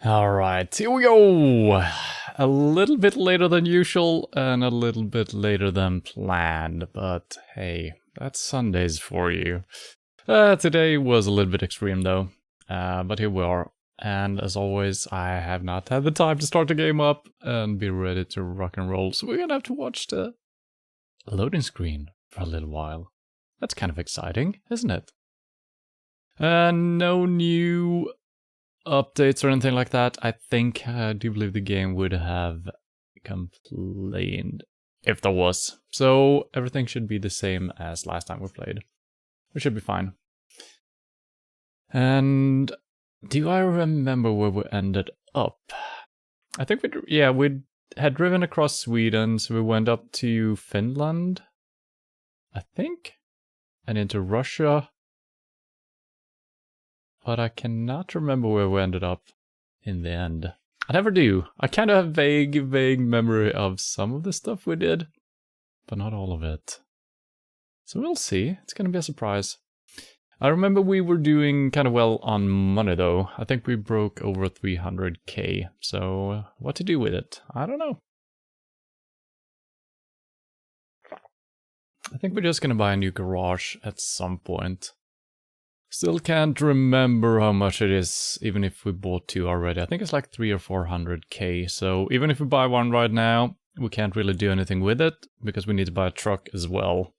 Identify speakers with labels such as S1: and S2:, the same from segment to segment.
S1: Alright, here we go! A little bit later than usual and a little bit later than planned, but hey, that's Sundays for you. Today was a little bit extreme though, but here we are. And as always, I have not had the time to start the game up and be ready to rock and roll, so we're gonna have to watch the loading screen for a little while. That's kind of exciting, isn't it? No new updates or anything like that. I think, I do believe the game would have complained if there was. So everything should be the same as last time we played. We should be fine. And do I remember where we ended up? I think we had driven across Sweden, so we went up to Finland, I think, and into Russia. But I cannot remember where we ended up in the end. I never do. I kind of have vague memory of some of the stuff we did, but not all of it. So we'll see. It's going to be a surprise. I remember we were doing kind of well on money though. I think we broke over 300k. So what to do with it? I don't know. I think we're just going to buy a new garage at some point. Still can't remember how much it is, even if we bought two already. I think it's like 300 or 400k, so even if we buy one right now, we can't really do anything with it, because we need to buy a truck as well.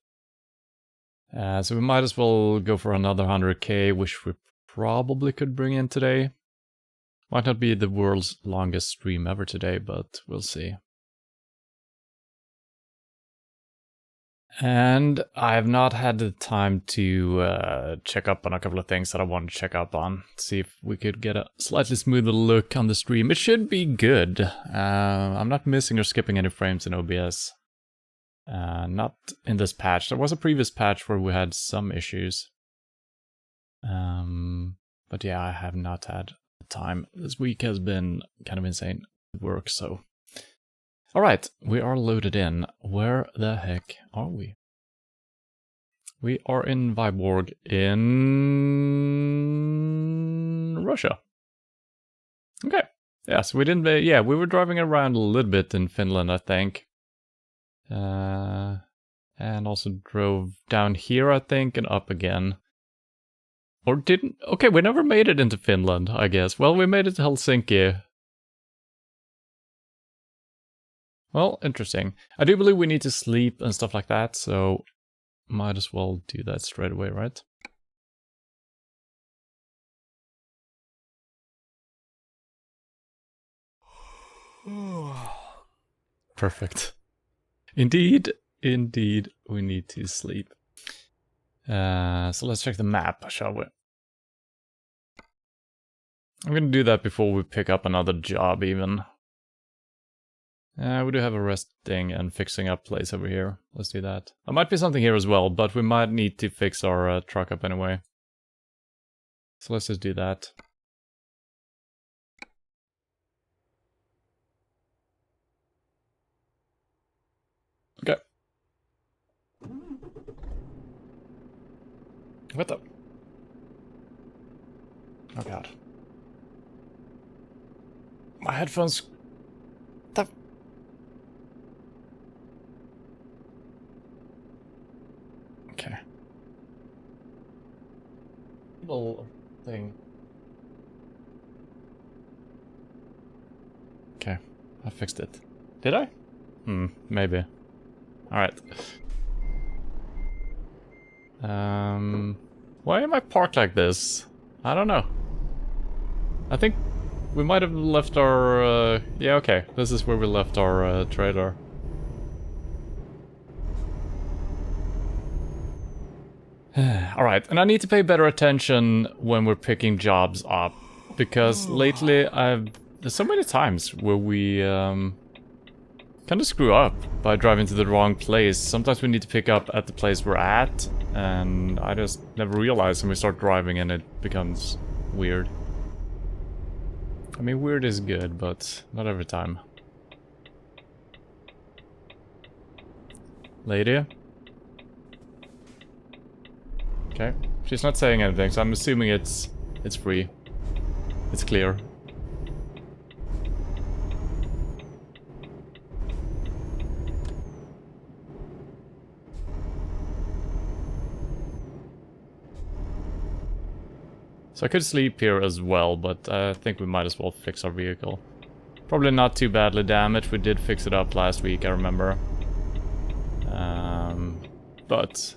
S1: So we might as well go for another 100k, which we probably could bring in today. Might not be the world's longest stream ever today, but we'll see. And I have not had the time to check up on a couple of things that I want to check up on. See if we could get a slightly smoother look on the stream. It should be good. I'm not missing or skipping any frames in OBS. Not in this patch. There was a previous patch where we had some issues. But yeah, I have not had the time. This week has been kind of insane work, so... Alright, we are loaded in. Where the heck are we? We are in Vyborg in Russia. Okay. Yeah, so we didn't... yeah, we were driving around a little bit in Finland, I think. And also drove down here, I think, and up again. Or didn't... Okay, we never made it into Finland, I guess. Well, we made it to Helsinki. Well, interesting. I do believe we need to sleep and stuff like that, so might as well do that straight away, right? Perfect. Indeed, we need to sleep. So let's check the map, shall we? I'm gonna do that before we pick up another job, even. We do have a resting and fixing up place over here. Let's do that. There might be something here as well, but we might need to fix our truck up anyway. So let's just do that. Okay. What the? Oh god. My headphones... Okay. Little thing. Okay, I fixed it. Did I? Maybe. Alright. Why am I parked like this? I don't know. I think we might have left our, yeah, okay. This is where we left our trailer. Alright, and I need to pay better attention when we're picking jobs up, because lately there's so many times where we kind of screw up by driving to the wrong place. Sometimes we need to pick up at the place we're at, and I just never realize when we start driving and it becomes weird. I mean, weird is good, but not every time. Lady? Okay, she's not saying anything, so I'm assuming it's free. It's clear. So I could sleep here as well, but I think we might as well fix our vehicle. Probably not too badly damaged. We did fix it up last week, I remember. But...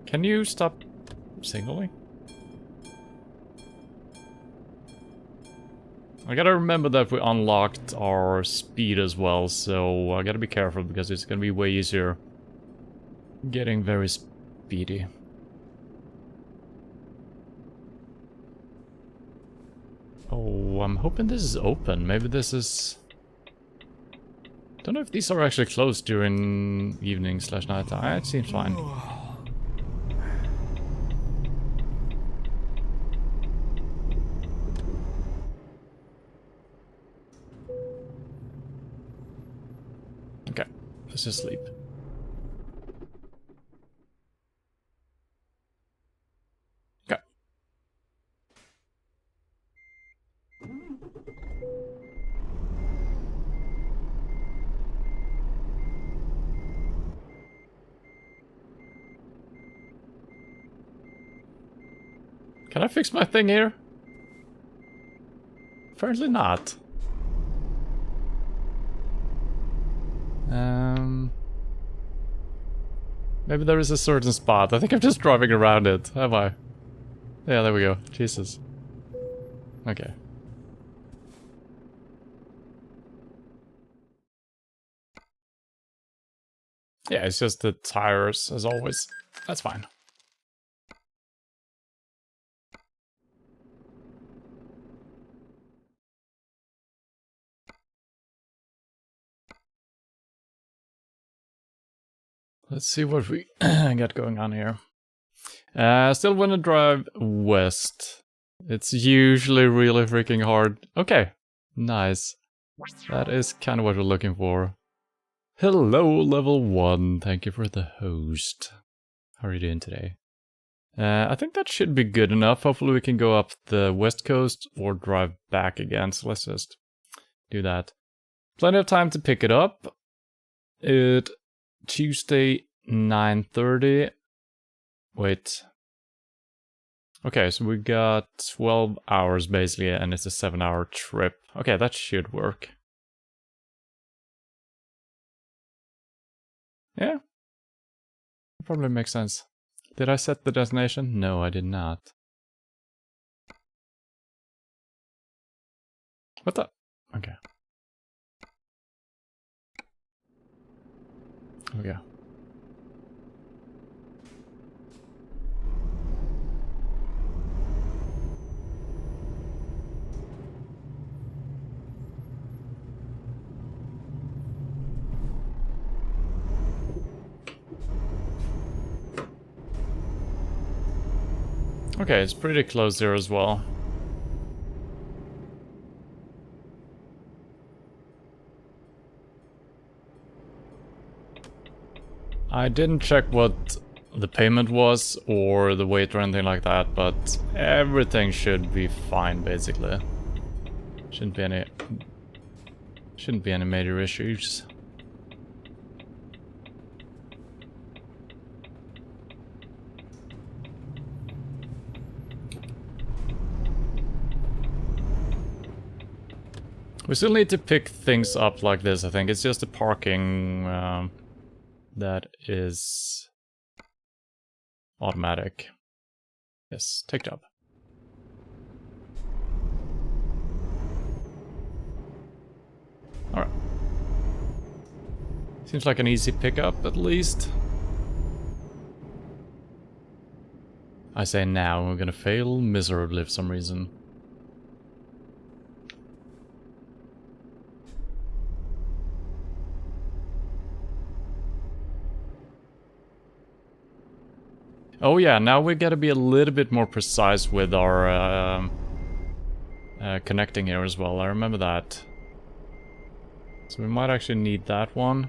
S1: Can you stop signaling? I gotta remember that we unlocked our speed as well, so I gotta be careful because it's gonna be way easier getting very speedy. Oh, I'm hoping this is open. Maybe this is... Don't know if these are actually closed during evening/night time. It seems fine. Okay, let's just sleep. Okay. Can I fix my thing here? Apparently not. Maybe there is a certain spot. I think I'm just driving around it. Am I? Yeah, there we go. Jesus. Okay. Yeah, it's just the tires, as always. That's fine. Let's see what we got going on here. Still want to drive west. It's usually really freaking hard. Okay, nice. That is kind of what we're looking for. Hello, level 1. Thank you for the host. How are you doing today? I think that should be good enough. Hopefully we can go up the west coast or drive back again. So let's just do that. Plenty of time to pick it up. Tuesday 9:30. Wait. Okay, so we got 12 hours basically, and it's a 7-hour trip. Okay, that should work. Yeah. Probably makes sense. Did I set the destination? No, I did not. What the? Okay. Okay. Okay, it's pretty close there as well. I didn't check what the payment was or the weight or anything like that, but everything should be fine basically. Shouldn't be any major issues. We still need to pick things up like this, I think. It's just the parking that is automatic. Yes, take job. Alright. Seems like an easy pickup, at least. I say now, we're gonna fail miserably for some reason. Oh yeah, now we gotta be a little bit more precise with our connecting here as well. I remember that. So we might actually need that one.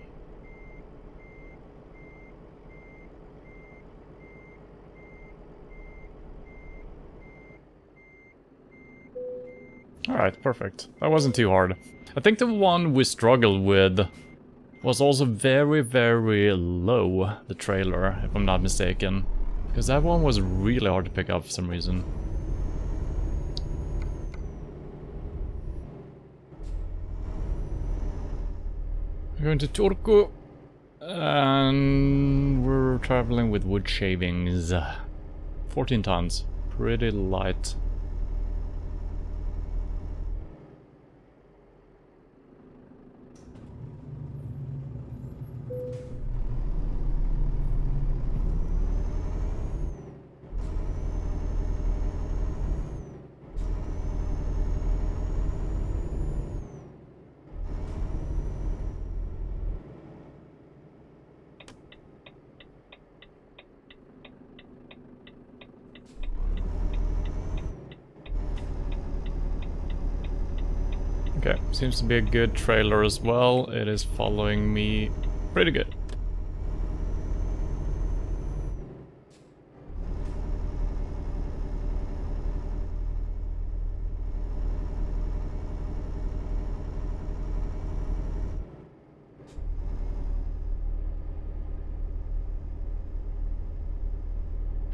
S1: Alright, perfect. That wasn't too hard. I think the one we struggled with was also very, very low, the trailer, if I'm not mistaken. Because that one was really hard to pick up for some reason. We're going to Turku. And we're traveling with wood shavings. 14 tons. Pretty light. Okay, seems to be a good trailer as well. It is following me pretty good.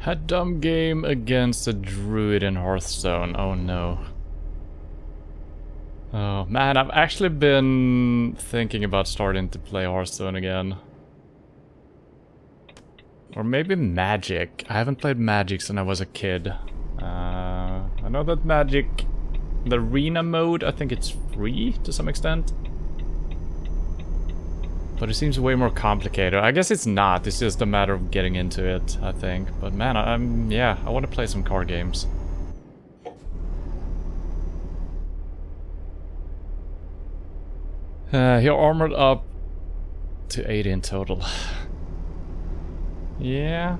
S1: Had dumb game against a druid in Hearthstone. Oh no. Oh man, I've actually been thinking about starting to play Hearthstone again. Or maybe Magic. I haven't played Magic since I was a kid. I know that Magic, the arena mode, I think it's free to some extent. But it seems way more complicated. I guess it's not, it's just a matter of getting into it, I think. But man, yeah, I want to play some card games. You're armored up to 80 in total. Yeah.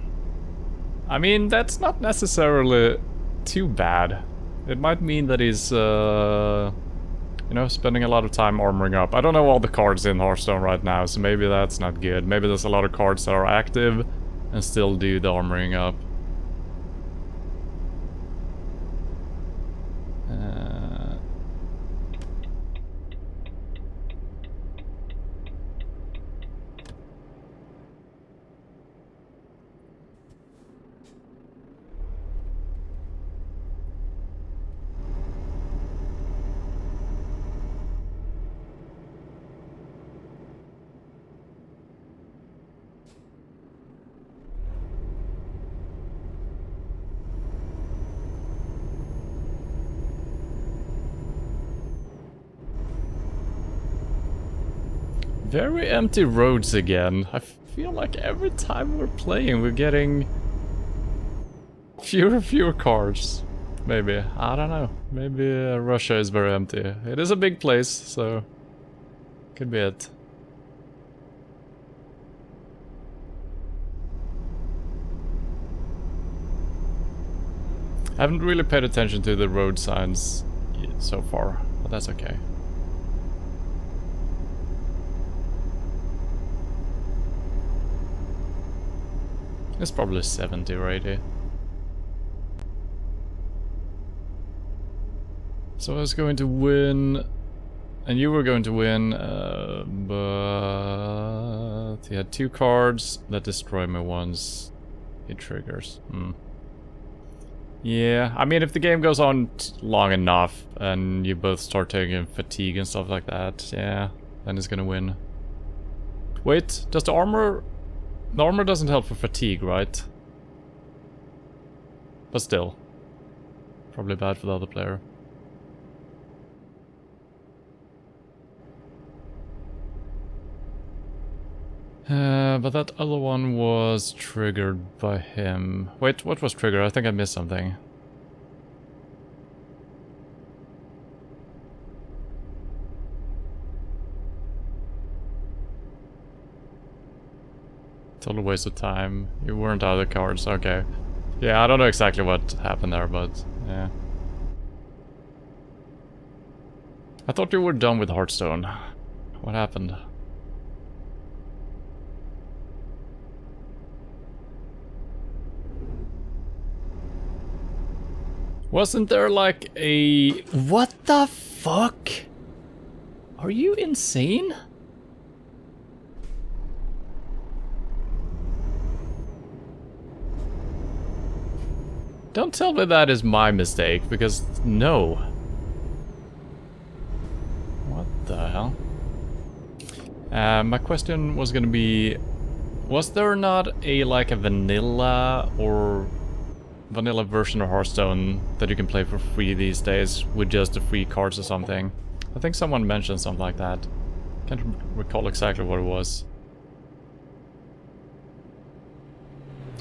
S1: I mean, that's not necessarily too bad. It might mean that he's, you know, spending a lot of time armoring up. I don't know all the cards in Hearthstone right now, so maybe that's not good. Maybe there's a lot of cards that are active and still do the armoring up. Very empty roads again. I feel like every time we're playing we're getting fewer cars. Maybe. I don't know. Maybe Russia is very empty. It is a big place, so could be it. I haven't really paid attention to the road signs so far, but that's okay. It's probably 70 or 80. So I was going to win, and you were going to win, but he had 2 cards that destroy me once he triggers. Yeah, I mean, if the game goes on long enough and you both start taking fatigue and stuff like that, yeah, then he's gonna win. Wait, does the armor... The armor doesn't help for fatigue, right? But still. Probably bad for the other player. But that other one was triggered by him. Wait, what was triggered? I think I missed something. Total waste of time. You weren't out of the cards, okay. Yeah, I don't know exactly what happened there, but yeah. I thought you were done with Hearthstone. What happened? Wasn't there like a... What the fuck? Are you insane? Don't tell me that is my mistake, because no. What the hell? My question was gonna be, was there not a vanilla or vanilla version of Hearthstone that you can play for free these days with just the free cards or something? I think someone mentioned something like that. Can't recall exactly what it was.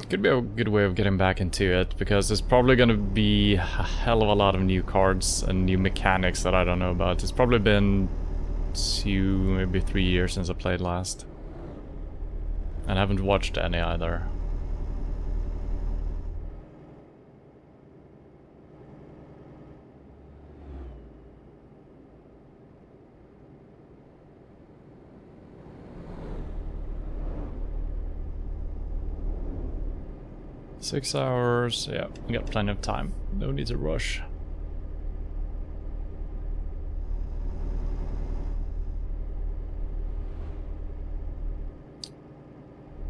S1: Could be a good way of getting back into it, because there's probably gonna be a hell of a lot of new cards and new mechanics that I don't know about. It's probably been 2, maybe 3 years since I played last. And I haven't watched any either. Six hours, yeah, we got plenty of time. No need to rush.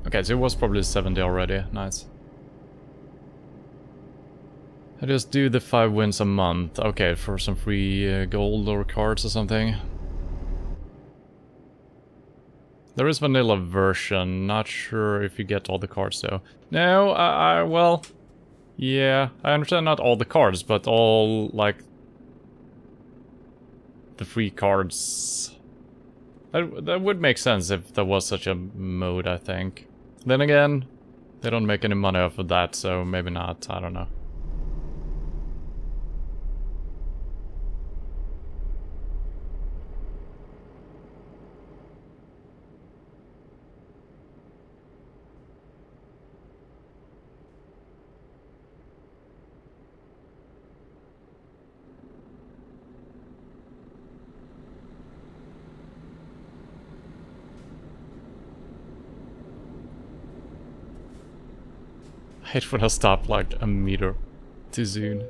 S1: Okay, so it was probably 70 already, nice. I just do the 5 wins a month, okay, for some free gold or cards or something. There is vanilla version, not sure if you get all the cards though. No, well, yeah, I understand not all the cards, but all, the free cards. That would make sense if there was such a mode, I think. Then again, they don't make any money off of that, so maybe not, I don't know. I hate when I stop like a meter too soon.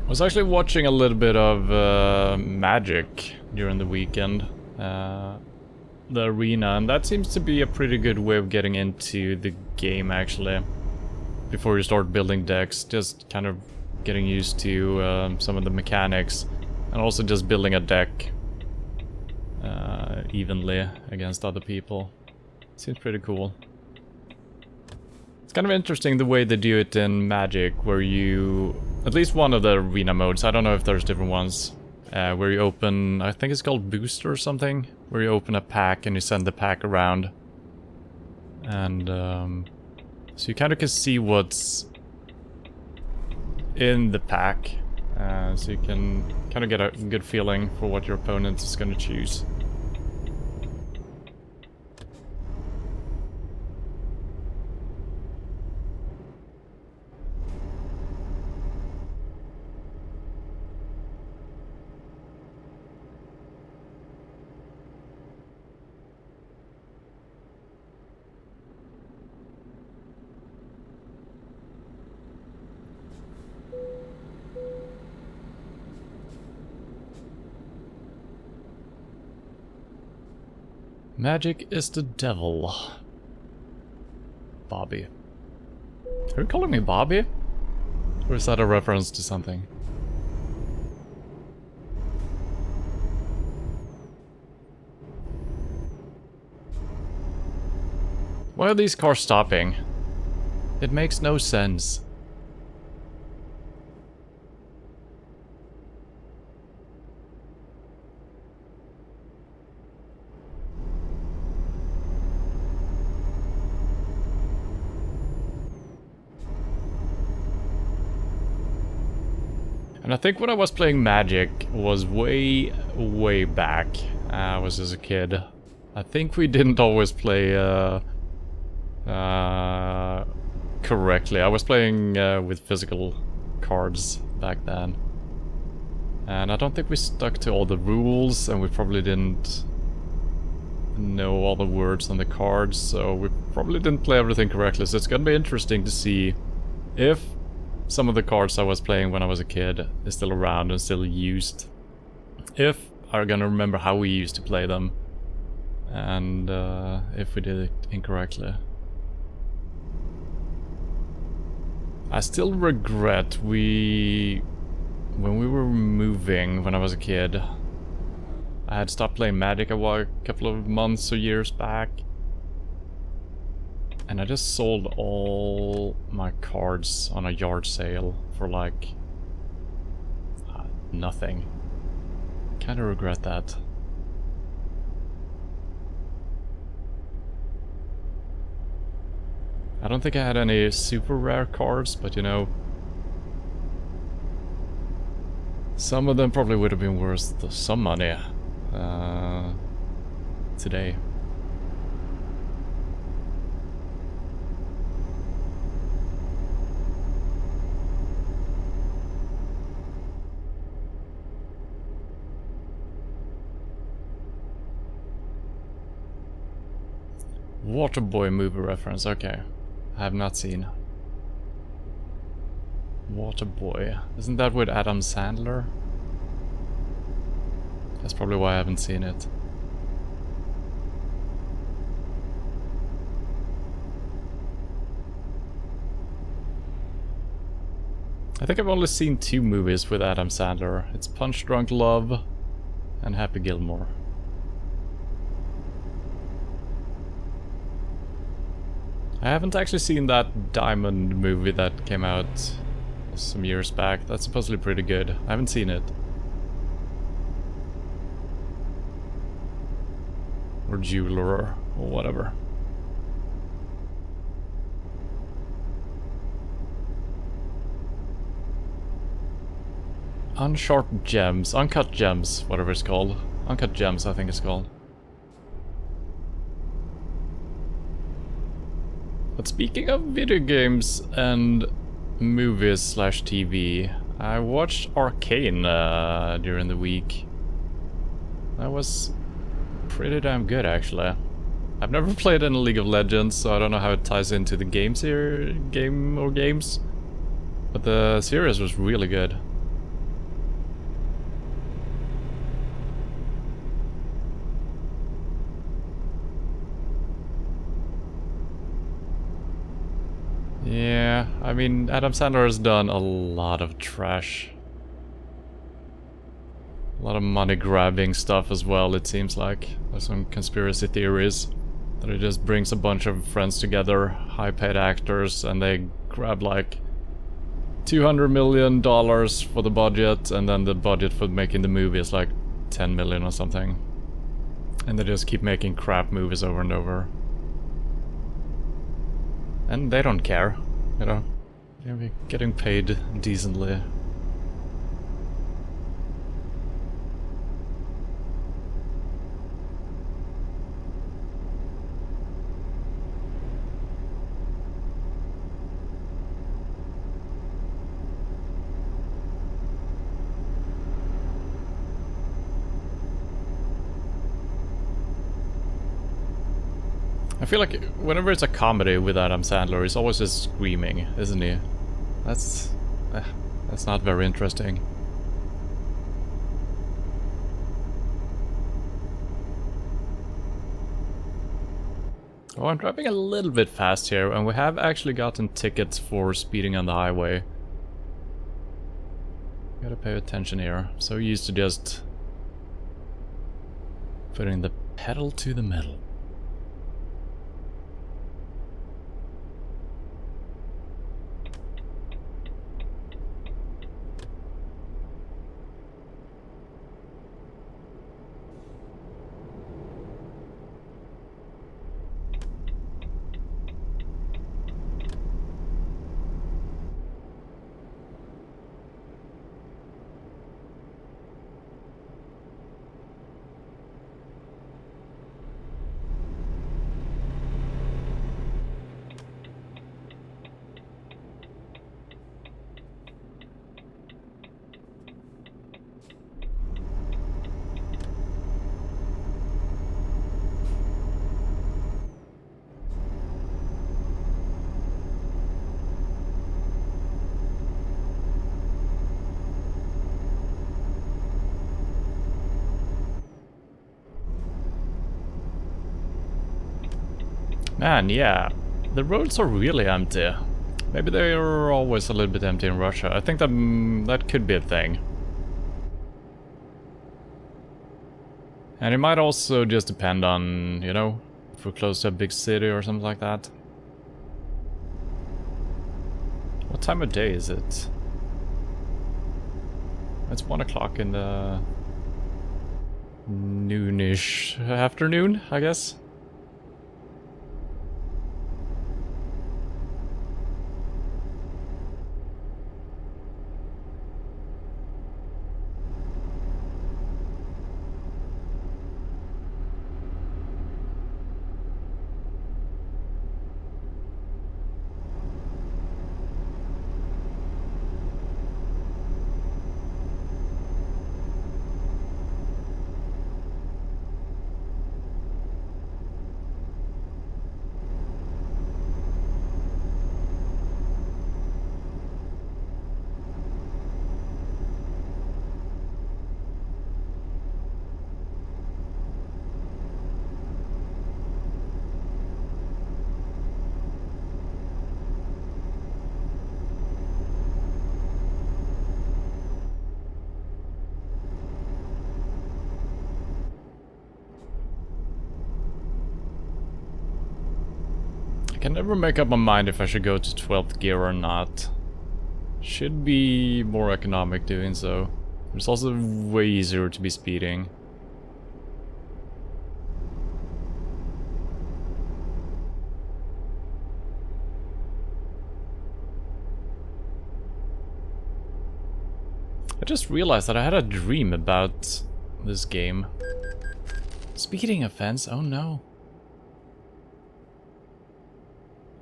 S1: I was actually watching a little bit of Magic during the weekend, the arena, and that seems to be a pretty good way of getting into the game actually. Before you start building decks, just kind of getting used to some of the mechanics, and also just building a deck evenly against other people. Seems pretty cool. It's kind of interesting the way they do it in Magic, where you... At least one of the arena modes, I don't know if there's different ones, where you open, I think it's called Booster or something, where you open a pack and you send the pack around. And so you kind of can see what's in the pack, so you can kind of get a good feeling for what your opponent is going to choose. Magic is the devil. Bobby. Are you calling me Bobby? Or is that a reference to something? Why are these cars stopping? It makes no sense. And I think when I was playing Magic was way back. I was as a kid. I think we didn't always play correctly. I was playing with physical cards back then. And I don't think we stuck to all the rules, and we probably didn't know all the words on the cards, so we probably didn't play everything correctly. So it's gonna be interesting to see if some of the cards I was playing when I was a kid is still around and still used. If I'm gonna remember how we used to play them. And if we did it incorrectly. I still regret when we were moving when I was a kid, I had stopped playing Magic a couple of months or years back. And I just sold all my cards on a yard sale for like nothing. Kinda regret that. I don't think I had any super rare cards, but you know, some of them probably would have been worth some money today. Waterboy movie reference, okay. I have not seen. Waterboy. Isn't that with Adam Sandler? That's probably why I haven't seen it. I think I've only seen 2 movies with Adam Sandler. It's Punch Drunk Love and Happy Gilmore. I haven't actually seen that Diamond movie that came out some years back. That's supposedly pretty good. I haven't seen it. Or Jeweler, or whatever. Unsharp Gems, Uncut Gems, whatever it's called. Uncut Gems, I think it's called. But speaking of video games and movies slash TV, I watched Arcane during the week. That was pretty damn good, actually. I've never played any League of Legends, so I don't know how it ties into the games here, games. But the series was really good. Yeah, I mean, Adam Sandler has done a lot of trash. A lot of money-grabbing stuff as well, it seems like. There's some conspiracy theories that he just brings a bunch of friends together, high-paid actors, and they grab like $200 million for the budget, and then the budget for making the movie is like 10 million or something. And they just keep making crap movies over and over. And they don't care, you know. They're getting paid decently. I feel like whenever it's a comedy with Adam Sandler, he's always just screaming, isn't he? That's not very interesting. Oh, I'm driving a little bit fast here, and we have actually gotten tickets for speeding on the highway. Gotta pay attention here. So used to just putting the pedal to the metal. Man, yeah, the roads are really empty. Maybe they are always a little bit empty in Russia. I think that that could be a thing. And it might also just depend on, you know, if we're close to a big city or something like that. What time of day is it? It's 1 o'clock in the noonish afternoon, I guess. I can never make up my mind if I should go to 12th gear or not. Should be more economic doing so. It's also way easier to be speeding. I just realized that I had a dream about this game. Speeding offense? Oh no.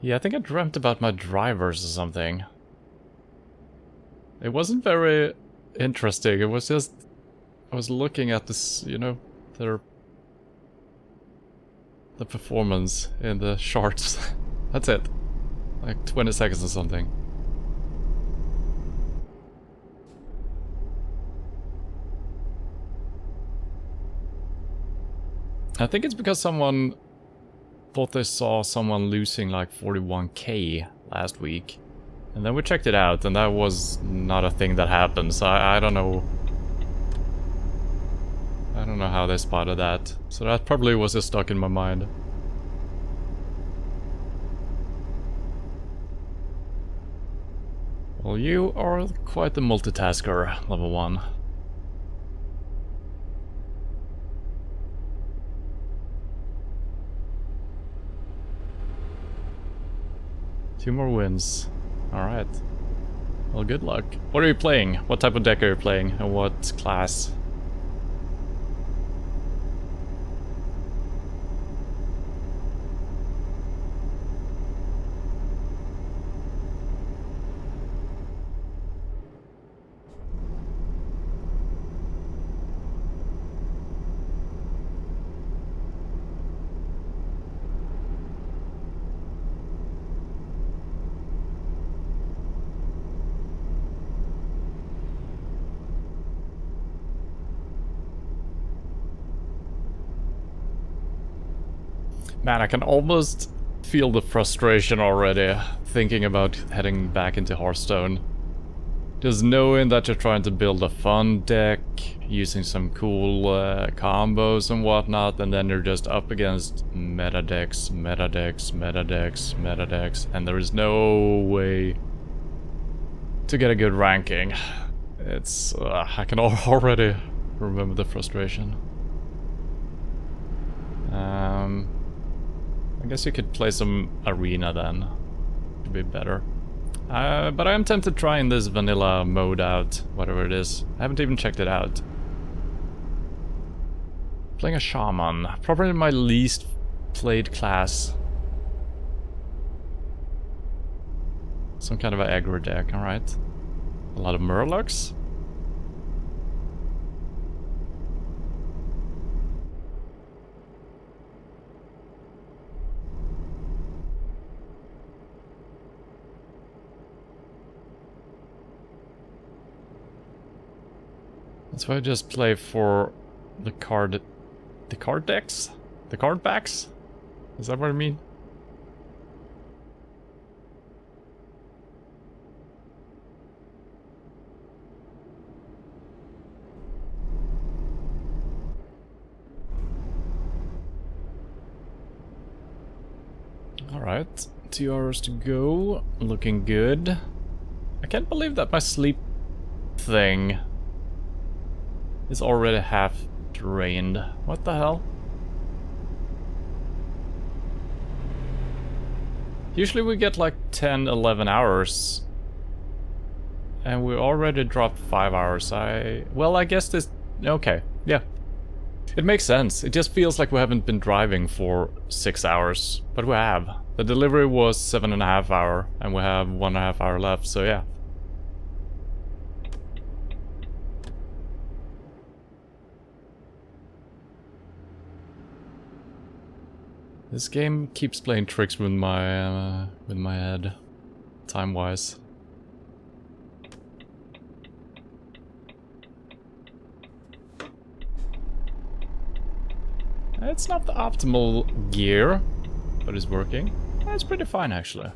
S1: Yeah, I think I dreamt about my drivers or something. It wasn't very interesting, it was just... I was looking at this, you know, the performance in the charts. That's it. Like 20 seconds or something. I think it's because someone thought they saw someone losing like 41k last week. And then we checked it out and that was not a thing that happened, so I don't know. I don't know how they spotted that. So that probably was just stuck in my mind. Well, you are quite the multitasker, level 1. Two more wins. Alright. Well, good luck. What are you playing? What type of deck are you playing? And what class? Man, I can almost feel the frustration already, thinking about heading back into Hearthstone. Just knowing that you're trying to build a fun deck, using some cool combos and whatnot, and then you're just up against meta decks, meta decks, meta decks, meta decks, and there is no way to get a good ranking. It's... I can already remember the frustration. I guess you could play some arena then. Would be better. But I am tempted trying this vanilla mode out, whatever it is. I haven't even checked it out. Playing a shaman, probably my least played class. Some kind of an aggro deck, alright. A lot of Murlocs. That's why I just play for the card decks? The card backs? Is that what I mean? Alright, 2 hours to go. Looking good. I can't believe that my sleep thing is already half drained. What the hell? Usually we get like 10, 11 hours. And we already dropped 5 hours. Well, I guess this... Okay, yeah. It makes sense. It just feels like we haven't been driving for 6 hours. But we have. The delivery was 7.5 hours, and we have 1.5 hour left, so yeah. This game keeps playing tricks with my head, time-wise. It's not the optimal gear, but it's working. It's pretty fine, actually.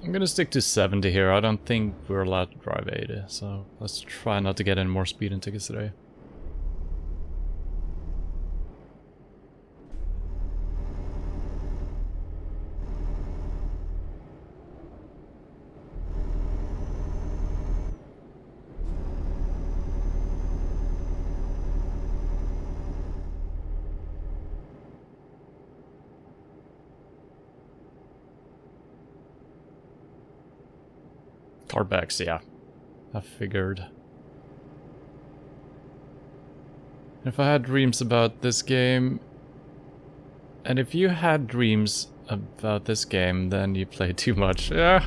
S1: I'm gonna stick to 70 here. I don't think we're allowed to drive 80, so let's try not to get any more speeding tickets today. Cardbacks, yeah. I figured. If I had dreams about this game... And if you had dreams about this game, then you play too much. Yeah.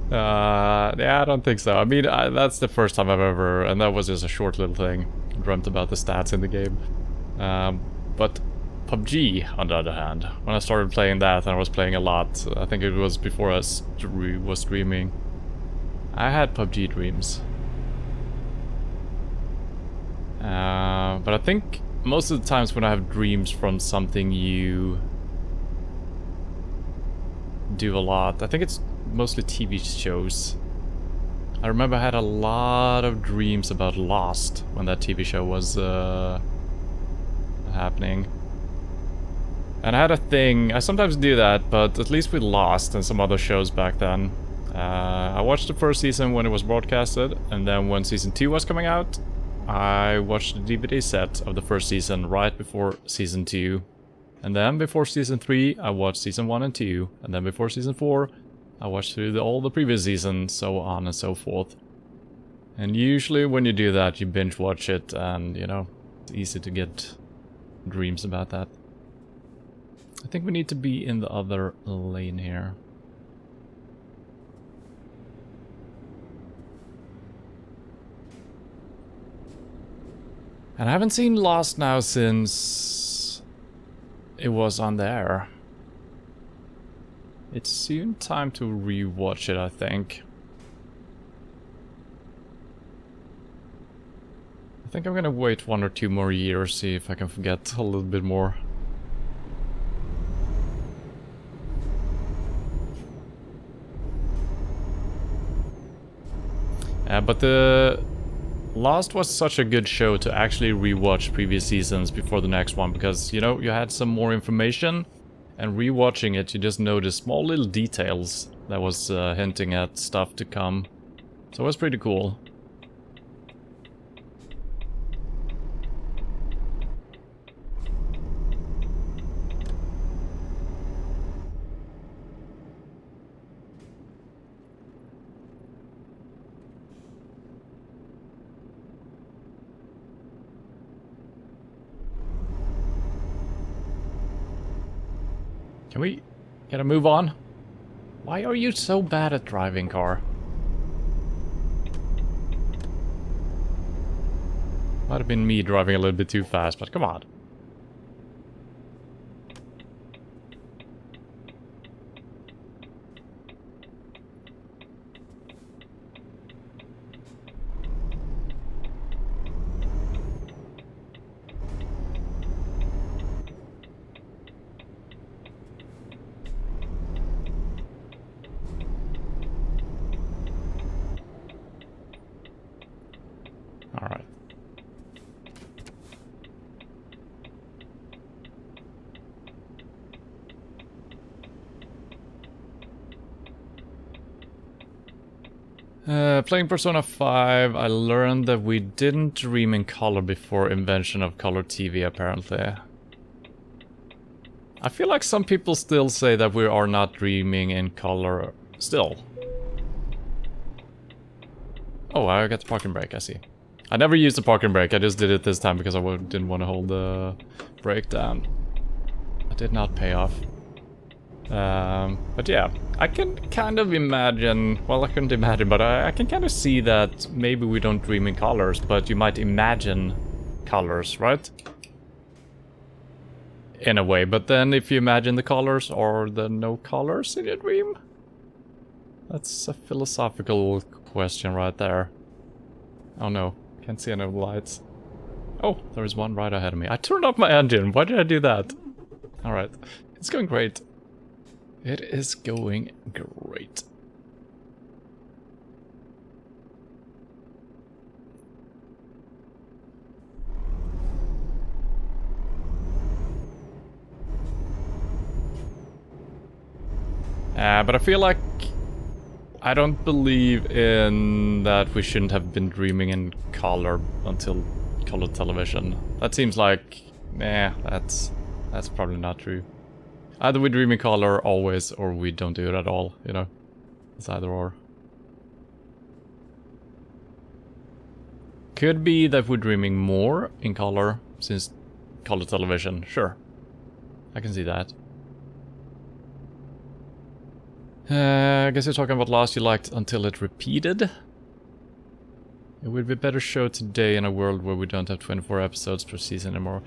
S1: Yeah, I don't think so. I mean, that's the first time I've ever... And that was just a short little thing. Dreamt about the stats in the game. But PUBG, on the other hand. When I started playing that, and I was playing a lot. I think it was before I was streaming. I had PUBG dreams. But I think most of the times when I have dreams from something you do a lot, I think it's mostly TV shows. I remember I had a lot of dreams about Lost when that TV show was happening. And I had a thing, I sometimes do that, but at least with Lost and some other shows back then. I watched the first season when it was broadcasted, and then when season 2 was coming out, I watched the DVD set of the first season right before season 2. And then before season 3, I watched season 1 and 2. And then before season 4, I watched through all the previous seasons, so on and so forth. And usually when you do that, you binge watch it, and, you know, it's easy to get dreams about that. I think we need to be in the other lane here. And I haven't seen Lost now since it was on there. It's soon time to rewatch it, I think. I think I'm gonna wait 1 or 2 more years, see if I can forget a little bit more. But the Lost was such a good show to actually rewatch previous seasons before the next one, because, you know, you had some more information, and rewatching it, you just noticed small little details that was hinting at stuff to come. So it was pretty cool. Can we get a move on? Why are you so bad at driving, car? Might have been me driving a little bit too fast, but come on. Playing Persona 5, I learned that we didn't dream in color before invention of color TV, apparently. I feel like some people still say that we are not dreaming in color still. Oh, I got the parking brake, I see. I never used the parking brake, I just did it this time because I didn't want to hold the brake down. It did not pay off. But yeah, I can kind of imagine, well, I couldn't imagine, but I can kind of see that maybe we don't dream in colors, but you might imagine colors, right? In a way, but then if you imagine the colors, are there no colors in your dream? That's a philosophical question right there. Oh no, can't see any lights. Oh, there is one right ahead of me. I turned off my engine, why did I do that? Alright, it's going great. It is going great. But I feel like I don't believe in that we shouldn't have been dreaming in color until color television. That seems like, that's probably not true. Either we dream in color always, or we don't do it at all, you know? It's either or. Could be that we're dreaming more in color, since color television, sure. I can see that. I guess you're talking about last you liked until it repeated. It would be a better show today in a world where we don't have 24 episodes per season anymore.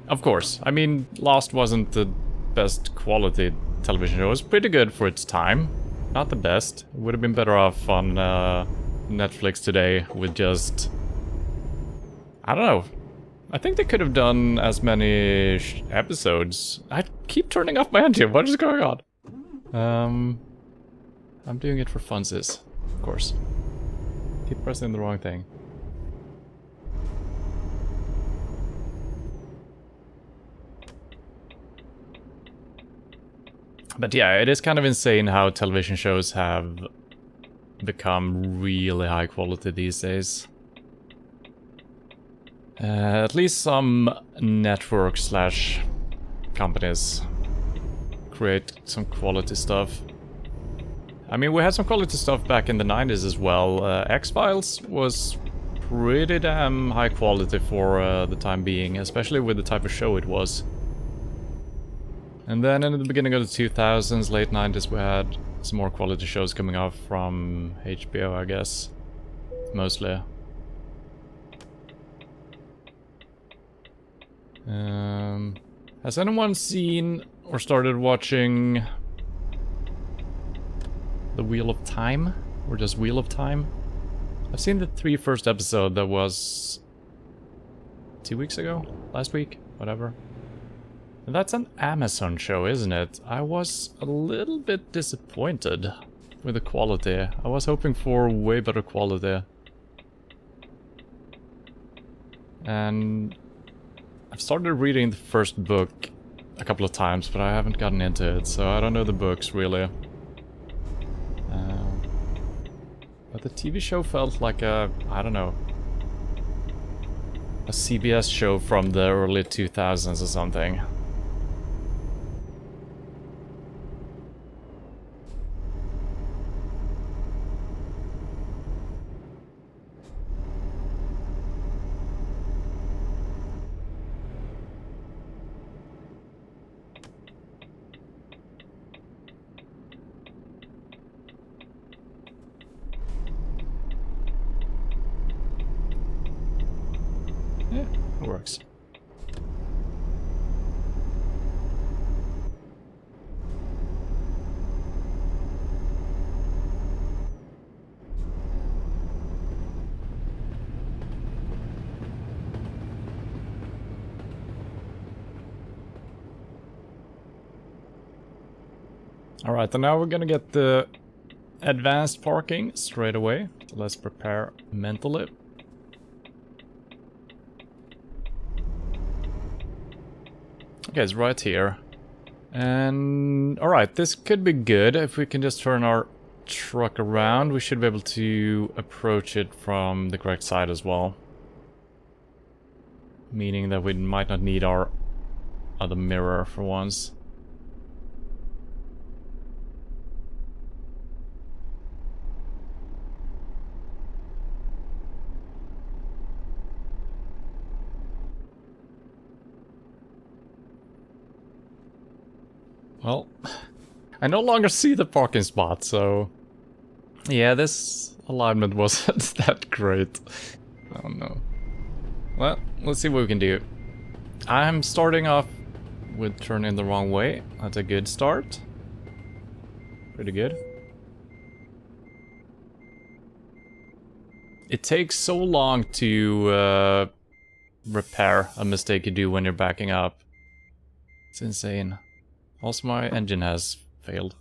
S1: Of course, I mean, Lost wasn't the best quality television show. It was pretty good for its time. Not the best. It would have been better off on Netflix today with just... I don't know. I think they could have done as many episodes. I keep turning off my engine. What is going on? I'm doing it for funsies, of course. Keep pressing the wrong thing. But yeah, it is kind of insane how television shows have become really high quality these days. At least some network / companies create some quality stuff. I mean, we had some quality stuff back in the 90s as well. X-Files was pretty damn high quality for the time being, especially with the type of show it was. And then in the beginning of the 2000s, late 90s, we had some more quality shows coming off from HBO, I guess. Mostly. Has anyone seen or started watching The Wheel of Time? Or just Wheel of Time? I've seen the 3 first episode that was 2 weeks ago? Last week? Whatever. And that's an Amazon show, isn't it? I was a little bit disappointed with the quality. I was hoping for way better quality. And I've started reading the first book a couple of times, but I haven't gotten into it, so I don't know the books really. But the TV show felt like a, I don't know, a CBS show from the early 2000s or something. Yeah, it works. Alright, and now we're gonna get the advanced parking straight away. So let's prepare mentally. Okay, it's right here. And alright, this could be good if we can just turn our truck around, we should be able to approach it from the correct side as well. Meaning that we might not need our other mirror for once. Well, I no longer see the parking spot, so... Yeah, this alignment wasn't that great. Oh no. Well, let's see what we can do. I'm starting off with turning the wrong way. That's a good start. Pretty good. It takes so long to repair a mistake you do when you're backing up. It's insane. Also, my engine has failed.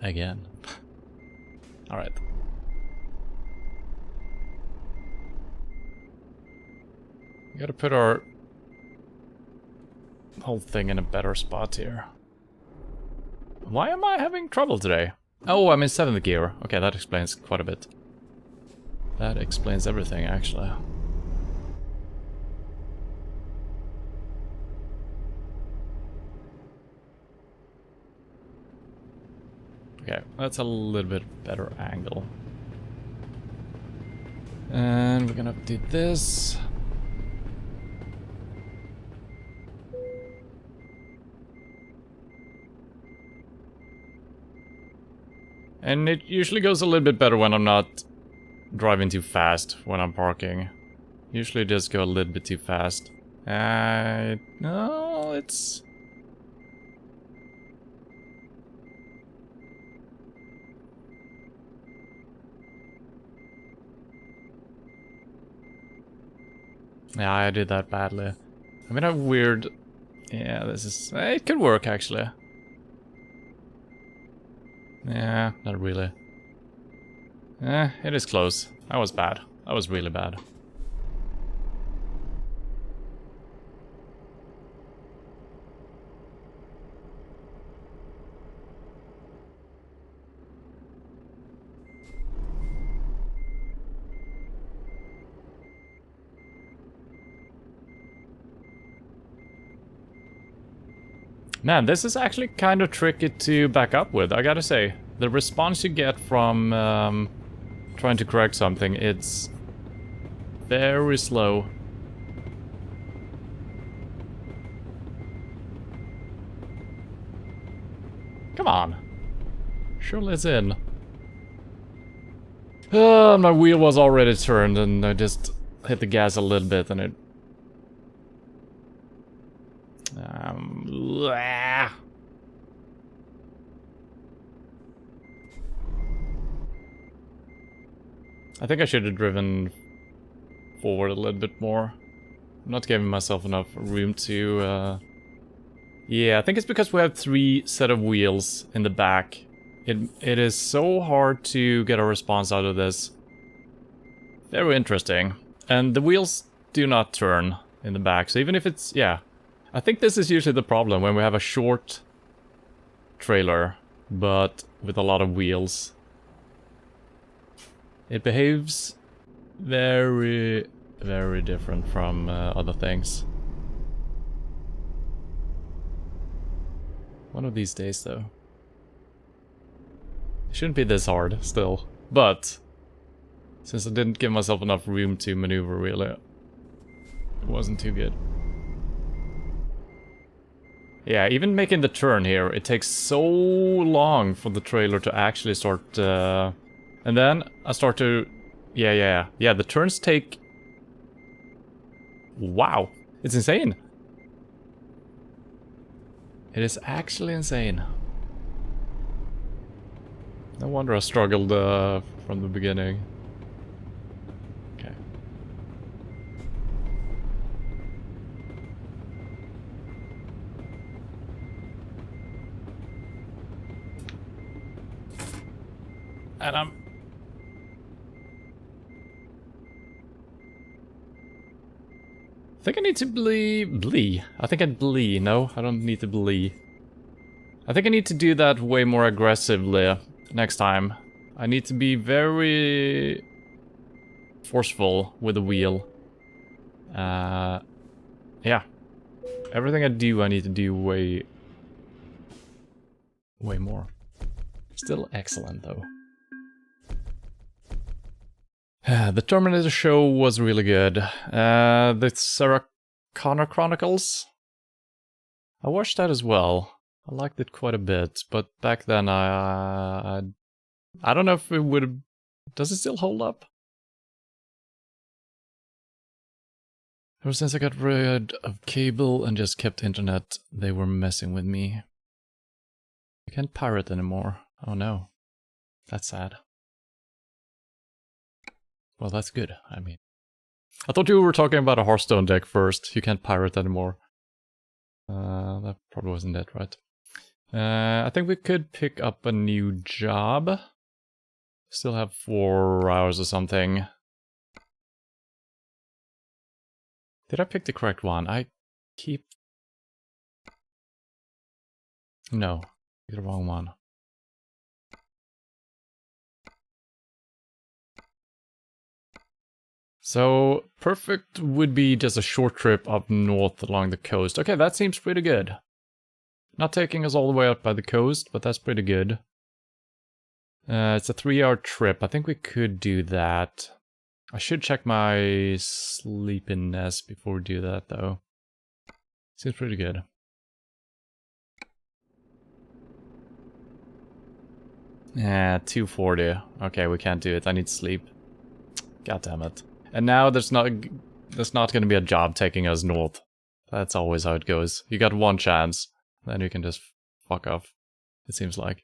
S1: Again. Alright. We gotta put our whole thing in a better spot here. Why am I having trouble today? Oh, I'm in 7th gear. Okay, that explains quite a bit. That explains everything, actually. Okay, that's a little bit better angle. And we're gonna do this. And it usually goes a little bit better when I'm not driving too fast when I'm parking. Usually just go a little bit too fast. No, it's... Yeah, I did that badly. I mean, a weird... Yeah, this is... It could work, actually. Yeah, not really. It is close. That was bad. That was really bad. Man, this is actually kind of tricky to back up with, I gotta say. The response you get from trying to correct something, it's very slow. Come on. Surely it's in. My wheel was already turned and I just hit the gas a little bit and it... I think I should have driven forward a little bit more. I'm not giving myself enough room to... Yeah, I think it's because we have 3 set of wheels in the back. It is so hard to get a response out of this. Very interesting. And the wheels do not turn in the back, so even if it's... Yeah. I think this is usually the problem when we have a short trailer, but with a lot of wheels. It behaves very, very different from other things. One of these days, though. It shouldn't be this hard, still. But, since I didn't give myself enough room to maneuver, really, it wasn't too good. Yeah, even making the turn here, it takes so long for the trailer to actually start... And then I start to... Yeah, the turns take... Wow, it's insane. It is actually insane. No wonder I struggled from the beginning. Okay. And I'm... I think I need to blee. I think I'd blee. No, I don't need to blee. I think I need to do that way more aggressively next time. I need to be very forceful with the wheel. Yeah. Everything I do, I need to do way more. Still excellent, though. The Terminator show was really good. The Sarah Connor Chronicles. I watched that as well. I liked it quite a bit, but back then I don't know if it would. Does it still hold up? Ever since I got rid of cable and just kept internet, they were messing with me. I can't pirate anymore. Oh no. That's sad. Well, that's good, I mean. I thought you were talking about a Hearthstone deck first. You can't pirate anymore. That probably wasn't it, right? I think we could pick up a new job. Still have 4 hours or something. Did I pick the correct one? I keep... No, the wrong one. So, perfect would be just a short trip up north along the coast. Okay, that seems pretty good. Not taking us all the way up by the coast, but that's pretty good. It's a 3-hour trip. I think we could do that. I should check my sleepiness before we do that, though. Seems pretty good. Yeah, 240. Okay, we can't do it. I need sleep. God damn it. And now there's not gonna be a job taking us north. That's always how it goes. You got one chance, then you can just fuck off, it seems like.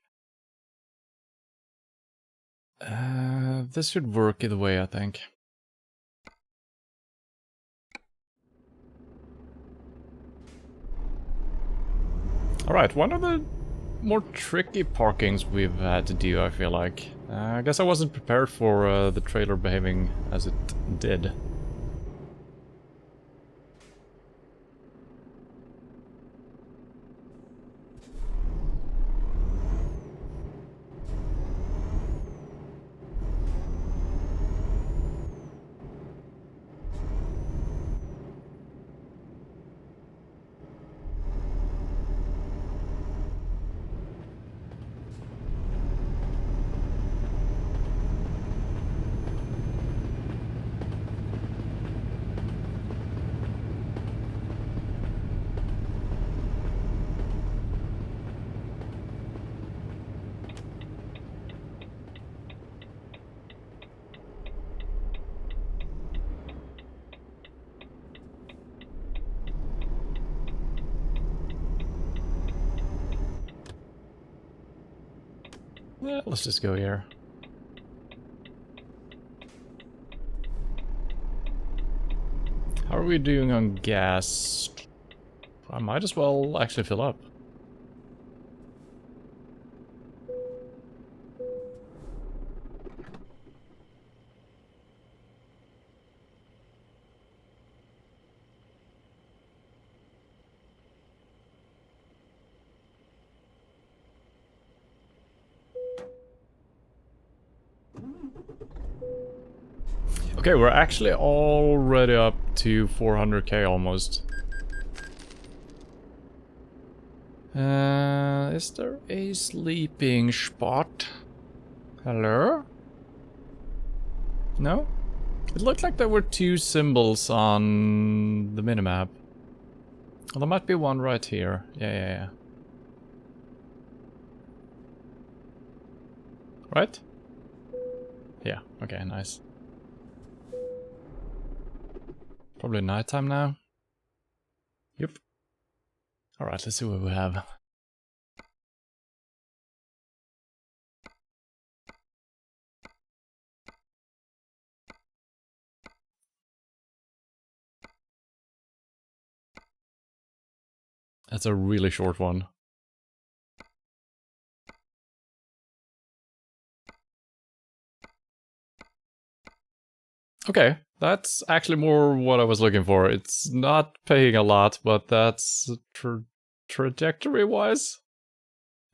S1: This should work either way, I think. Alright, one of the more tricky parkings we've had to do, I feel like. I guess I wasn't prepared for the trailer behaving as it did. Yeah, let's just go here. How are we doing on gas? I might as well actually fill up. Okay, we're actually already up to 400k almost. Is there a sleeping spot? Hello? No? It looked like there were 2 symbols on the minimap. Well, there might be one right here. Yeah. Right? Yeah, okay, nice. Probably nighttime now. Yep. Alright, let's see what we have. That's a really short one. Okay, that's actually more what I was looking for. It's not paying a lot, but that's trajectory-wise.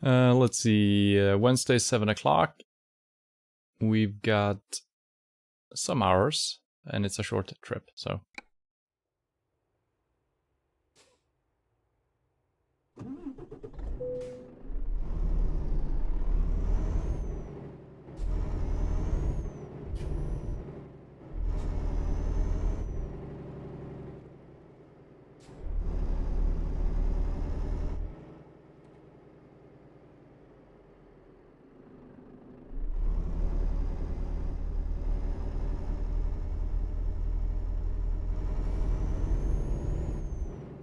S1: Let's see, Wednesday 7 o'clock. We've got some hours, and it's a short trip, so.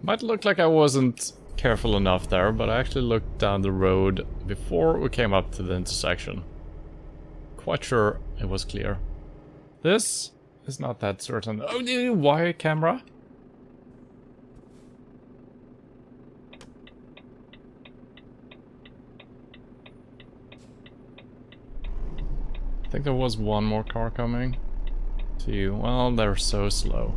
S1: Might look like I wasn't careful enough there, but I actually looked down the road before we came up to the intersection. Quite sure it was clear. This is not that certain. Oh, why camera? I think there was one more car coming. Two. Well, they're so slow.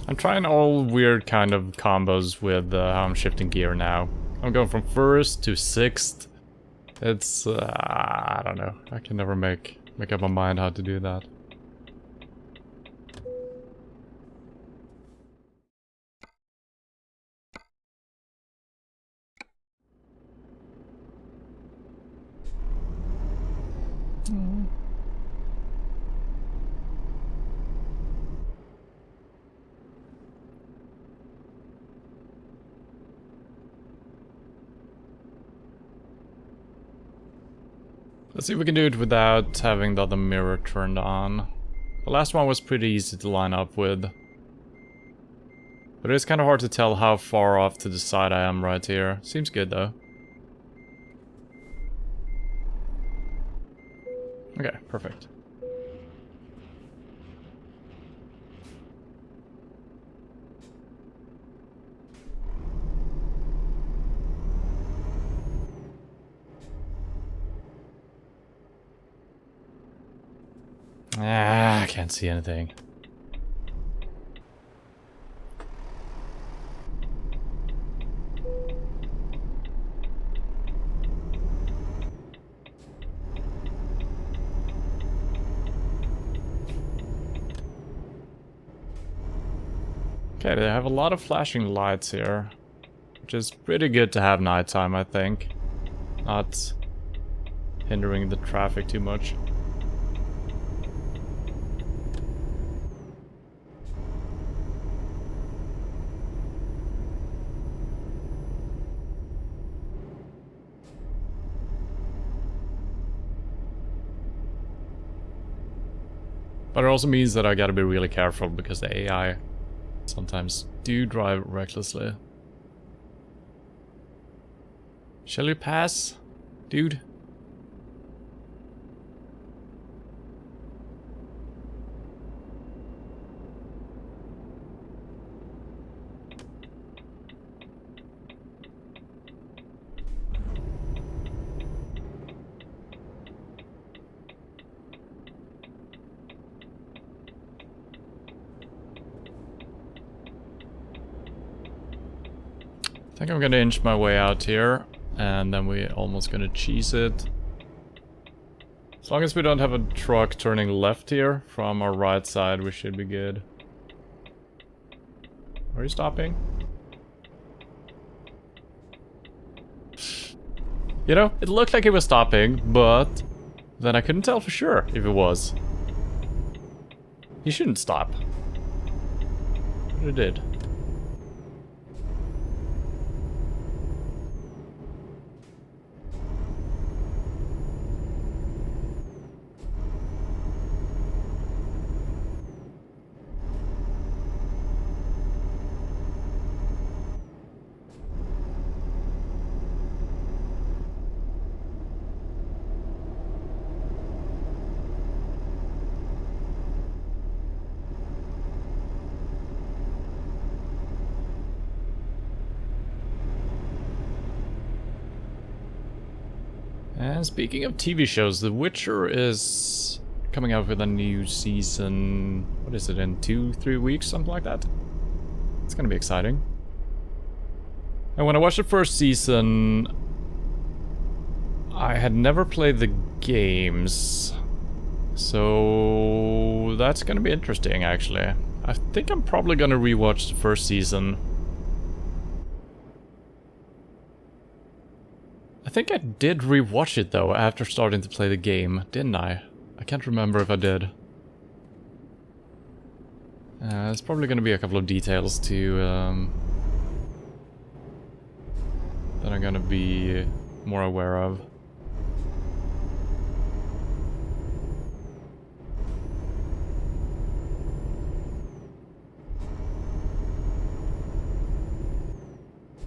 S1: I'm trying all weird kind of combos with how I'm shifting gear now. I'm going from first to sixth. It's, I don't know. I can never make up my mind how to do that. Let's see if we can do it without having the other mirror turned on. The last one was pretty easy to line up with. But it's kind of hard to tell how far off to the side I am right here. Seems good though. Okay, perfect. Ah, I can't see anything. Okay, they have a lot of flashing lights here, which is pretty good to have nighttime, I think. Not hindering the traffic too much. But it also means that I gotta be really careful because the AI sometimes do drive recklessly. Shall you pass, dude? I think I'm gonna inch my way out here, and then we're almost gonna cheese it. As long as we don't have a truck turning left here from our right side, we should be good. Are you stopping? You know, it looked like it was stopping, but then I couldn't tell for sure if it was. You shouldn't stop. But it did. And speaking of TV shows, The Witcher is coming out with a new season, what is it, in 2-3 weeks, something like that? It's gonna be exciting. And when I watched the first season, I had never played the games, so that's gonna be interesting actually. I think I'm probably gonna rewatch the first season. I think I did rewatch it though after starting to play the game, didn't I? I can't remember if I did. There's probably gonna be a couple of details to that I'm gonna be more aware of.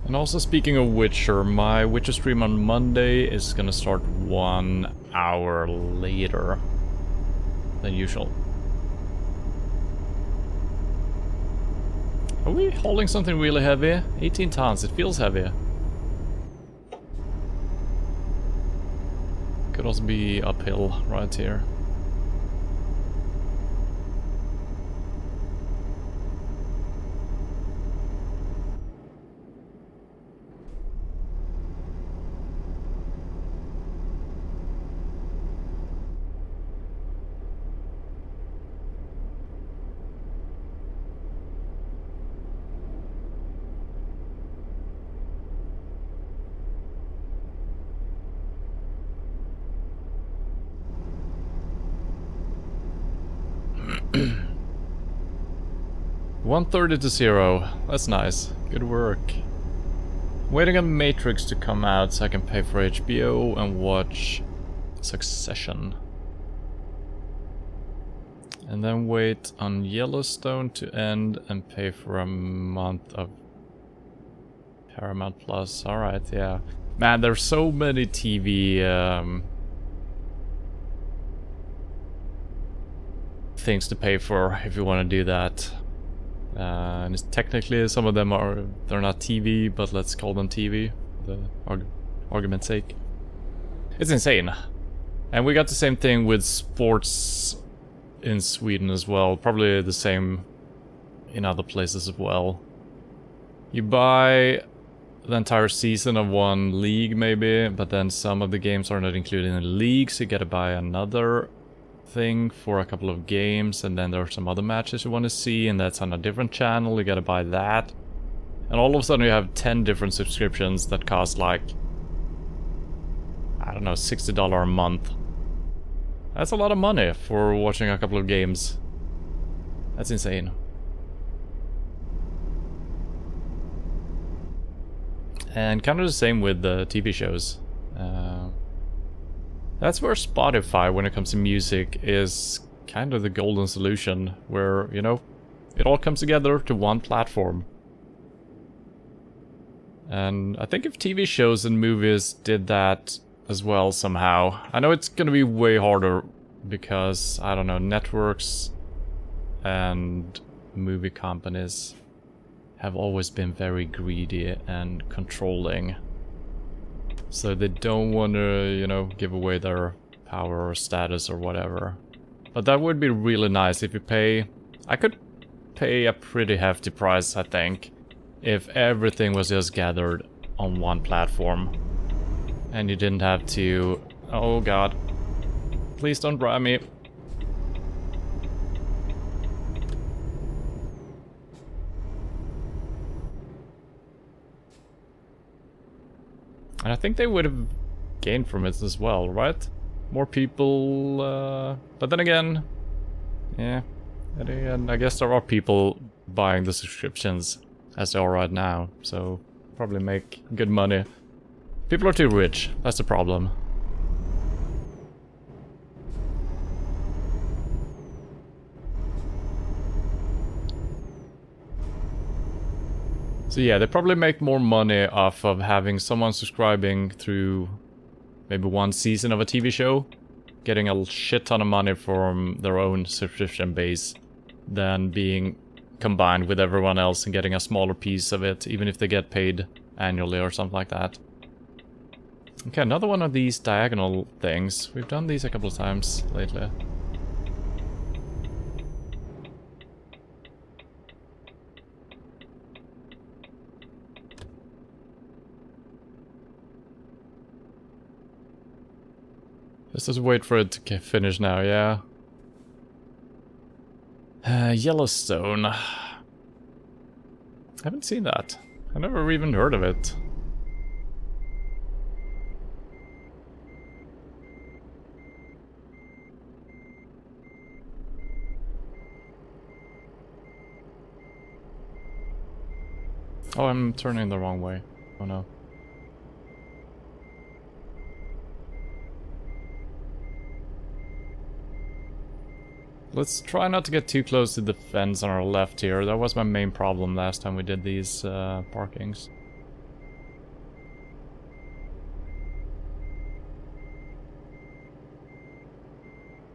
S1: And also speaking of Witcher, my Witcher stream on Monday is gonna start 1 hour later than usual. Are we holding something really heavy? 18 tons, it feels heavy. Could also be uphill right here. $130 to 0. That's nice. Good work. Waiting on Matrix to come out so I can pay for HBO and watch Succession. And then wait on Yellowstone to end and pay for a month of Paramount Plus. Alright, yeah. Man, there's so many TV things to pay for if you want to do that. And it's technically some of them they're not TV, but let's call them TV for the argument's sake. It's insane. And we got the same thing with sports in Sweden as well. Probably the same in other places as well. You buy the entire season of one league maybe, but then some of the games are not included in the league, so you gotta buy another thing for a couple of games, and then there are some other matches you want to see, and that's on a different channel, you gotta buy that. And all of a sudden you have 10 different subscriptions that cost like, I don't know, $60 a month. That's a lot of money for watching a couple of games. That's insane. And kind of the same with the TV shows. That's where Spotify, when it comes to music, is kind of the golden solution, where, you know, it all comes together to one platform. And I think if TV shows and movies did that as well somehow, I know it's gonna be way harder because, I don't know, networks and movie companies have always been very greedy and controlling. So they don't want to, you know, give away their power or status or whatever. But that would be really nice if you pay... I could pay a pretty hefty price, I think, if everything was just gathered on one platform. And you didn't have to... Oh god. Please don't bribe me. And I think they would have gained from it as well, right? More people, but then again, yeah. And again, I guess there are people buying the subscriptions as they are right now, so probably make good money. People are too rich, that's the problem. So yeah, they probably make more money off of having someone subscribing through maybe one season of a TV show, getting a shit ton of money from their own subscription base, than being combined with everyone else and getting a smaller piece of it, even if they get paid annually or something like that. Okay, another one of these diagonal things. We've done these a couple of times lately. Let's just wait for it to finish now, yeah. Yellowstone. I haven't seen that. I never even heard of it. Oh, I'm turning the wrong way. Oh no. Let's try not to get too close to the fence on our left here. That was my main problem last time we did these parkings.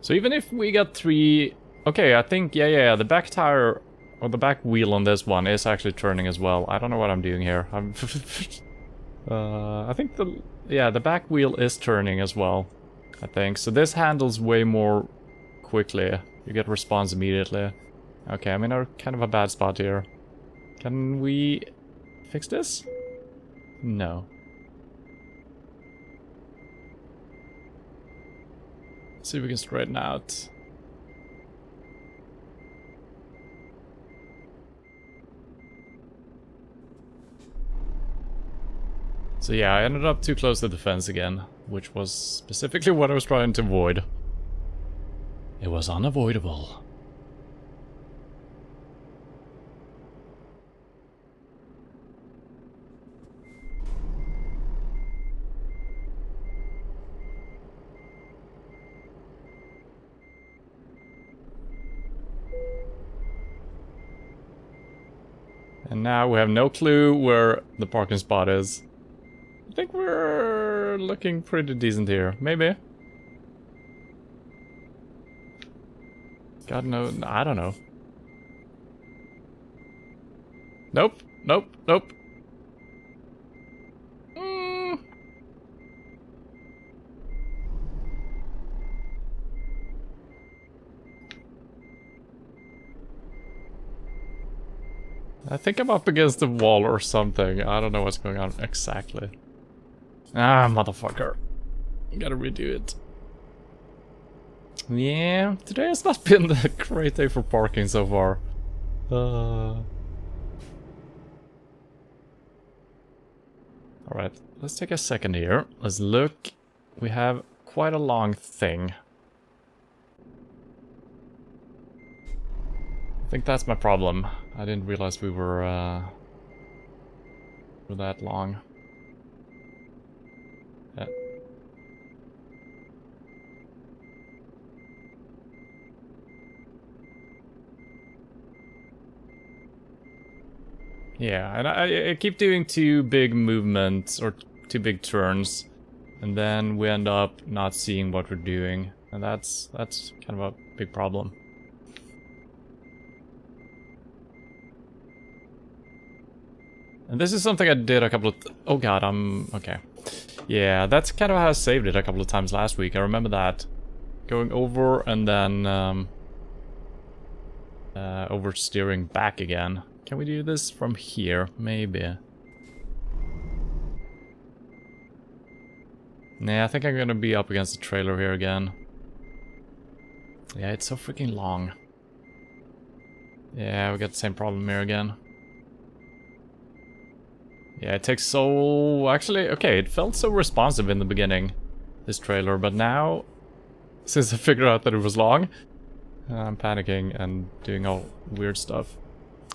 S1: So even if we got 3... Okay, I think, yeah, the back tire, or the back wheel on this one is actually turning as well. I don't know what I'm doing here. I'm I think the back wheel is turning as well, I think. So this handles way more quickly. You get response immediately. Okay, I'm in kind of a bad spot here. Can we fix this? No. Let's see if we can straighten out. So yeah, I ended up too close to the fence again, which was specifically what I was trying to avoid. It was unavoidable. And now we have no clue where the parking spot is. I think we're looking pretty decent here. Maybe. God no, I don't know. Nope, nope, nope. I think I'm up against the wall or something. I don't know what's going on exactly. Ah, motherfucker. Gotta redo it. Yeah, today has not been the great day for parking so far. Alright, let's take a second here. Let's look. We have quite a long thing. I think that's my problem. I didn't realize we were that long. Yeah. Yeah, and I keep doing 2 big movements, or 2 big turns, and then we end up not seeing what we're doing, and that's kind of a big problem. And this is something I did a couple of... Oh god, okay. Yeah, that's kind of how I saved it a couple of times last week, I remember that. Going over and then oversteering back again. Can we do this from here? Maybe. Nah, I think I'm gonna be up against the trailer here again. Yeah, it's so freaking long. Yeah, we got the same problem here again. Yeah, it takes so... Actually, okay, it felt so responsive in the beginning, this trailer, but now, since I figured out that it was long, I'm panicking and doing all weird stuff.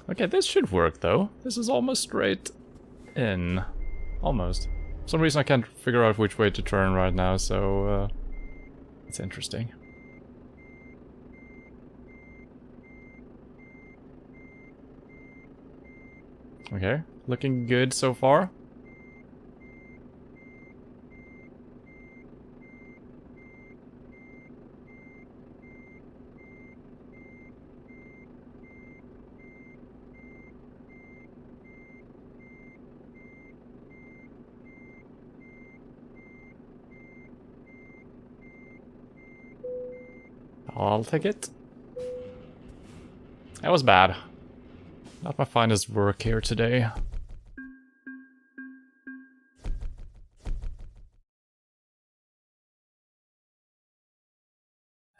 S1: Okay, this should work though. This is almost straight in. Almost. For some reason I can't figure out which way to turn right now, so it's interesting. Okay, looking good so far. I'll take it. That was bad. Not my finest work here today.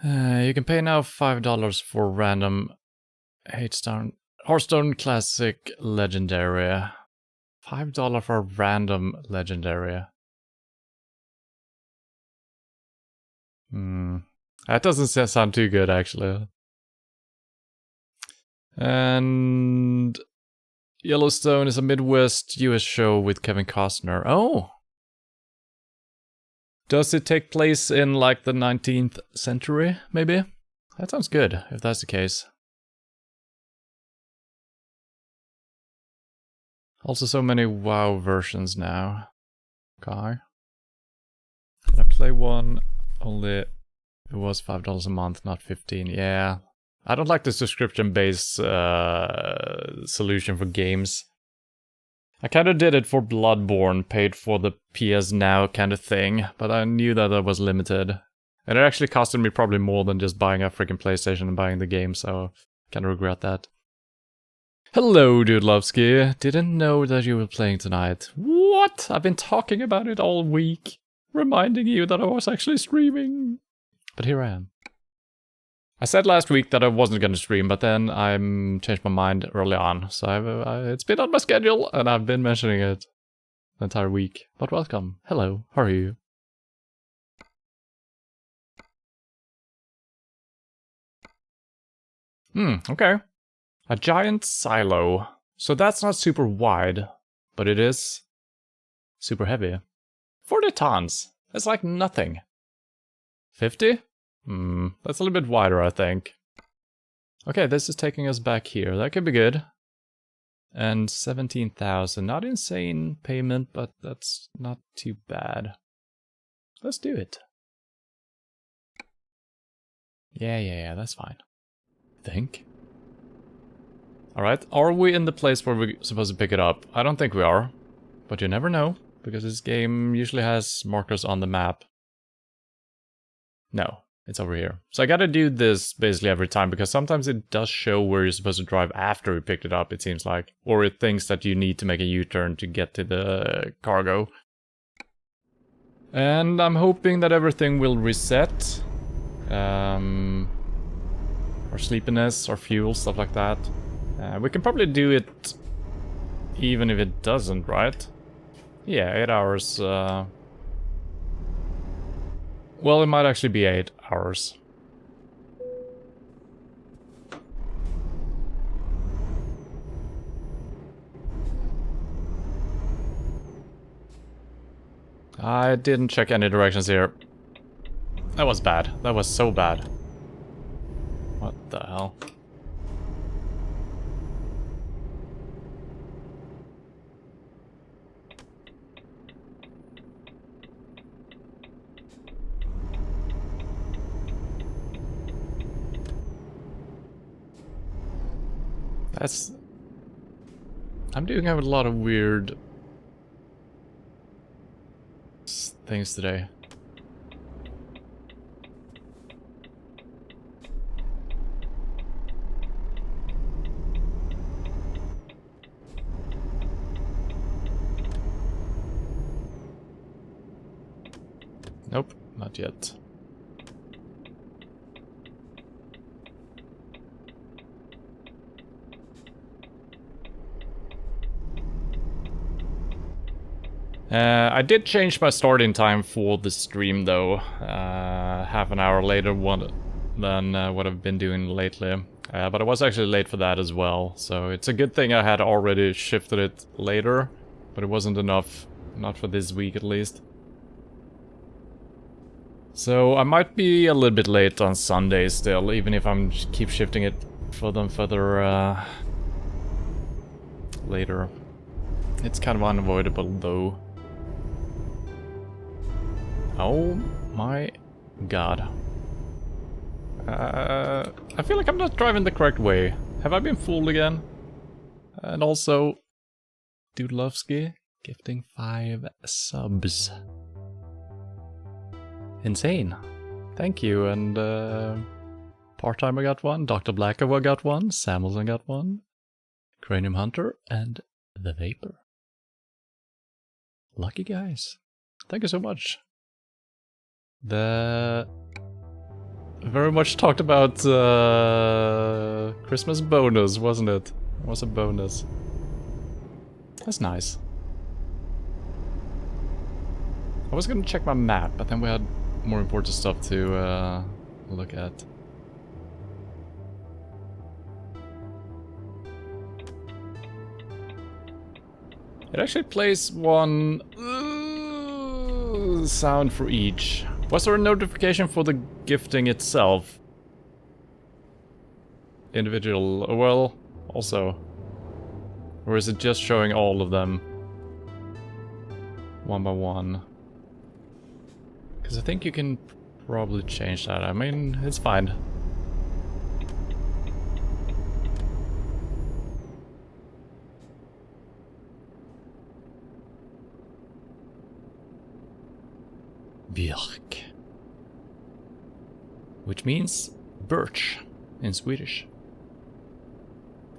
S1: You can pay now $5 for random Hearthstone Classic Legendary. $5 for a random Legendary. That doesn't sound too good, actually. And Yellowstone is a Midwest US show with Kevin Costner. Oh! Does it take place in like the 19th century, maybe? That sounds good, if that's the case. Also so many WoW versions now. Okay. Can I play one? Only it was $5 a month, not 15. Yeah. I don't like the subscription-based solution for games. I kind of did it for Bloodborne, paid for the PS Now kind of thing, but I knew that it was limited. And it actually costed me probably more than just buying a freaking PlayStation and buying the game, so I kind of regret that. Hello, Dudelovsky. Didn't know that you were playing tonight. What? I've been talking about it all week, reminding you that I was actually streaming. But here I am. I said last week that I wasn't going to stream, but then I changed my mind early on. So it's been on my schedule, and I've been mentioning it the entire week. But welcome. Hello. How are you? Okay. A giant silo. So that's not super wide, but it is super heavy. 40 tons. That's like nothing. 50? That's a little bit wider, I think. Okay, this is taking us back here. That could be good. And 17,000. Not insane payment, but that's not too bad. Let's do it. Yeah, that's fine. I think. Alright, are we in the place where we're supposed to pick it up? I don't think we are. But you never know, because this game usually has markers on the map. No. It's over here. So I gotta do this basically every time, because sometimes it does show where you're supposed to drive after we picked it up, it seems like. Or it thinks that you need to make a U-turn to get to the cargo. And I'm hoping that everything will reset. Our sleepiness, our fuel, stuff like that. We can probably do it even if it doesn't, right? Yeah, 8 hours. Well, it might actually be 8 hours. I didn't check any directions here. That was bad. That was so bad. What the hell? I'm doing a lot of weird things today. Nope, not yet. I did change my starting time for the stream though, half an hour later than what I've been doing lately. But I was actually late for that as well, so it's a good thing I had already shifted it later, but it wasn't enough, not for this week at least. So I might be a little bit late on Sunday still, even if I'm keep shifting it for them further later. It's kind of unavoidable though. Oh my god. I feel like I'm not driving the correct way. Have I been fooled again? And also, Dudelovsky gifting 5 subs. Insane. Thank you, and Part-Timer got one, Dr. Blackover got one, Samuelson got one, Cranium Hunter, and The Vapor. Lucky guys. Thank you so much. The very much talked about Christmas bonus, wasn't it? It was a bonus. That's nice. I was gonna check my map, but then we had more important stuff to look at. It actually plays one sound for each. Was there a notification for the gifting itself? Individual, well, also. Or is it just showing all of them? One by one. Because I think you can probably change that. I mean, it's fine. Björk. Which means birch in Swedish.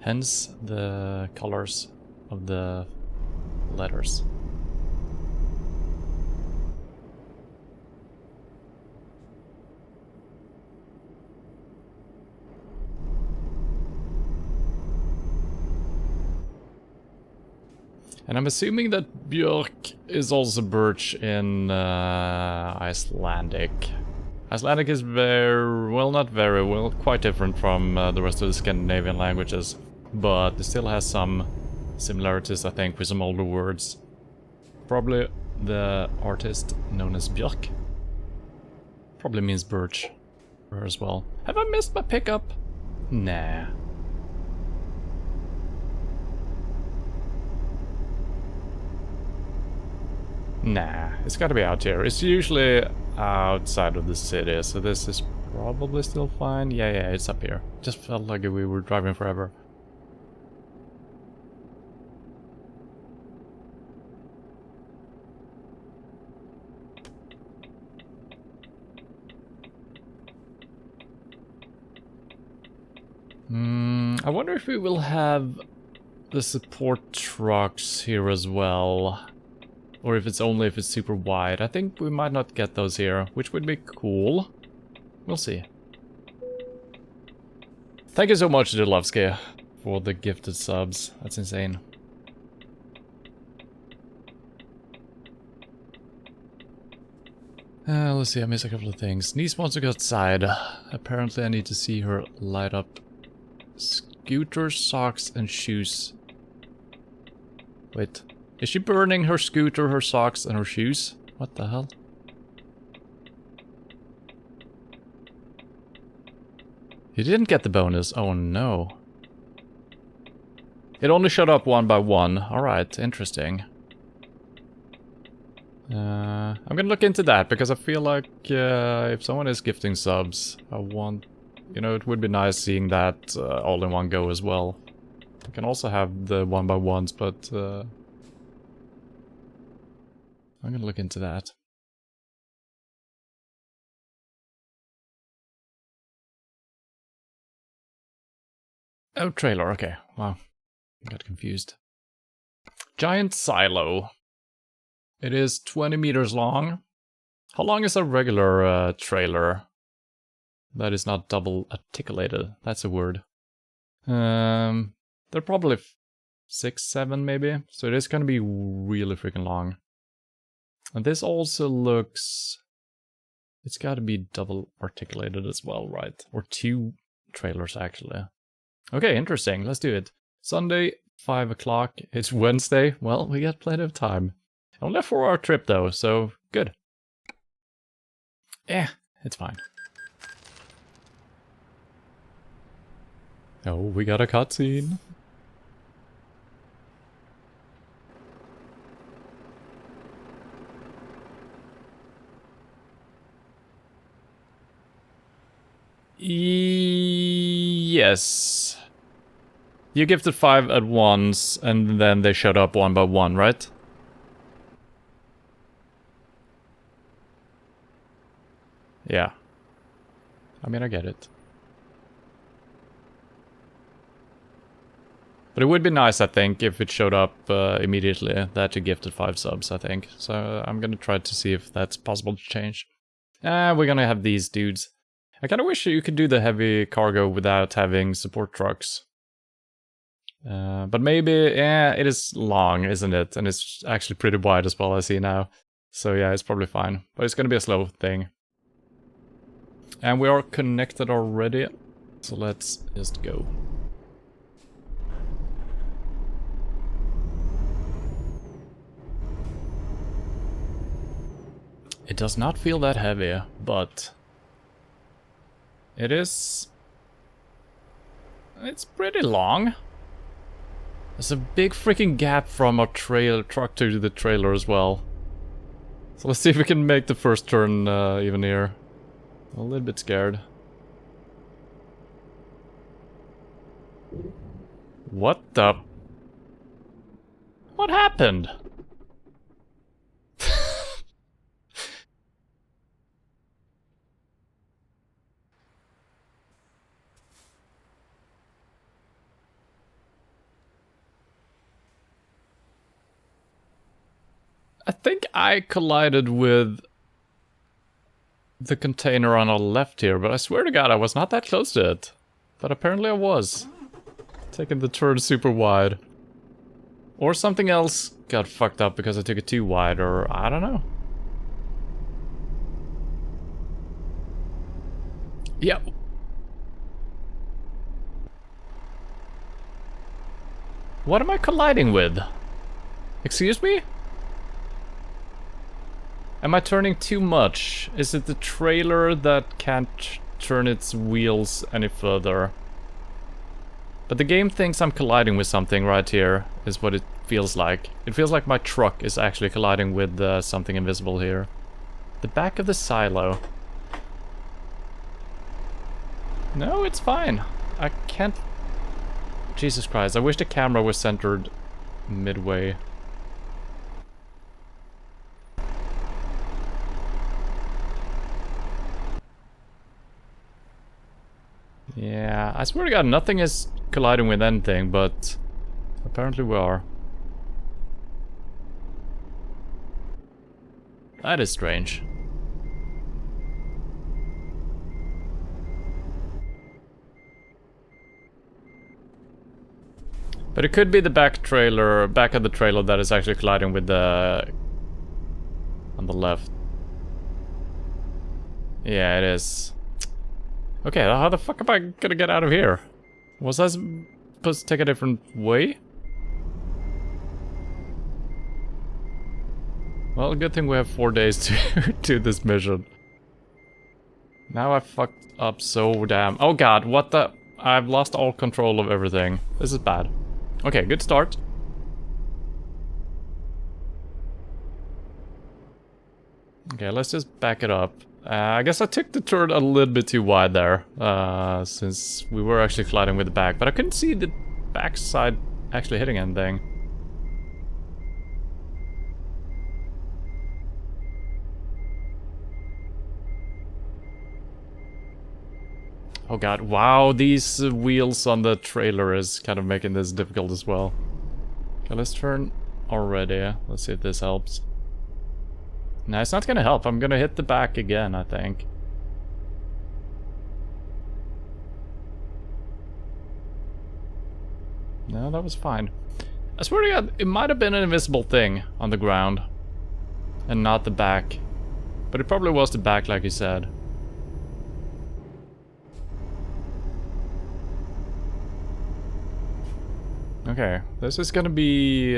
S1: Hence the colors of the letters. And I'm assuming that Björk is also birch in Icelandic. Icelandic is very, well, not very, well, quite different from the rest of the Scandinavian languages. But it still has some similarities, I think, with some older words. Probably the artist known as Björk probably means birch for her as well. Have I missed my pickup? Nah. Nah, it's gotta be out here. It's usually outside of the city, so this is probably still fine. Yeah, it's up here. Just felt like we were driving forever. I wonder if we will have the support trucks here as well. Or if it's only if it's super wide. I think we might not get those here, which would be cool. We'll see. Thank you so much, Dulovsky, for the gifted subs. That's insane. Let's see, I missed a couple of things. Niece wants to go outside. Apparently I need to see her light up scooter, socks, and shoes. Wait. Is she burning her scooter, her socks, and her shoes? What the hell? You didn't get the bonus. Oh no. It only showed up one by one. Alright, interesting. I'm gonna look into that, because I feel like if someone is gifting subs, I want... You know, it would be nice seeing that all in one go as well. You can also have the one by ones, but... I'm gonna look into that. Oh, trailer, okay. Wow. I got confused. Giant silo. It is 20 meters long. How long is a regular trailer? That is not double articulated. That's a word. They're probably 6, 7 maybe. So it is gonna be really freaking long. And this also looks... It's gotta be double articulated as well, right? Or 2 trailers, actually. Okay, interesting. Let's do it. Sunday, 5 o'clock. It's Wednesday. Well, we got plenty of time. Only a 4-hour trip, though, so good. It's fine. Oh, we got a cutscene. Yes. You gifted 5 at once, and then they showed up one by one, right? Yeah. I mean, I get it. But it would be nice, I think, if it showed up immediately that you gifted 5 subs, I think. So I'm gonna try to see if that's possible to change. We're gonna have these dudes. I kinda wish you could do the heavy cargo without having support trucks. But maybe, yeah, it is long, isn't it? And it's actually pretty wide as well, I see now. So yeah, it's probably fine. But it's gonna be a slow thing. And we are connected already. So let's just go. It does not feel that heavy, but it is... It's pretty long. There's a big freaking gap from our truck to the trailer as well. So let's see if we can make the first turn even here. I'm a little bit scared. What the... What happened? I think I collided with the container on our left here, but I swear to God I was not that close to it. But apparently I was. Taking the turn super wide. Or something else got fucked up because I took it too wide, or I don't know. Yep. What am I colliding with? Excuse me? Am I turning too much? Is it the trailer that can't turn its wheels any further? But the game thinks I'm colliding with something right here, is what it feels like. It feels like my truck is actually colliding with something invisible here. The back of the silo. No, it's fine. I can't... Jesus Christ, I wish the camera was centered midway. Yeah, I swear to God, nothing is colliding with anything, but apparently we are. That is strange. But it could be the back of the trailer that is actually colliding with the... on the left. Yeah, it is. Okay, how the fuck am I gonna get out of here? Was I supposed to take a different way? Well, good thing we have 4 days to do this mission. Now I fucked up so damn... Oh God, what the... I've lost all control of everything. This is bad. Okay, good start. Okay, let's just back it up. I guess I took the turn a little bit too wide there, since we were actually colliding with the back, but I couldn't see the backside actually hitting anything. Oh God, wow, these wheels on the trailer is kind of making this difficult as well. Okay, let's turn already. Let's see if this helps. No, it's not gonna help. I'm gonna hit the back again, I think. No, that was fine. I swear to God, it might have been an invisible thing on the ground. And not the back. But it probably was the back, like you said. Okay, this is gonna be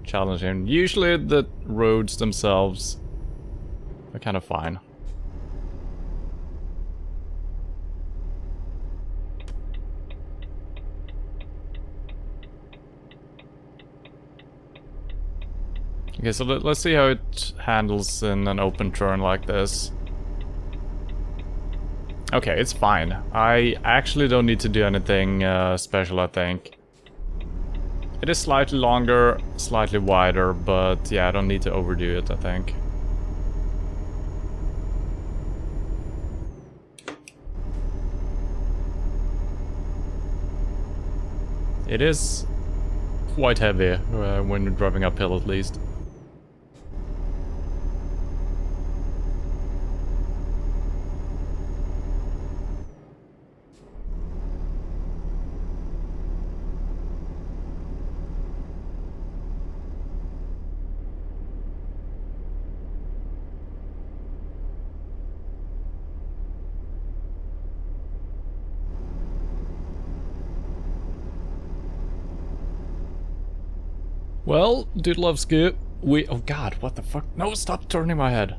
S1: challenging. Usually the roads themselves are kind of fine. Okay, so let's see how it handles in an open turn like this. Okay, it's fine. I actually don't need to do anything special, I think. It is slightly longer, slightly wider, but yeah, I don't need to overdo it, I think. It is quite heavy when you're driving uphill at least. Well, Dudlovsky, oh god, what the fuck? No, stop turning my head.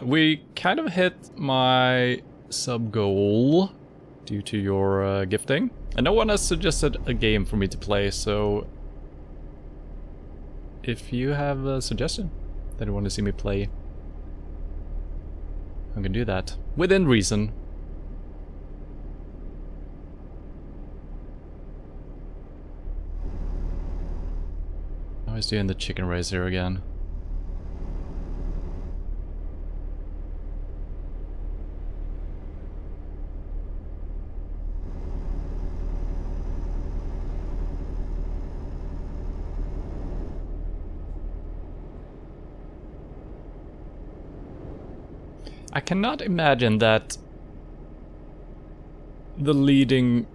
S1: We kind of hit my sub goal due to your gifting. And no one has suggested a game for me to play, so if you have a suggestion that you want to see me play, I can do that. Within reason. I was doing the chicken race here again. I cannot imagine that the leading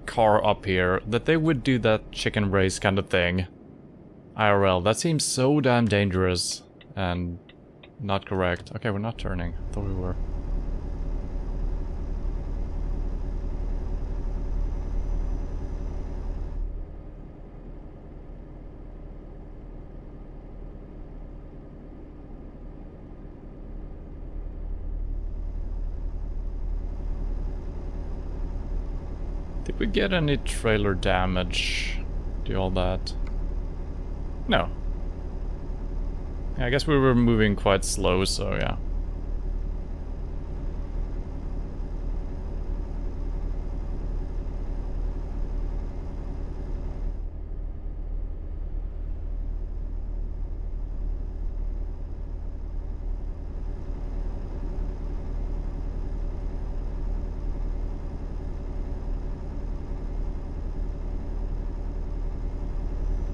S1: car up here, that they would do that chicken race kind of thing. IRL, that seems so damn dangerous and not correct. Okay, we're not turning. I thought we were. Did we get any trailer damage? Do all that? No. I guess we were moving quite slow, so yeah.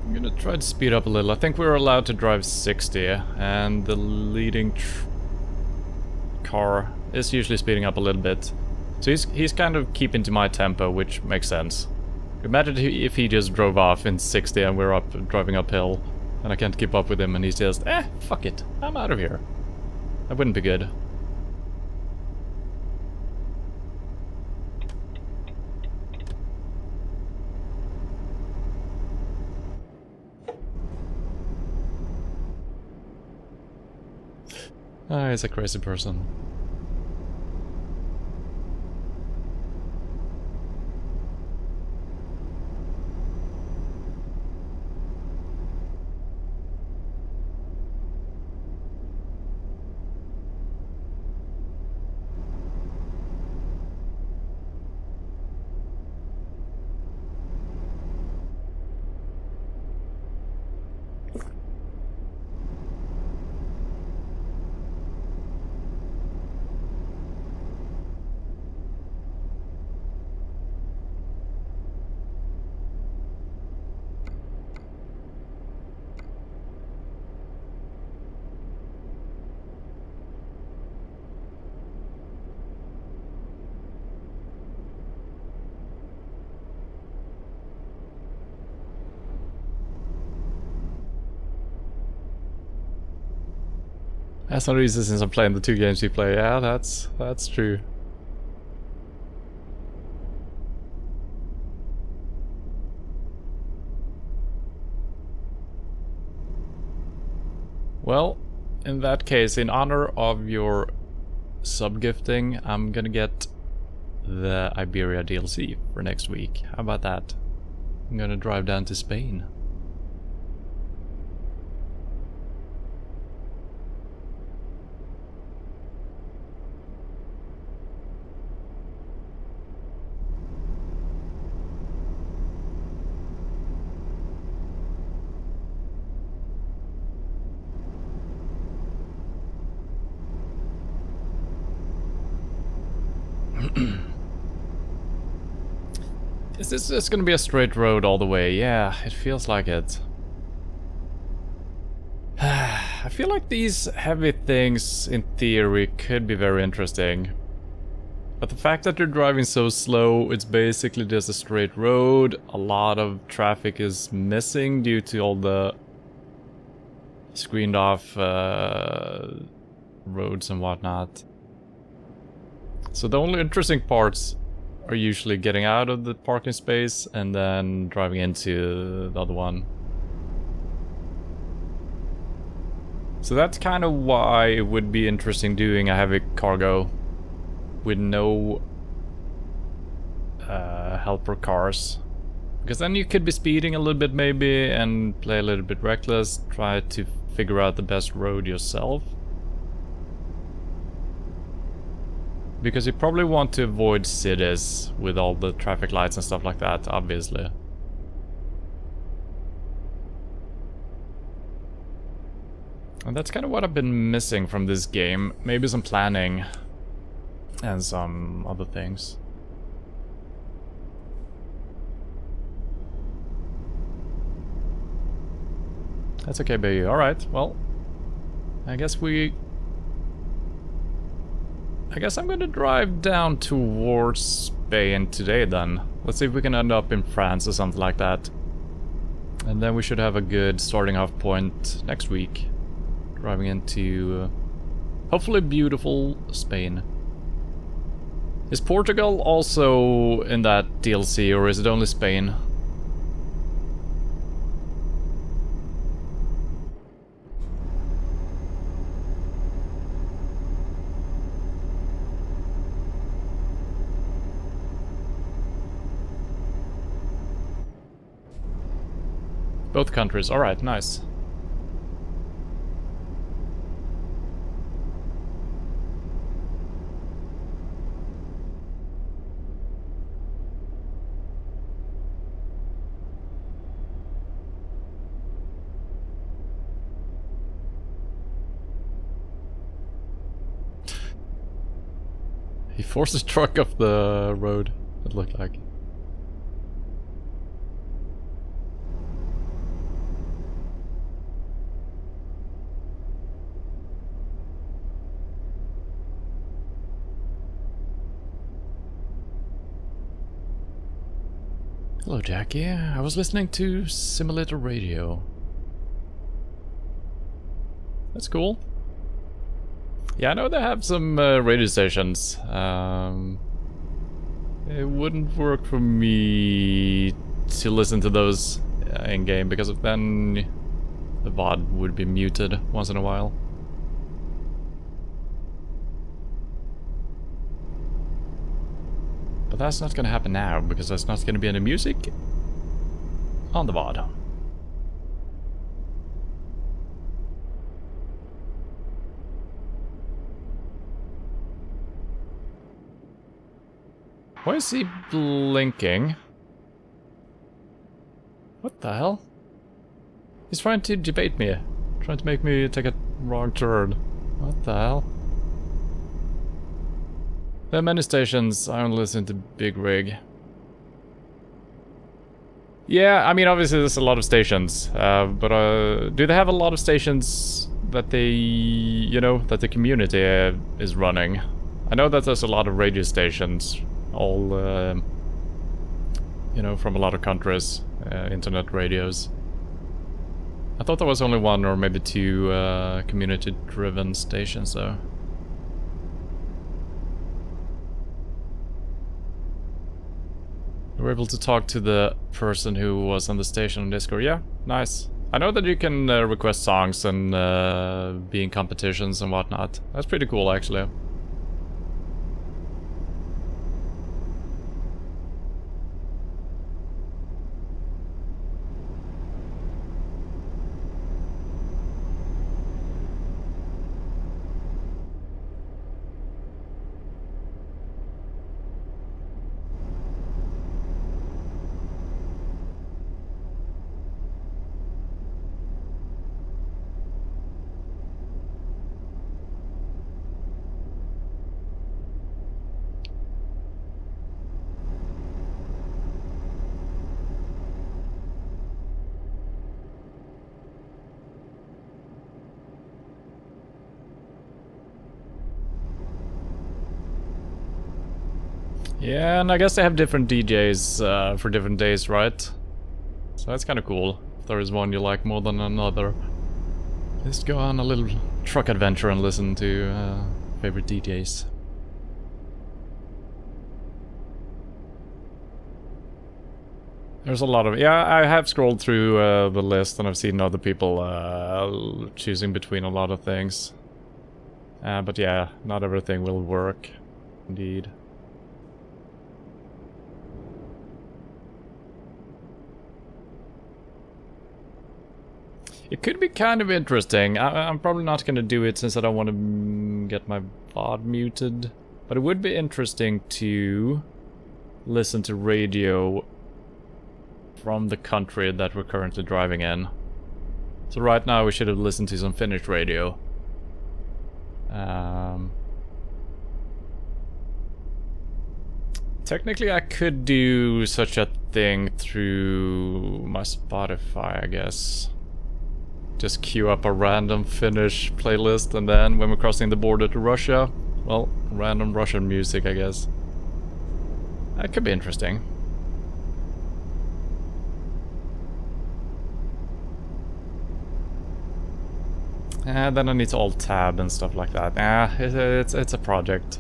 S1: I'm gonna try to speed up a little. I think we're allowed to drive 60, and the leading car is usually speeding up a little bit. So he's kind of keeping to my tempo, which makes sense. Imagine if he just drove off in 60 and we're driving uphill, and I can't keep up with him, and he's just, fuck it, I'm out of here. That wouldn't be good. Ah, he's a crazy person. That's not easy since I'm playing the two games we play. Yeah, that's true. Well, in that case, in honor of your sub-gifting, I'm gonna get the Iberia DLC for next week. How about that? I'm gonna drive down to Spain. Is this just gonna be a straight road all the way? Yeah, it feels like it. I feel like these heavy things, in theory, could be very interesting. But the fact that you're driving so slow, it's basically just a straight road. A lot of traffic is missing due to all the screened off roads and whatnot. So the only interesting parts are usually getting out of the parking space and then driving into the other one. So that's kind of why it would be interesting doing a heavy cargo with no helper cars. Because then you could be speeding a little bit maybe and play a little bit reckless, try to figure out the best road yourself. Because you probably want to avoid cities with all the traffic lights and stuff like that, obviously. And that's kind of what I've been missing from this game. Maybe some planning and some other things. That's okay, baby. Alright, well, I guess I'm gonna drive down towards Spain today then. Let's see if we can end up in France or something like that. And then we should have a good starting off point next week. Driving into hopefully beautiful Spain. Is Portugal also in that DLC or is it only Spain? Both countries, alright, nice. He forced his truck off the road, it looked like. Hello, Jackie. I was listening to Simulator Radio. That's cool. Yeah, I know they have some radio stations. It wouldn't work for me to listen to those in-game, because then the VOD would be muted once in a while. But that's not gonna happen now, because there's not gonna be any music on the VOD. Why is he blinking? What the hell? He's trying to debate me. Trying to make me take a wrong turn. What the hell? There are many stations. I only listen to Big Rig. Yeah, I mean, obviously there's a lot of stations. But do they have a lot of stations that they, you know, that the community is running? I know that there's a lot of radio stations. All, you know, from a lot of countries, internet radios. I thought there was only one or maybe two community-driven stations, though. You were able to talk to the person who was on the station on Discord. Yeah, nice. I know that you can request songs and be in competitions and whatnot. That's pretty cool, actually. Yeah, and I guess they have different DJs for different days, right? So that's kind of cool. If there is one you like more than another. Just go on a little truck adventure and listen to favorite DJs. There's a lot of... Yeah, I have scrolled through the list and I've seen other people choosing between a lot of things. But yeah, not everything will work. Indeed. It could be kind of interesting. I'm probably not going to do it since I don't want to get my VOD muted. But it would be interesting to listen to radio from the country that we're currently driving in. So right now we should have listened to some Finnish radio. Technically I could do such a thing through my Spotify, I guess. Just queue up a random Finnish playlist and then when we're crossing the border to Russia, well, random Russian music, I guess. That could be interesting. And then I need to alt-tab and stuff like that. It's a project.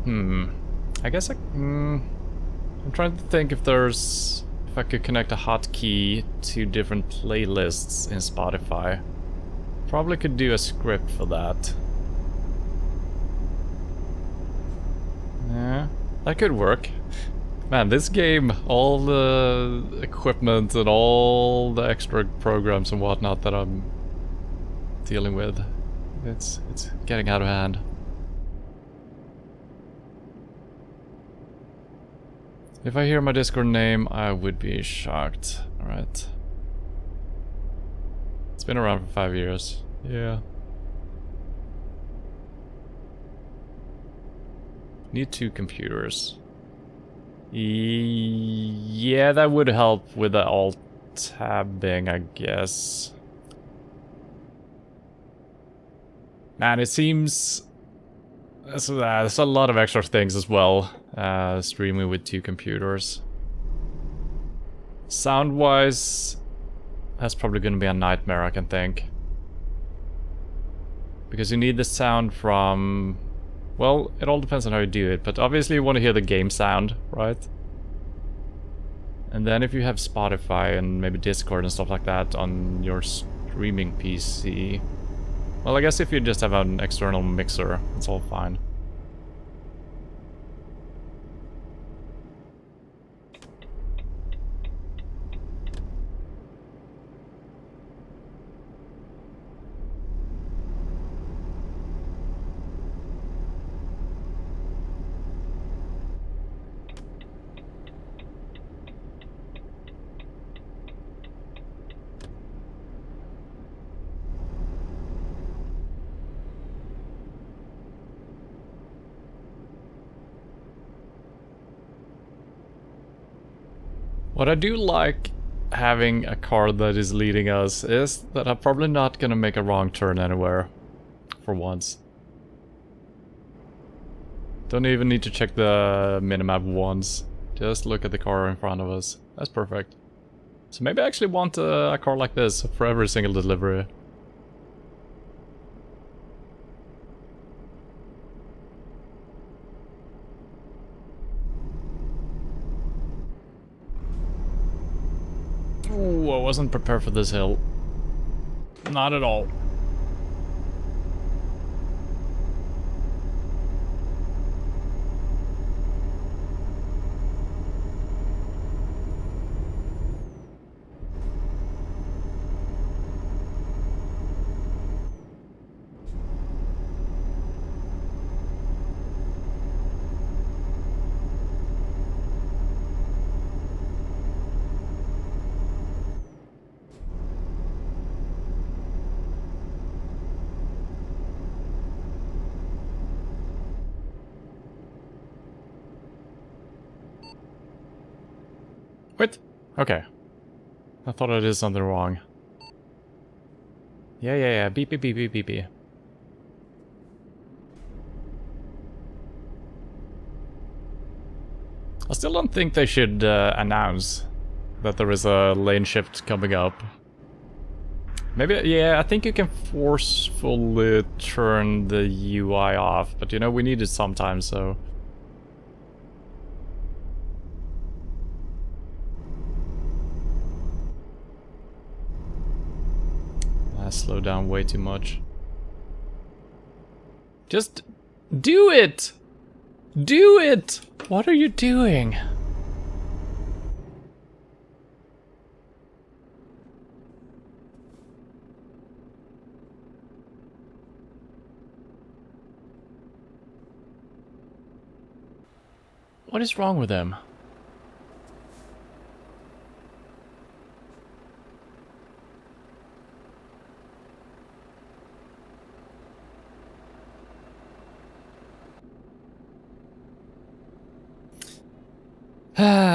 S1: I guess I'm trying to think if I could connect a hotkey to different playlists in Spotify. Probably could do a script for that. Yeah, that could work. Man, this game, all the equipment and all the extra programs and whatnot that I'm dealing with, it's getting out of hand. If I hear my Discord name, I would be shocked. Alright. It's been around for 5 years. Yeah. Need 2 computers. Yeah, that would help with the alt-tabbing, I guess. Man, it seems... There's a lot of extra things as well, streaming with 2 computers. Sound-wise, that's probably gonna be a nightmare, I can think. Because you need the sound from... Well, it all depends on how you do it, but obviously you want to hear the game sound, right? And then if you have Spotify and maybe Discord and stuff like that on your streaming PC... Well, I guess if you just have an external mixer, it's all fine. What I do like having a car that is leading us is that I'm probably not gonna make a wrong turn anywhere. For once. Don't even need to check the minimap once. Just look at the car in front of us. That's perfect. So maybe I actually want a car like this for every single delivery. Ooh, I wasn't prepared for this hill. Not at all. Wait. Okay. I thought I did something wrong. Yeah. Beep, beep, beep, beep, beep, beep. I still don't think they should announce that there is a lane shift coming up. Maybe, yeah, I think you can forcefully turn the UI off, but you know, we need it sometimes, so... I slowed down way too much. Just do it! Do it! What are you doing? What is wrong with him?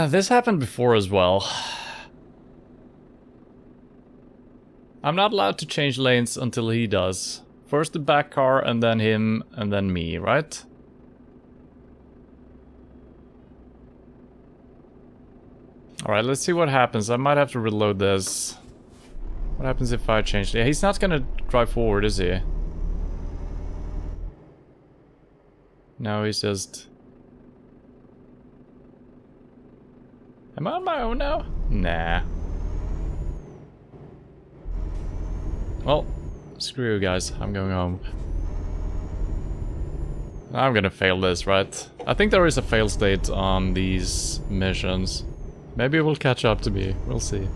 S1: This happened before as well. I'm not allowed to change lanes until he does. First the back car, and then him, and then me, right? Alright, let's see what happens. I might have to reload this. What happens if I change? Yeah, he's not gonna drive forward, is he? No, he's just... Am I on my own now? Nah. Well, screw you guys. I'm going home. I'm gonna fail this, right? I think there is a fail state on these missions. Maybe it will catch up to me. We'll see.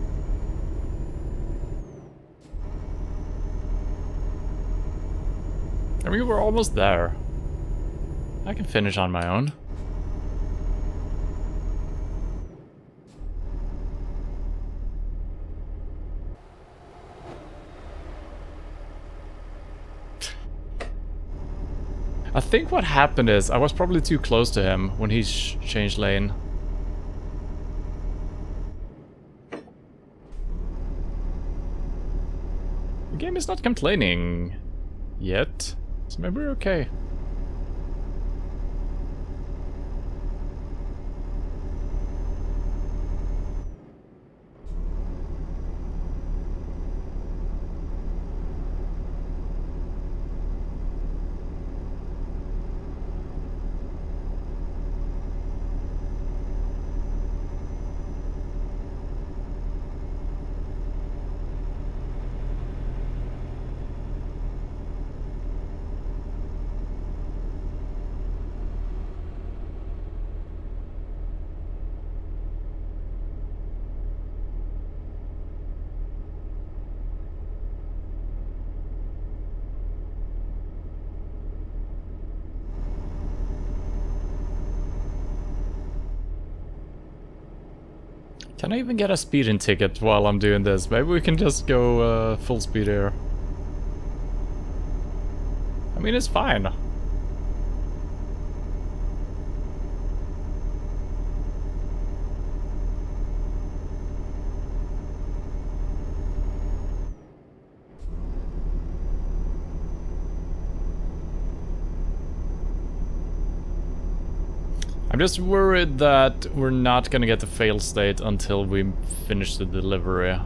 S1: I mean, we're almost there. I can finish on my own. I think what happened is I was probably too close to him when he changed lane. The game is not complaining yet, so maybe we're okay. Can I even get a speeding ticket while I'm doing this? Maybe we can just go full speed here. I mean, it's fine. I'm just worried that we're not gonna get the fail state until we finish the delivery.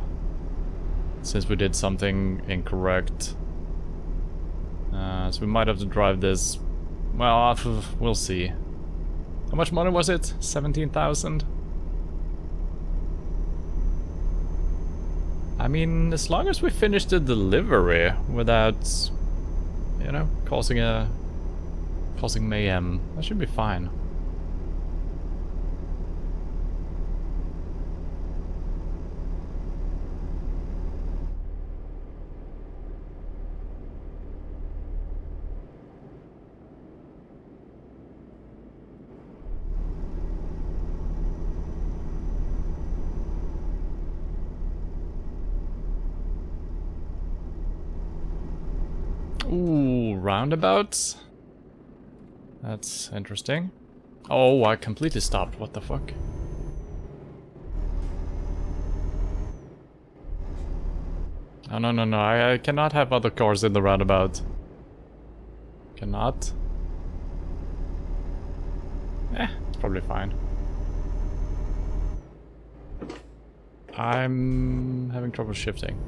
S1: Since we did something incorrect. So we might have to drive this... Well, we'll see. How much money was it? 17,000? I mean, as long as we finish the delivery without, you know, causing mayhem, that should be fine. Ooh, roundabouts? That's interesting. Oh, I completely stopped. What the fuck? Oh, no, no, no. I cannot have other cars in the roundabout. Cannot. It's probably fine. I'm having trouble shifting.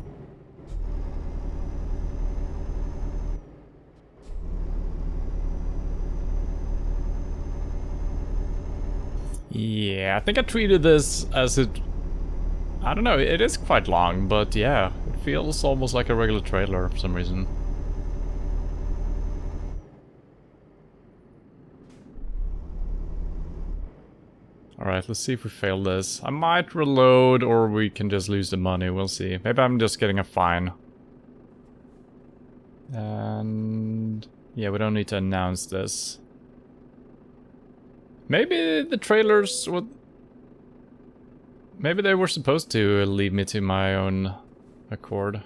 S1: Yeah, I think I treated this as it... I don't know, it is quite long, but yeah, it feels almost like a regular trailer for some reason. Alright, let's see if we fail this. I might reload, or we can just lose the money, we'll see. Maybe I'm just getting a fine. And... yeah, we don't need to announce this. Maybe the trailers would... maybe they were supposed to leave me to my own accord.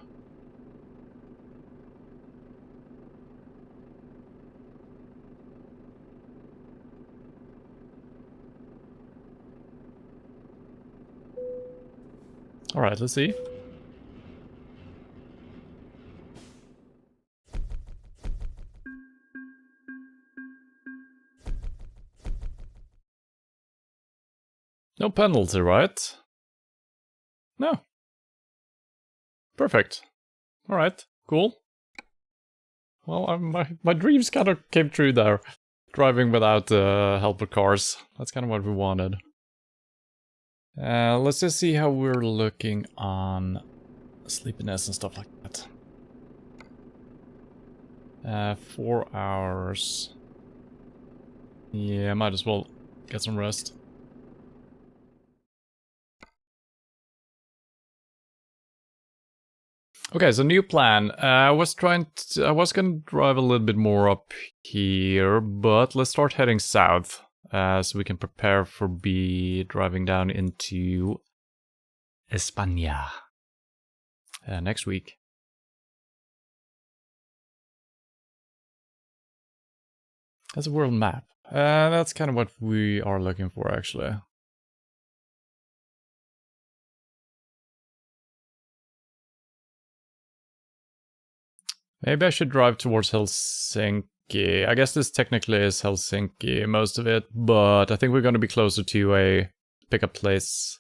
S1: Alright, let's see. No penalty, right? No. Perfect. Alright, cool. Well, my dreams kind of came true there. Driving without helper cars. That's kind of what we wanted. Let's just see how we're looking on sleepiness and stuff like that. 4 hours. Yeah, might as well get some rest. Okay, so new plan. I was gonna drive a little bit more up here, but let's start heading south, so we can prepare for driving down into España next week. That's a world map. That's kind of what we are looking for, actually. Maybe I should drive towards Helsinki. I guess this technically is Helsinki, most of it, but I think we're going to be closer to a pickup place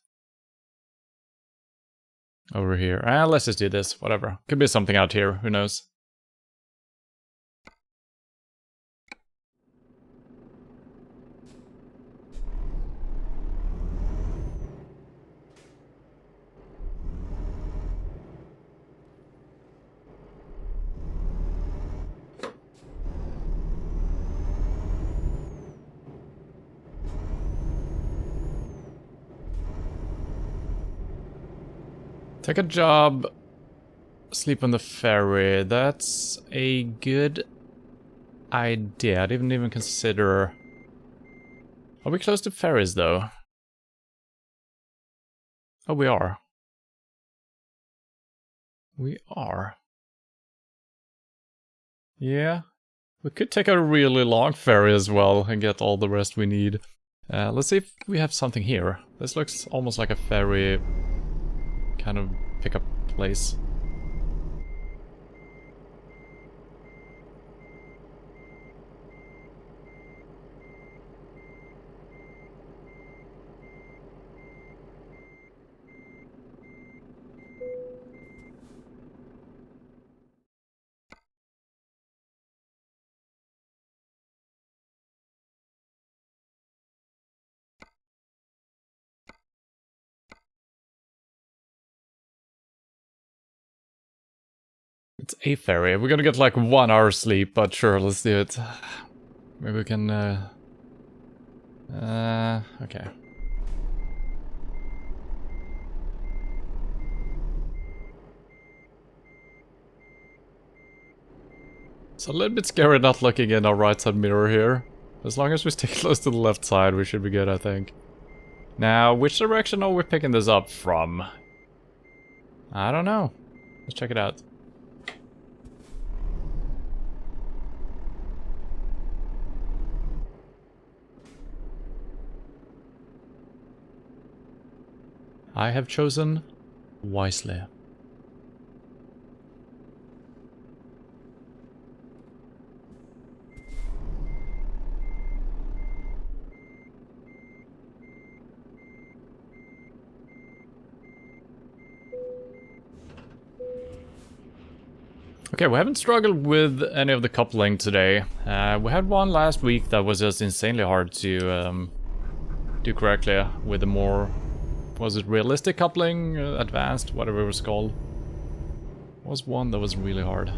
S1: over here. Let's just do this, whatever. Could be something out here, who knows. Take a job, sleep on the ferry. That's a good idea. I didn't even consider... Are we close to ferries, though? Oh, we are. We are. Yeah. We could take a really long ferry as well and get all the rest we need. Let's see if we have something here. This looks almost like a ferry kind of pickup place. It's a ferry. We're gonna get like 1 hour sleep, but sure, let's do it. Maybe we can... okay. It's a little bit scary not looking in our right side mirror here. As long as we stay close to the left side, we should be good, I think. Now, which direction are we picking this up from? I don't know. Let's check it out. I have chosen wisely. Okay, we haven't struggled with any of the coupling today. We had one last week that was just insanely hard to do correctly with a more... Was it realistic coupling? Advanced? Whatever it was called. Was one that was really hard.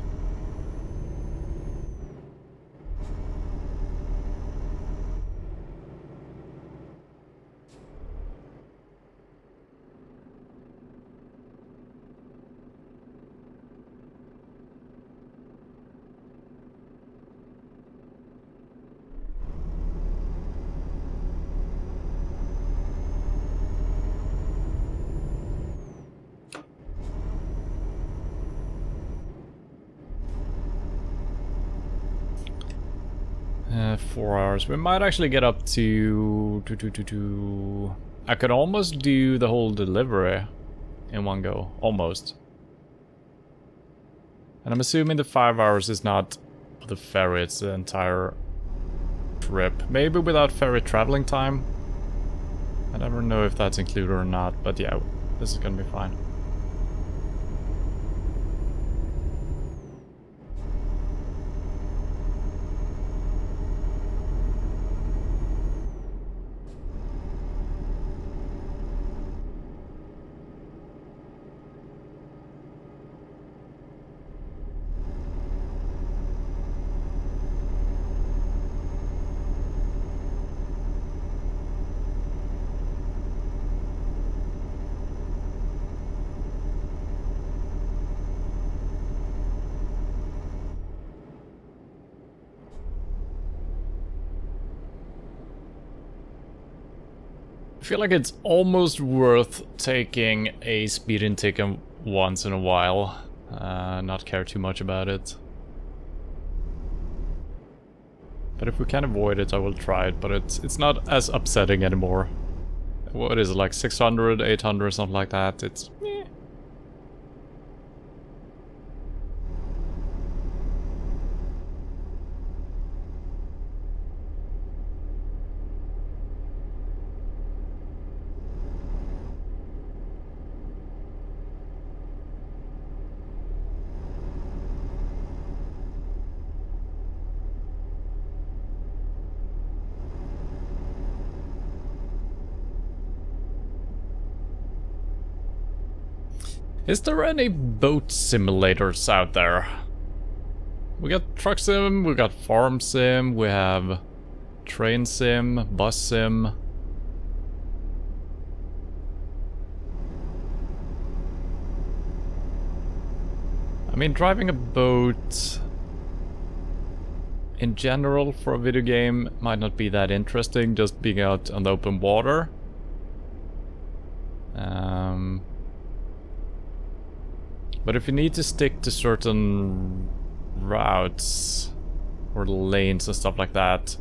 S1: $4 hours. We might actually get up to... I could almost do the whole delivery in one go. Almost. And I'm assuming the 5 hours is not the ferry, it's the entire trip. Maybe without ferry traveling time. I never know if that's included or not, but yeah, this is gonna be fine. I feel like it's almost worth taking a speeding ticket once in a while. Not care too much about it. But if we can avoid it, I will try it, but it's not as upsetting anymore. What is it, like 600, 800, something like that? It's... eh. Is there any boat simulators out there? We got truck sim, we got farm sim, we have train sim, bus sim. I mean, driving a boat in general for a video game might not be that interesting, just being out on the open water. But if you need to stick to certain routes or lanes and stuff like that,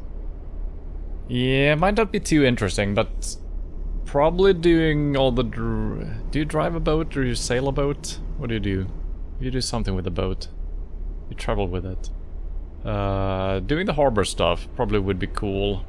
S1: yeah, it might not be too interesting, but probably doing all the... Do you drive a boat or you sail a boat? What do you do? You do something with a boat. You travel with it. Doing the harbor stuff probably would be cool.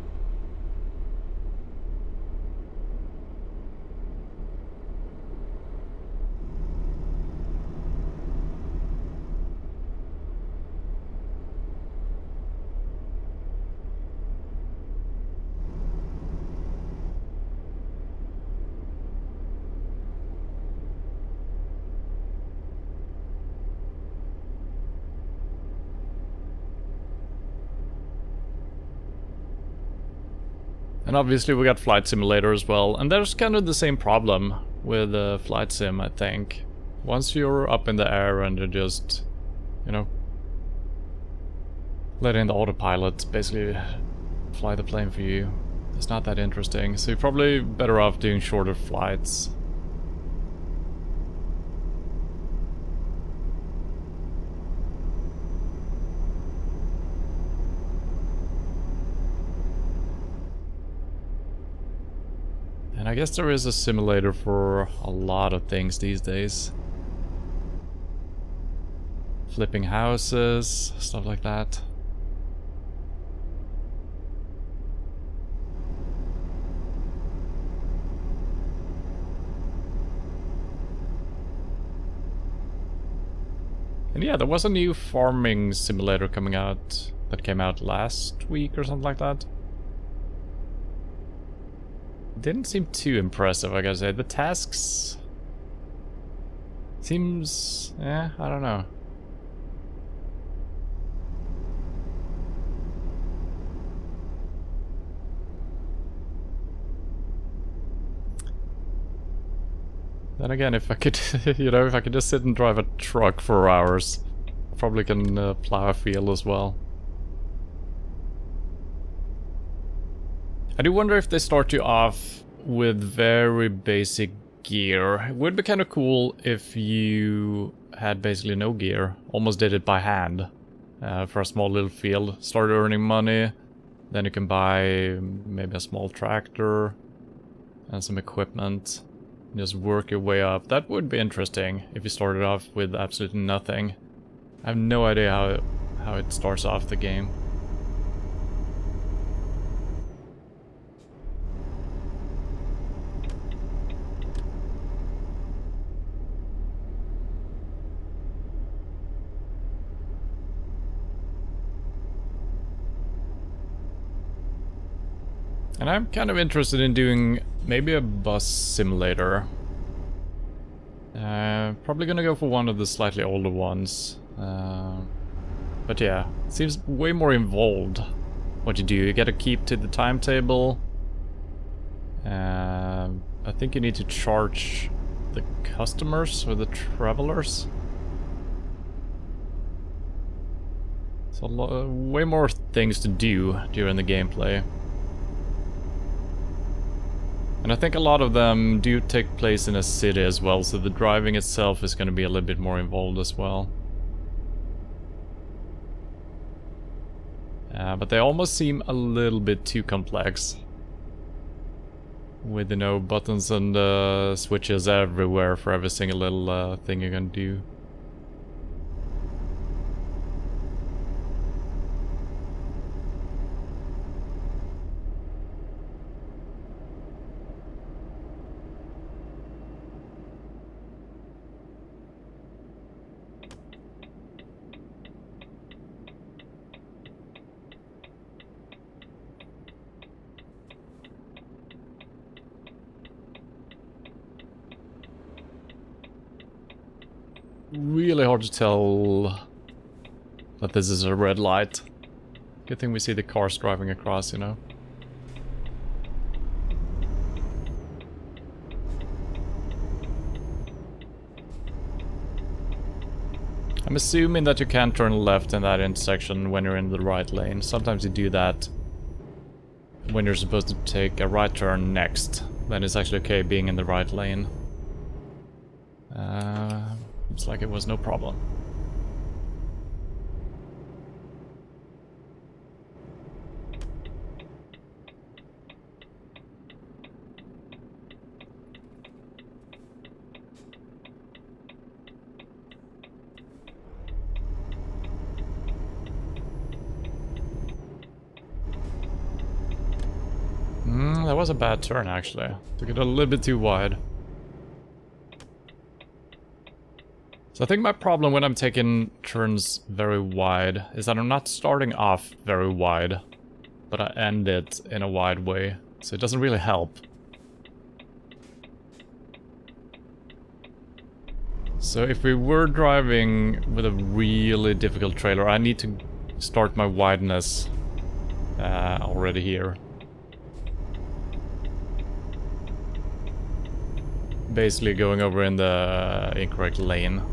S1: And obviously we got Flight Simulator as well, and there's kind of the same problem with Flight Sim, I think. Once you're up in the air and you're just, you know, letting the autopilot basically fly the plane for you, it's not that interesting. So you're probably better off doing shorter flights. And I guess there is a simulator for a lot of things these days. Flipping houses, stuff like that. And yeah, there was a new farming simulator coming out that came out last week or something like that. Didn't seem too impressive, I gotta say. The tasks seems, I don't know. Then again, if I could, you know, if I could just sit and drive a truck for hours, probably can plow a field as well. I do wonder if they start you off with very basic gear. It would be kind of cool if you had basically no gear, almost did it by hand for a small little field. Start earning money, then you can buy maybe a small tractor and some equipment. Just work your way up. That would be interesting if you started off with absolutely nothing. I have no idea how it starts off the game. And I'm kind of interested in doing maybe a bus simulator. Probably gonna go for one of the slightly older ones. But yeah, it seems way more involved what you do. You gotta keep to the timetable. I think you need to charge the customers or the travelers. So way more things to do during the gameplay. And I think a lot of them do take place in a city as well, so the driving itself is going to be a little bit more involved as well. But they almost seem a little bit too complex. With, you know, buttons and switches everywhere for every single little thing you're going to do. Really hard to tell that this is a red light. Good thing we see the cars driving across, you know. I'm assuming that you can turn left in that intersection when you're in the right lane. Sometimes you do that when you're supposed to take a right turn next. Then it's actually okay being in the right lane. Looks like it was no problem. That was a bad turn actually. Took it a little bit too wide. So I think my problem when I'm taking turns very wide is that I'm not starting off very wide, but I end it in a wide way, so it doesn't really help. So if we were driving with a really difficult trailer, I need to start my wideness already here. Basically going over in the incorrect lane.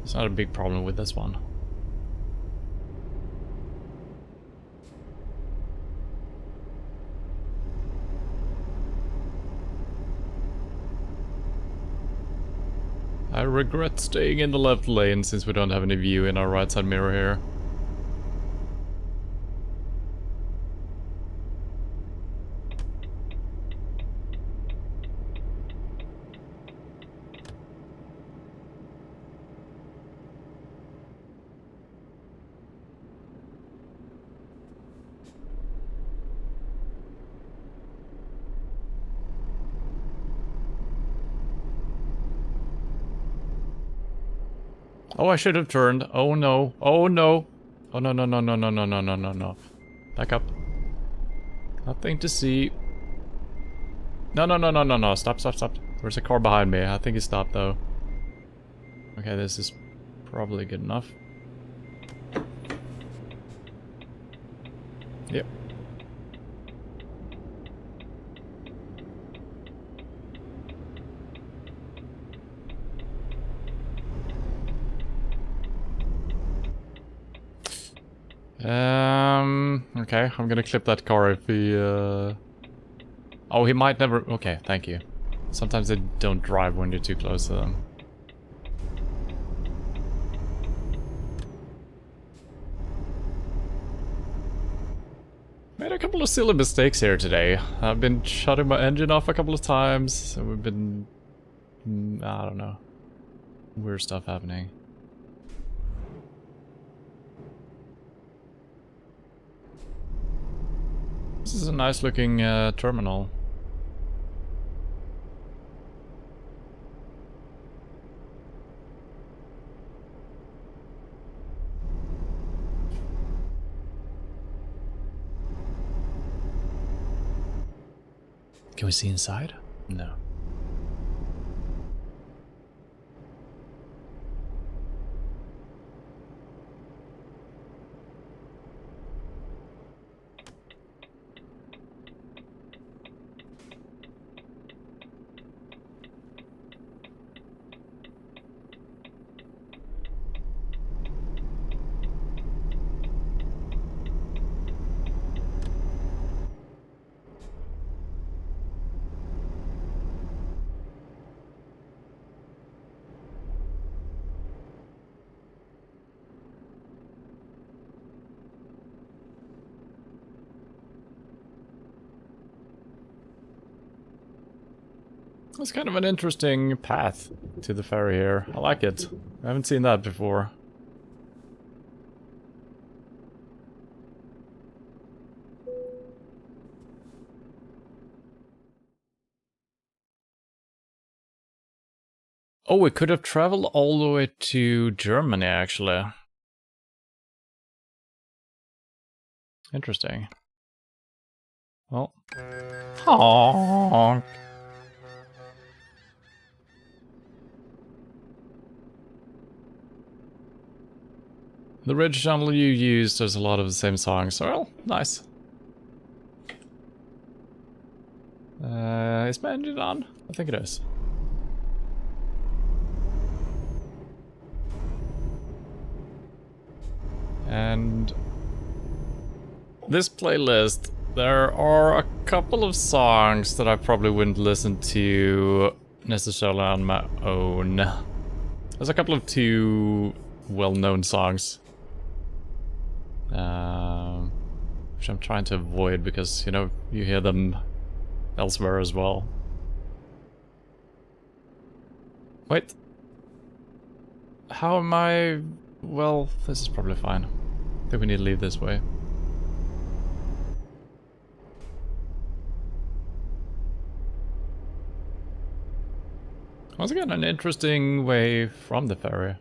S1: It's not a big problem with this one. I regret staying in the left lane since we don't have any view in our right side mirror here. Oh, I should have turned. Oh no. Oh no. Oh no no no no no no no no no no. Back up. Nothing to see. No no no no no no. Stop stop stop. There's a car behind me. I think he stopped though. Okay, this is probably good enough. Yep. Okay, I'm gonna clip that car if he, Oh, he might never... Okay, thank you. Sometimes they don't drive when you're too close to them. Made a couple of silly mistakes here today. I've been shutting my engine off a couple of times, so we've been... I don't know. Weird stuff happening. This is a nice looking terminal. Can we see inside? No. It's kind of an interesting path to the ferry here. I like it. I haven't seen that before. Oh, we could have traveled all the way to Germany, actually. Interesting. Well. Honk. The ridge channel you used, there's a lot of the same songs. Well, nice. Is my engine on? I think it is. And this playlist, there are a couple of songs that I probably wouldn't listen to necessarily on my own. There's a couple of too well-known songs. Which I'm trying to avoid because, you know, you hear them elsewhere as well. Wait. How am I... Well, this is probably fine. I think we need to leave this way. Once again, an interesting way from the ferry.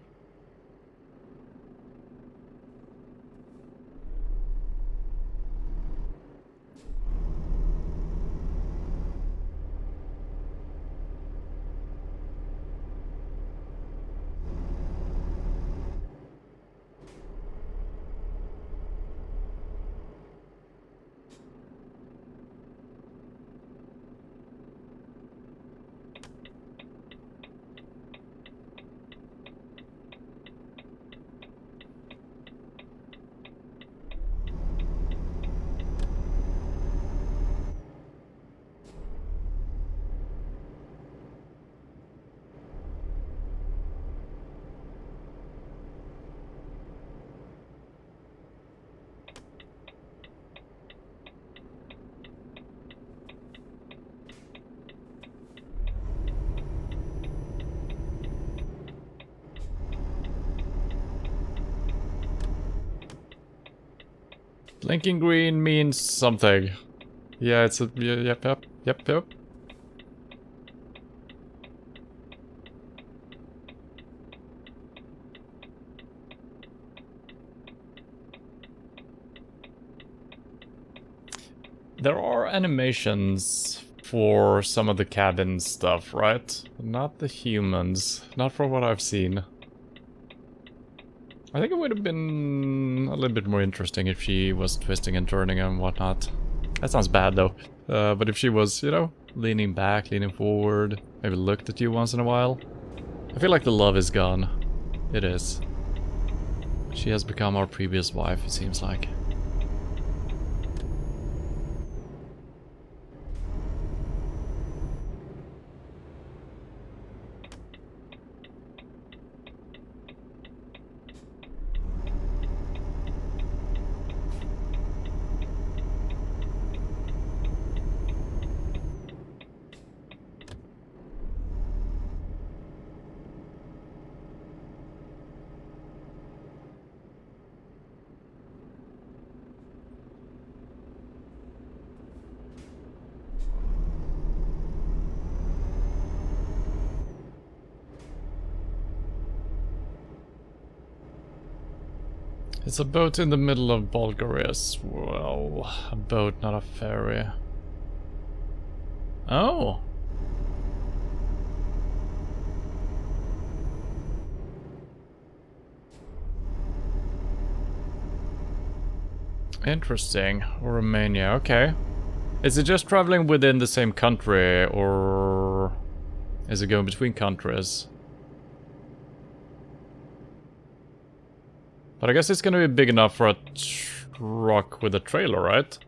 S1: Blinking green means something. Yeah, it's a... Yep. There are animations for some of the cabin stuff, right? Not the humans. Not from what I've seen. I think it would have been a little bit more interesting if she was twisting and turning and whatnot. That sounds bad though. But if she was, you know, leaning back, leaning forward, maybe looked at you once in a while. I feel like the love is gone. It is. She has become our previous wife, it seems like. It's a boat in the middle of Bulgaria as well. A boat, not a ferry. Oh! Interesting. Romania, okay. Is it just traveling within the same country, or is it going between countries? But I guess it's gonna be big enough for a truck with a trailer, right?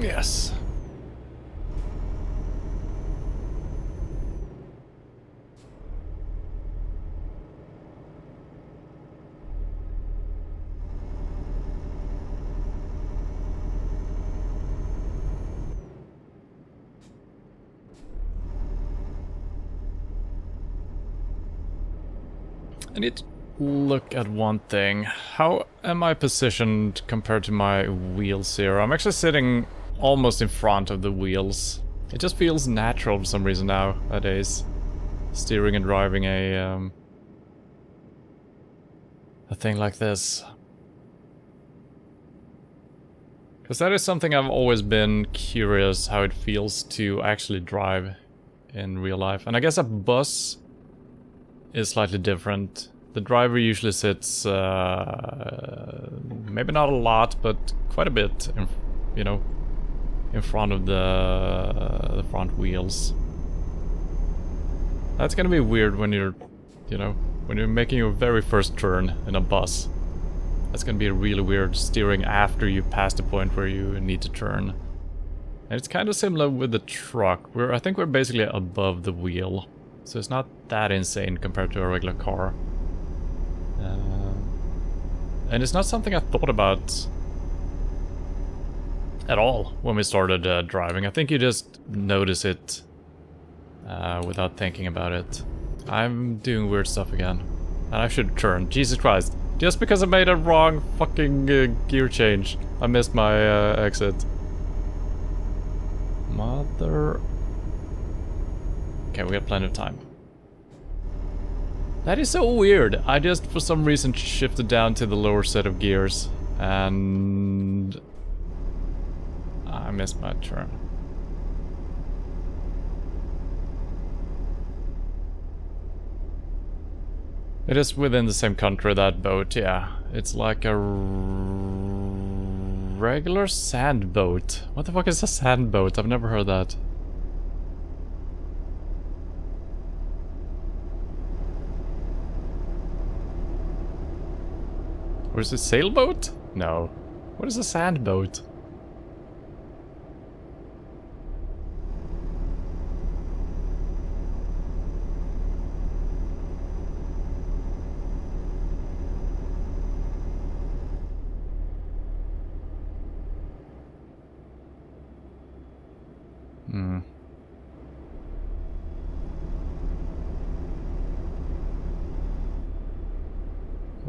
S1: Yes. I need to look at one thing. How am I positioned compared to my wheels here? I'm actually sitting almost in front of the wheels. It just feels natural for some reason nowadays. Steering and driving a thing like this. Because that is something I've always been curious how it feels to actually drive in real life. And I guess a bus is slightly different. The driver usually sits, maybe not a lot, but quite a bit, you know, in front of the front wheels. That's gonna be weird when you're, you know, when you're making your very first turn in a bus. That's gonna be really weird, steering after you pass the point where you need to turn. And it's kind of similar with the truck. I think we're basically above the wheel. So it's not that insane compared to a regular car. And it's not something I thought about at all when we started driving. I think you just notice it without thinking about it. I'm doing weird stuff again. And I should turn. Jesus Christ. Just because I made a wrong fucking gear change. I missed my exit. Mother... Okay, we got plenty of time. That is so weird. I just, for some reason, shifted down to the lower set of gears. And... I missed my turn. It is within the same country, that boat, yeah. It's like a regular sand boat. What the fuck is a sand boat? I've never heard that. Or is it a sailboat? No. What is a sand boat? What is a sand boat?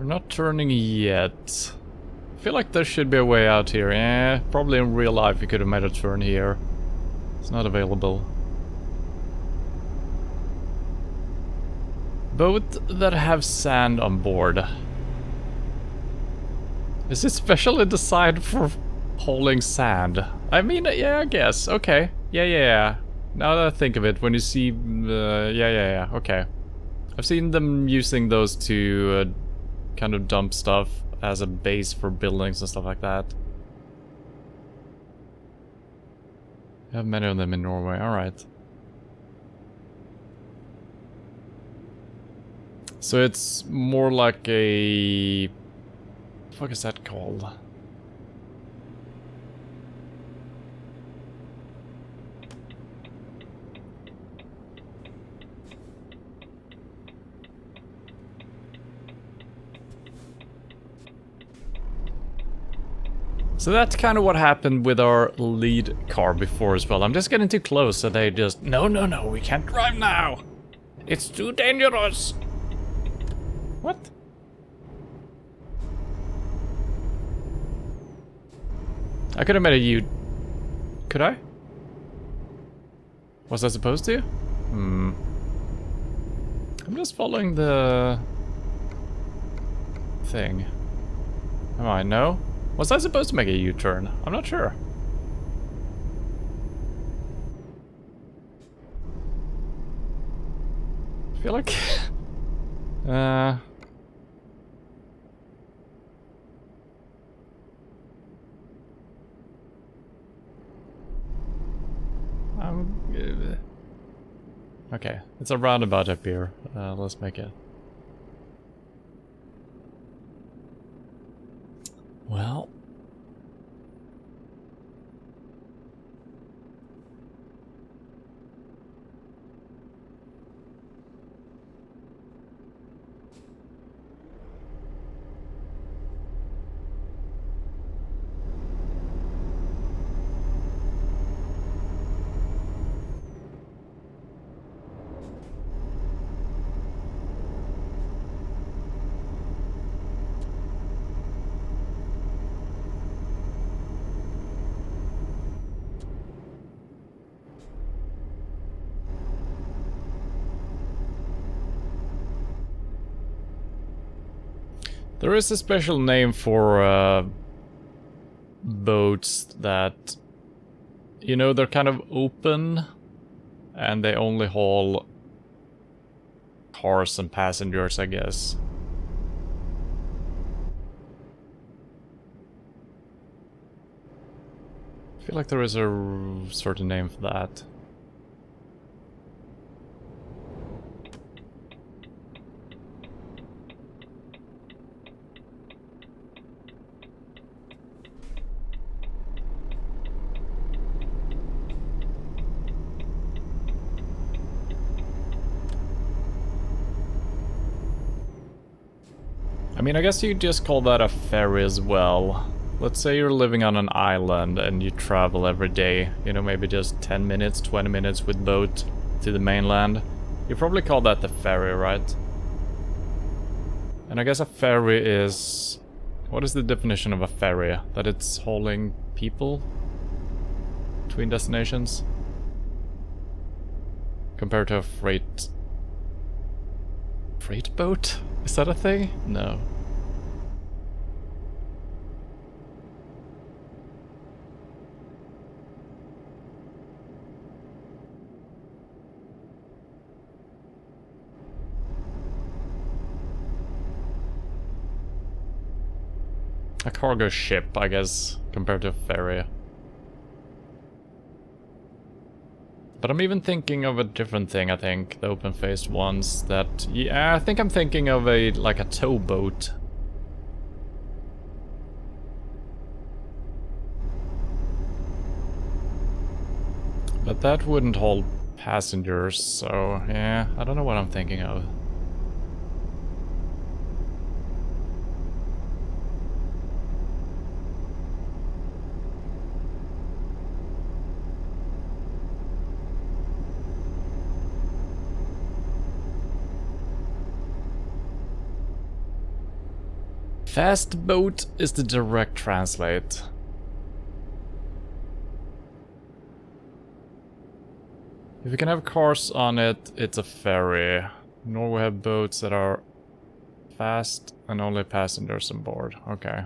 S1: not turning yet. I feel like there should be a way out here. Yeah, probably in real life we could have made a turn here. It's not available. Boat that have sand on board. Is it specially designed for hauling sand? I mean, yeah, I guess. Okay. Yeah. Now that I think of it, when you see... yeah, okay. I've seen them using those to kind of dump stuff as a base for buildings and stuff like that. I have many of them in Norway, alright. So it's more like a... what the fuck is that called? So that's kind of what happened with our lead car before as well. I'm just getting too close, so they just... No, we can't drive now! It's too dangerous! What? I could have made a U... Could I? Was I supposed to? I'm just following the... thing. Am I? No? Was I supposed to make a U-turn? I'm not sure. I feel like... Okay, it's a roundabout up here. Let's make it. Well... There is a special name for boats that, you know, they're kind of open and they only haul cars and passengers, I guess. I feel like there is a certain name for that. I mean, I guess you just call that a ferry as well. Let's say you're living on an island and you travel every day, you know, maybe just 10 minutes, 20 minutes with boat to the mainland. You probably call that the ferry, right? And I guess a ferry is... what is the definition of a ferry? That it's hauling people between destinations? Compared to a freight boat? Is that a thing? No. A cargo ship, I guess, compared to a ferry. But I'm even thinking of a different thing, I think, the open-faced ones that... yeah, I think I'm thinking of a, like a towboat. But that wouldn't hold passengers, so yeah, I don't know what I'm thinking of. Fast boat is the direct translate. If you can have cars on it, it's a ferry. Norway have boats that are fast and only passengers on board. Okay.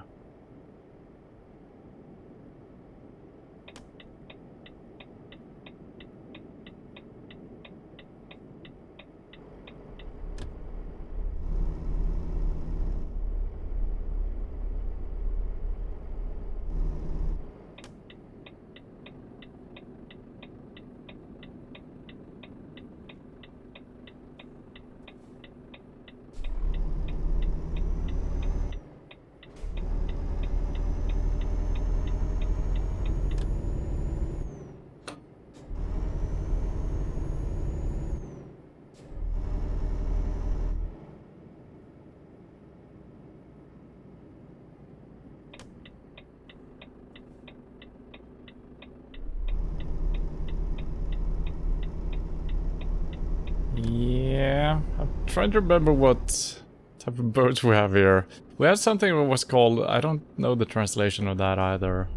S1: Yeah, I'm trying to remember what type of boats we have here. We had something that was called, I don't know the translation of that either.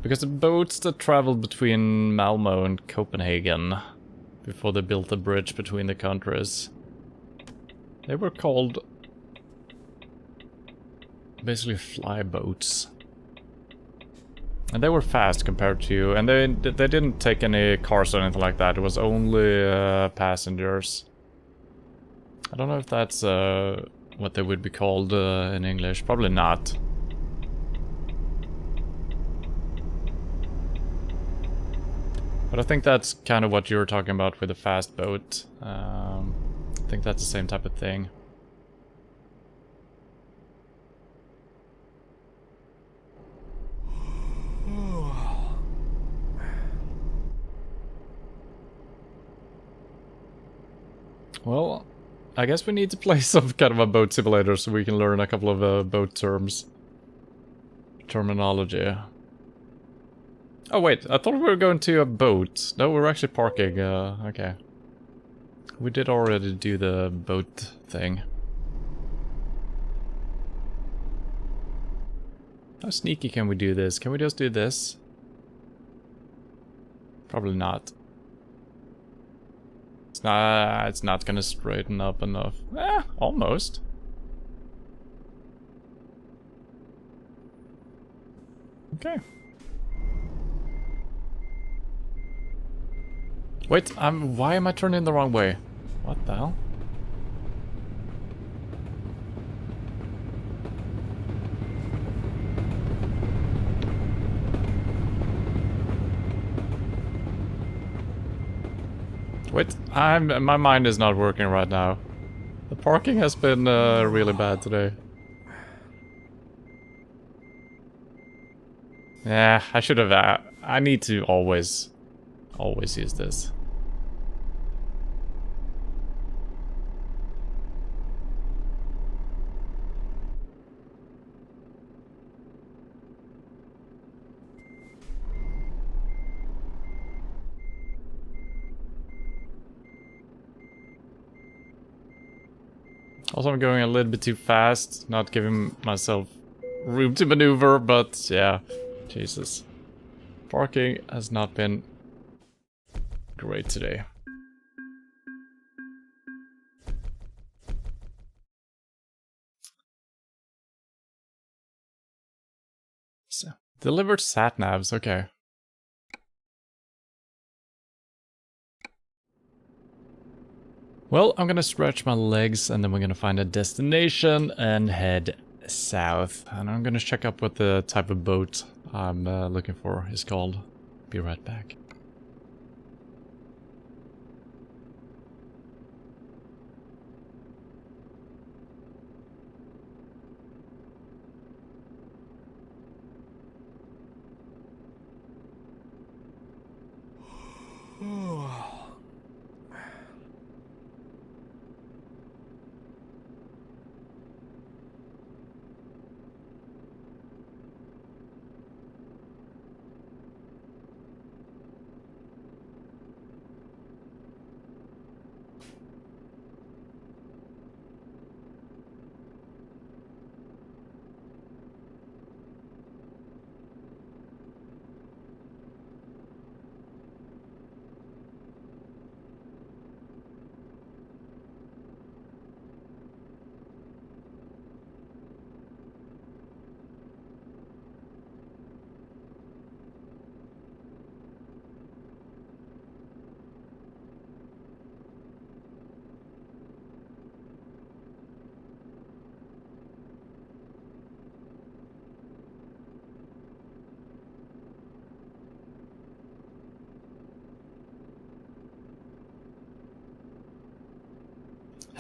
S1: Because the boats that traveled between Malmo and Copenhagen before they built a bridge between the countries, they were called basically fly boats. And they were fast compared to, and they didn't take any cars or anything like that. It was only passengers. I don't know if that's what they would be called in English. Probably not. But I think that's kind of what you were talking about with a fast boat. I think that's the same type of thing. Well, I guess we need to play some kind of a boat simulator so we can learn a couple of boat terms. Terminology. Oh wait, I thought we were going to a boat. No, we're actually parking, okay. We did already do the boat thing. How sneaky can we do this? Can we just do this? Probably not. It's not gonna straighten up enough. Eh, almost. Okay. Wait, why am I turning the wrong way? What the hell? Wait, my mind is not working right now. The parking has been really bad today. Yeah, I should have. I need to always use this. Also, I'm going a little bit too fast, not giving myself room to maneuver, but yeah, Jesus. Parking has not been great today. So, delivered sat-navs, okay. Well, I'm gonna stretch my legs and then we're gonna find a destination and head south. And I'm gonna check up what the type of boat I'm looking for is called. Be right back.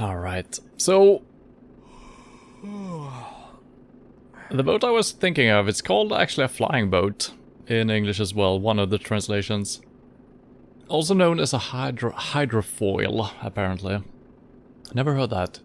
S1: Alright, so... the boat I was thinking of, it's called actually a flying boat. In English as well, one of the translations. Also known as a hydrofoil, apparently. Never heard that.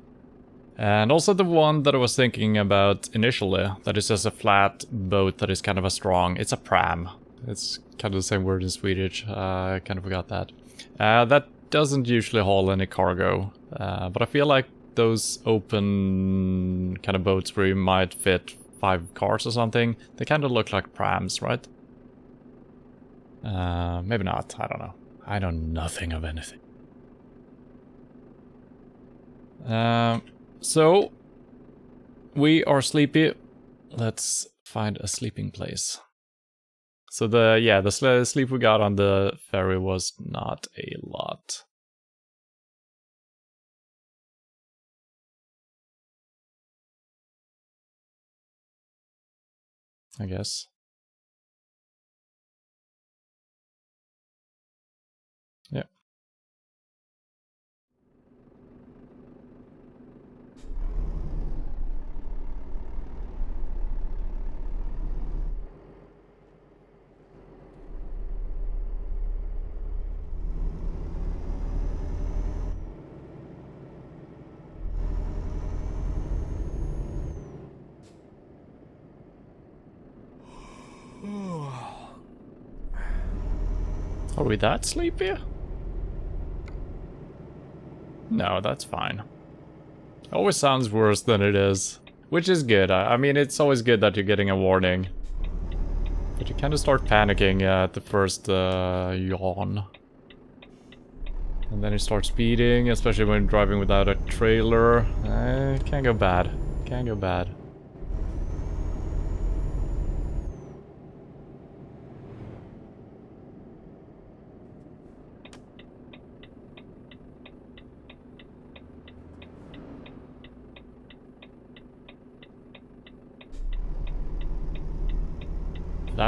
S1: And also the one that I was thinking about initially, that is just a flat boat that is kind of a strong... it's a pram. It's kind of the same word in Swedish, I kind of forgot that. That doesn't usually haul any cargo, but I feel like those open kind of boats where you might fit 5 cars or something, they kind of look like prams, right? Maybe not, I don't know. I know nothing of anything. So, we are sleepy. Let's find a sleeping place. So the sleep we got on the ferry was not a lot. I guess. Yeah. Are we that sleepy? No, that's fine. It always sounds worse than it is. Which is good. I mean, it's always good that you're getting a warning. But you kind of start panicking at the first yawn. And then you start speeding, especially when you're driving without a trailer. It can go bad. Can go bad.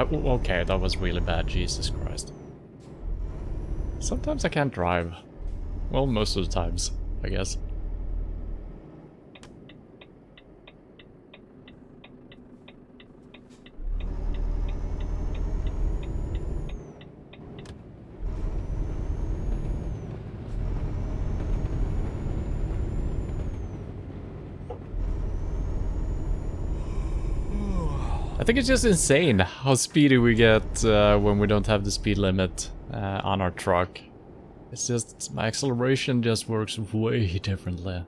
S1: Okay, that was really bad, Jesus Christ. Sometimes I can't drive. Well, most of the times, I guess. I think it's just insane how speedy we get when we don't have the speed limit on our truck. It's just, my acceleration just works way differently.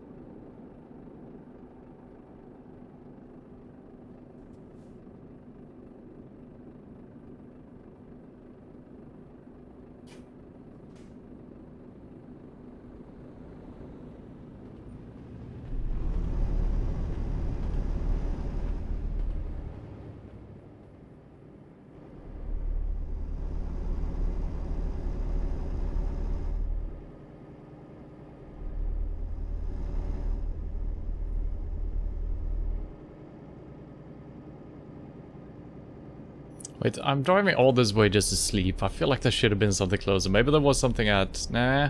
S1: Wait, I'm driving all this way just to sleep. I feel like there should have been something closer. Maybe there was something at... Nah.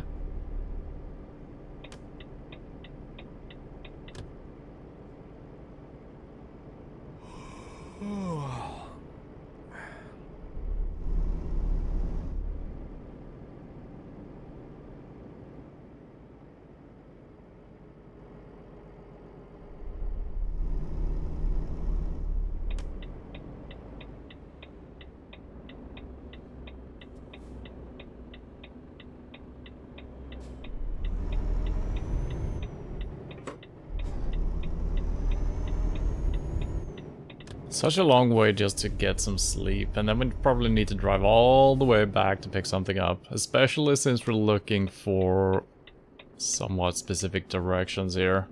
S1: Such a long way just to get some sleep, and then we probably need to drive all the way back to pick something up, especially since we're looking for somewhat specific directions here.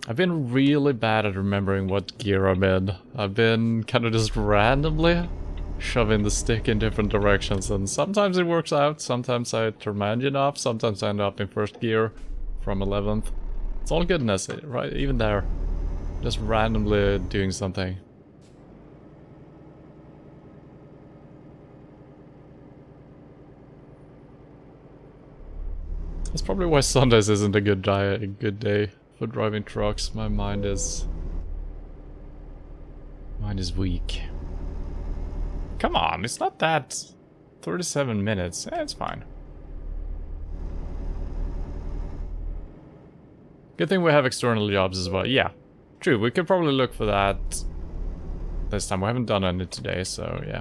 S1: I've been really bad at remembering what gear I'm in. I've been kind of just randomly shoving the stick in different directions, and sometimes it works out, sometimes I turn my engine off, sometimes I end up in first gear from 11th. It's all goodness, right? Even there. Just randomly doing something. That's probably why Sundays isn't a good day for driving trucks. My mind is weak. Come on, it's not that 37 minutes. Yeah, it's fine. Good thing we have external jobs as well. Yeah, true. We could probably look for that this time. We haven't done any today, so yeah.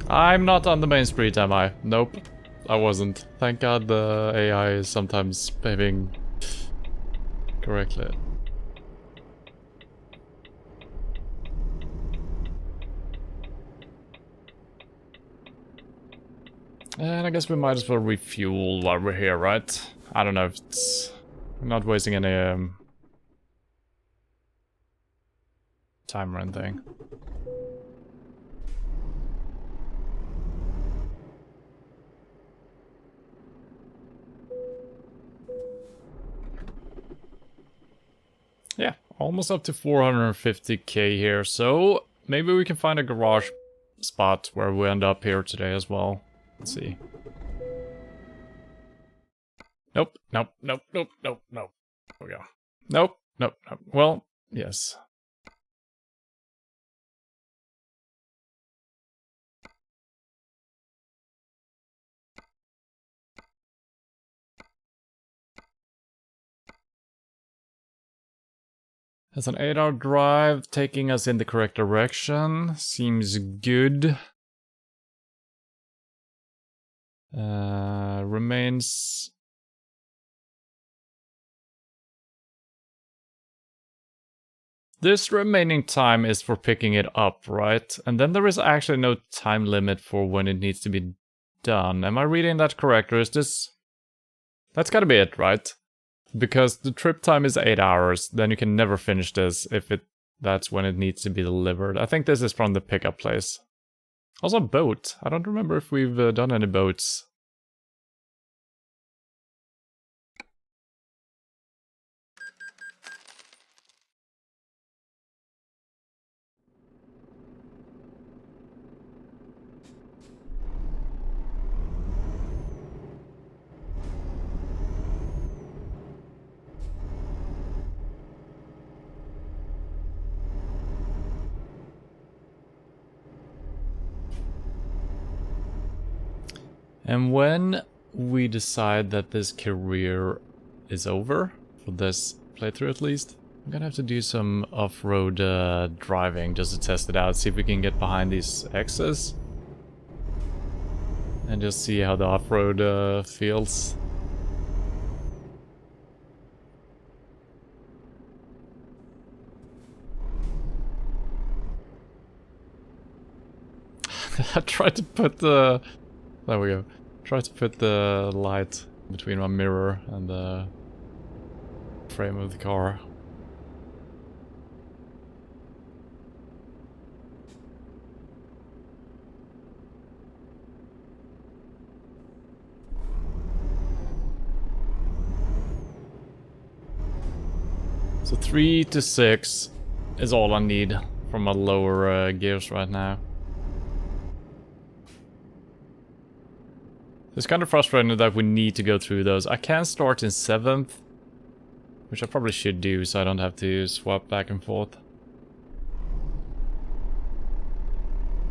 S1: I'm not on the main street, am I? Nope, I wasn't. Thank God the AI is sometimes behaving correctly. And I guess we might as well refuel while we're here, right? I don't know if it's... I'm not wasting any time or anything. Yeah, almost up to 450k here, so maybe we can find a garage spot where we end up here today as well. Let's see. Nope, nope, nope, nope, nope, nope. There we go. Nope, nope, nope. Well, yes. It's an 8-hour drive, taking us in the correct direction. Seems good. Remains... This remaining time is for picking it up, right? And then there is actually no time limit for when it needs to be done. Am I reading that correct, or is this... That's gotta be it, right? Because the trip time is 8 hours, then you can never finish this if that's when it needs to be delivered. I think this is from the pickup place. Also boat. I don't remember if we've done any boats. And when we decide that this career is over, for this playthrough at least, I'm gonna have to do some off-road driving just to test it out, see if we can get behind these X's. And just see how the off-road feels. I tried to put the... There we go. Try to put the light between my mirror and the frame of the car. So 3 to 6 is all I need from my lower gears right now. It's kind of frustrating that we need to go through those. I can start in 7th, which I probably should do so I don't have to swap back and forth.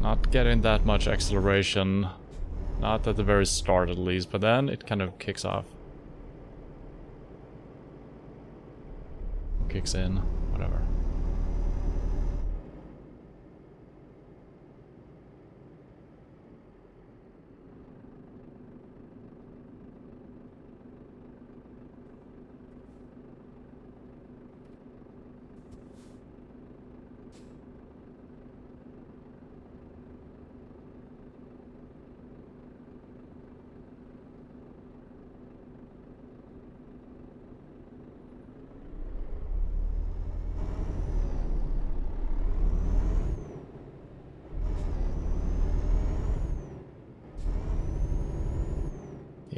S1: Not getting that much acceleration. Not at the very start at least, but then it kind of kicks off. Kicks in, whatever.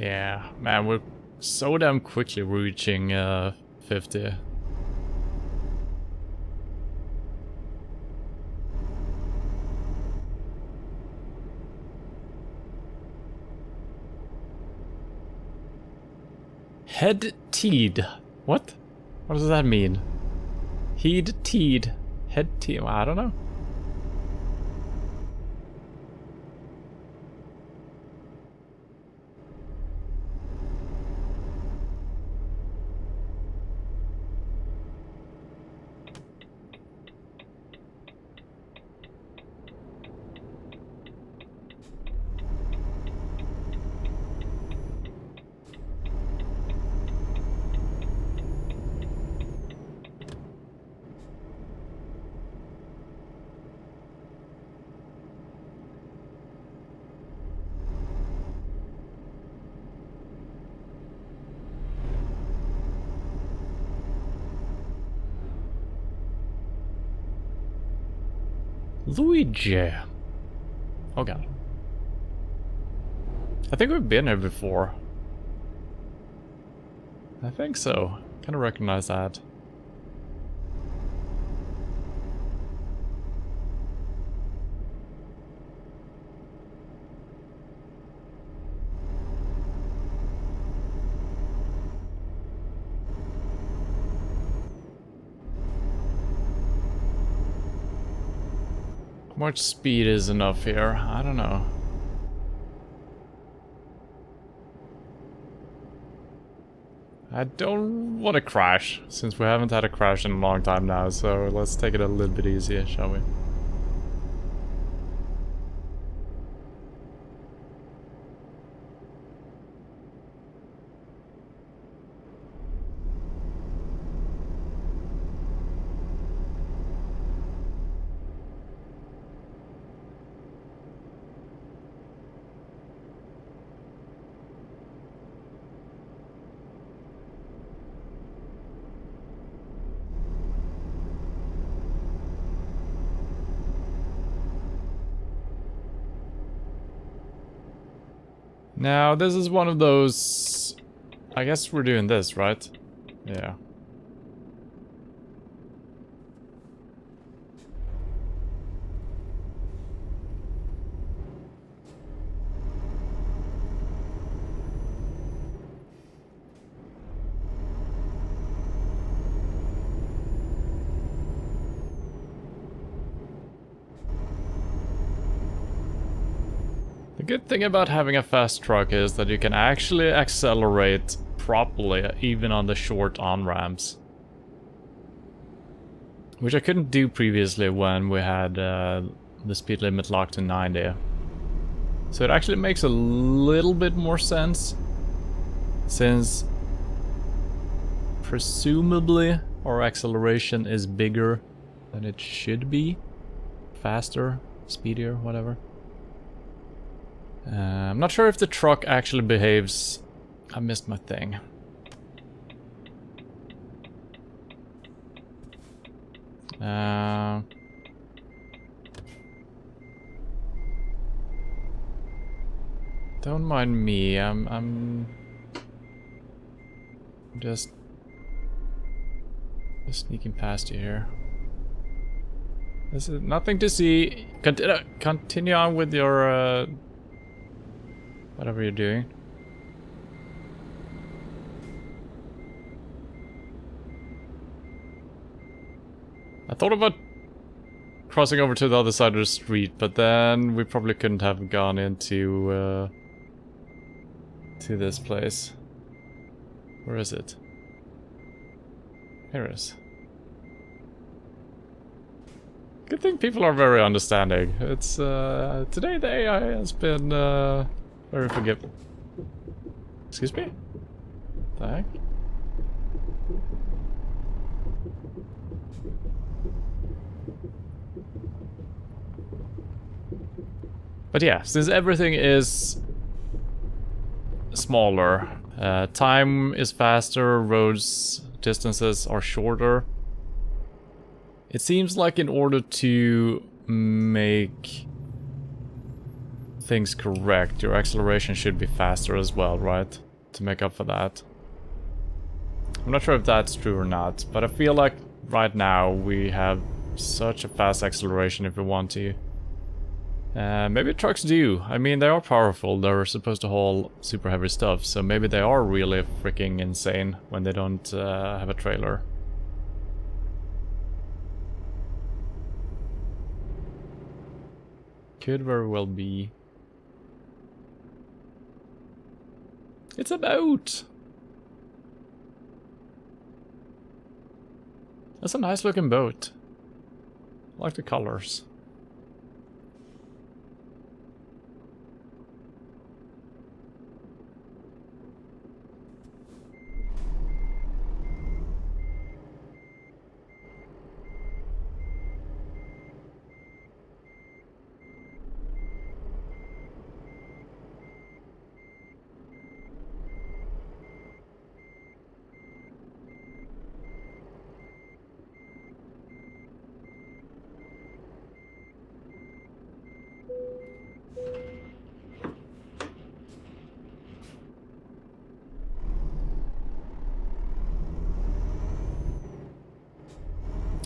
S1: Yeah, man, we're so damn quickly reaching 50. Head teed. What? What does that mean? Heed teed. Head teed. I don't know. Luigi. Oh god. I think we've been here before. I think so. Kind of recognize that. How much speed is enough here? I don't know. I don't want to crash, since we haven't had a crash in a long time now, so let's take it a little bit easier, shall we? Now, this is one of those... I guess we're doing this, right? Yeah. The good thing about having a fast truck is that you can actually accelerate properly even on the short on-ramps. Which I couldn't do previously when we had the speed limit locked to 90. So it actually makes a little bit more sense, since presumably our acceleration is bigger than it should be. Faster, speedier, whatever. I'm not sure if the truck actually behaves... I missed my thing. Don't mind me, I'm just sneaking past you here. This is nothing to see. Continue on with your whatever you're doing. I thought about crossing over to the other side of the street, but then we probably couldn't have gone into to this place. Where is it? Here it is. Good thing people are very understanding. It's today the AI has been very forgiving. Excuse me? What the heck? But yeah, since everything is smaller, time is faster, roads distances are shorter. It seems like in order to make things correct, your acceleration should be faster as well, right? To make up for that. I'm not sure if that's true or not, but I feel like right now we have such a fast acceleration if we want to. Maybe trucks do. I mean, they are powerful, they're supposed to haul super heavy stuff, so maybe they are really freaking insane when they don't have a trailer. Could very well be. It's a boat! That's a nice looking boat. I like the colors.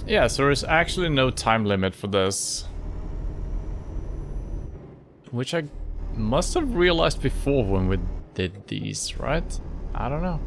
S1: Yeah, so there's actually no time limit for this. Which I must have realized before when we did these, right? I don't know.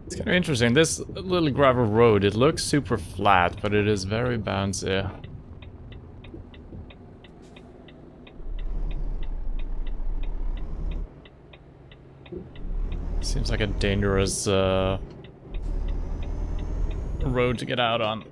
S1: It's kind of interesting. This little gravel road, it looks super flat, but it is very bouncy. Seems like a dangerous road to get out on.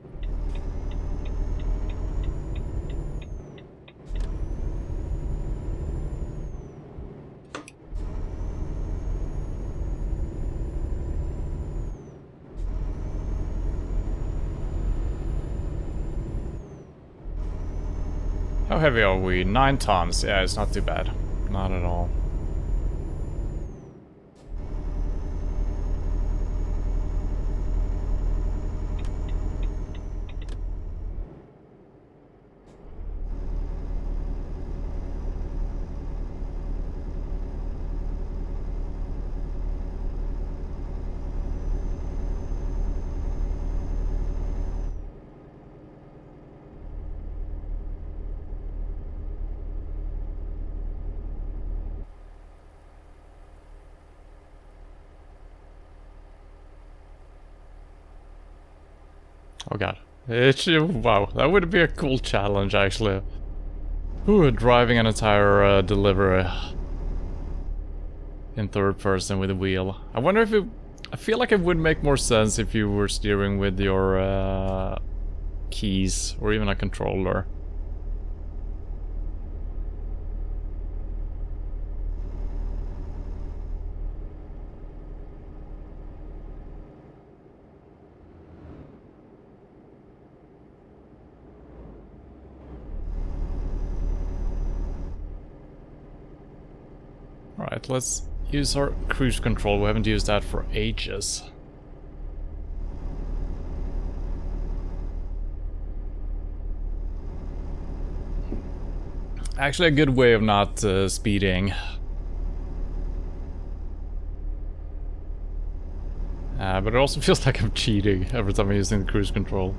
S1: How heavy are we? 9 tons. Yeah, it's not too bad. Not at all. Oh god. Wow, that would be a cool challenge, actually. Ooh, driving an entire delivery in third person with a wheel. I wonder if it... I feel like it would make more sense if you were steering with your keys or even a controller. Alright, let's use our cruise control. We haven't used that for ages. Actually a good way of not speeding. But it also feels like I'm cheating every time I'm using the cruise control.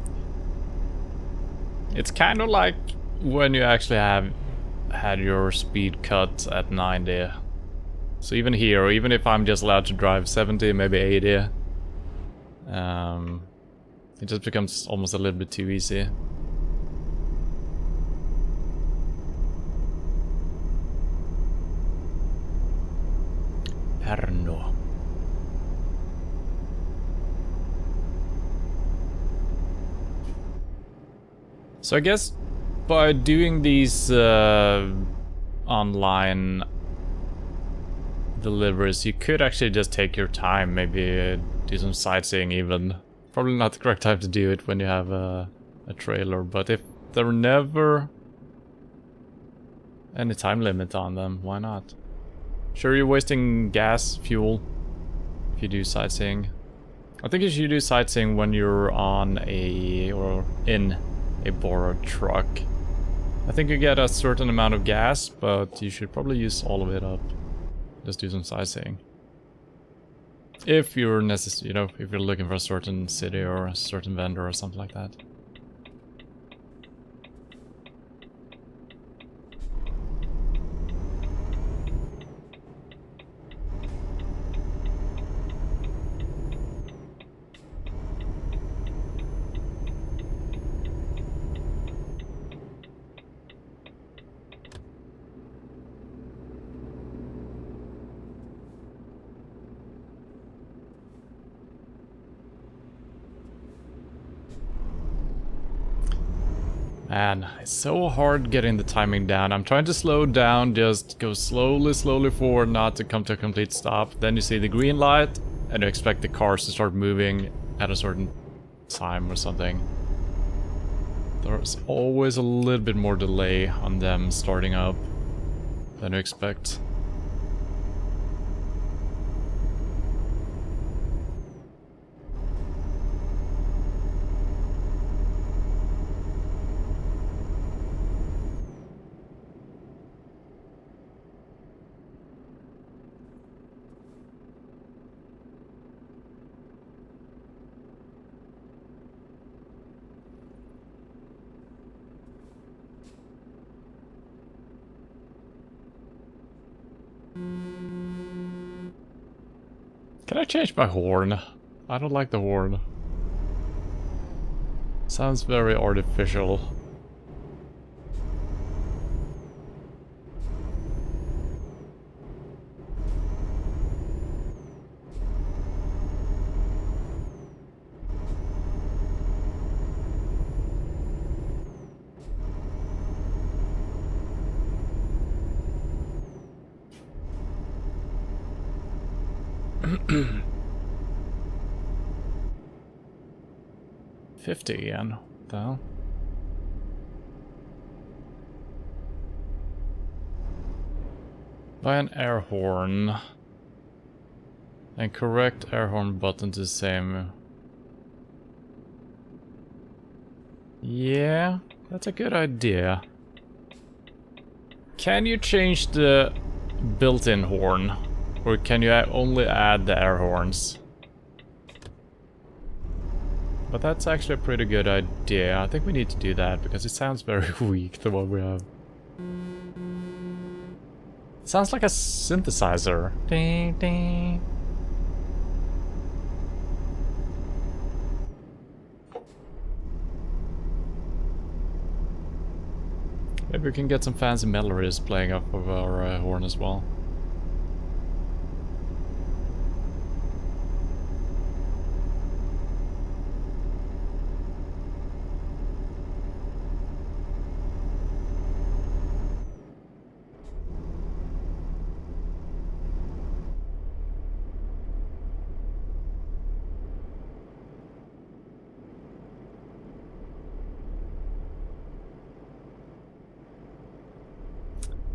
S1: It's kind of like when you actually have had your speed cut at 90. So even here, even if I'm just allowed to drive 70, maybe 80, it just becomes almost a little bit too easy. So I guess by doing these online deliveries, you could actually just take your time, maybe do some sightseeing even. Probably not the correct time to do it when you have a trailer, but if there were never any time limit on them, why not? Sure, you're wasting gas, fuel, if you do sightseeing. I think you should do sightseeing when you're on or in a borrowed truck. I think you get a certain amount of gas, but you should probably use all of it up. Just do some sightseeing. If you're if you're looking for a certain city or a certain vendor or something like that. Man, it's so hard getting the timing down. I'm trying to slow down, just go slowly forward, not to come to a complete stop. Then you see the green light, and you expect the cars to start moving at a certain time or something. There's always a little bit more delay on them starting up than you expect. Can I change my horn? I don't like the horn. Sounds very artificial. $50 yen. What the hell? Buy an air horn. And correct air horn button to the same. Yeah, that's a good idea. Can you change the built-in horn? Or can you only add the air horns? But that's actually a pretty good idea. I think we need to do that because it sounds very weak, the one we have. It sounds like a synthesizer. Ding, ding. Maybe we can get some fancy melodies playing off of our horn as well.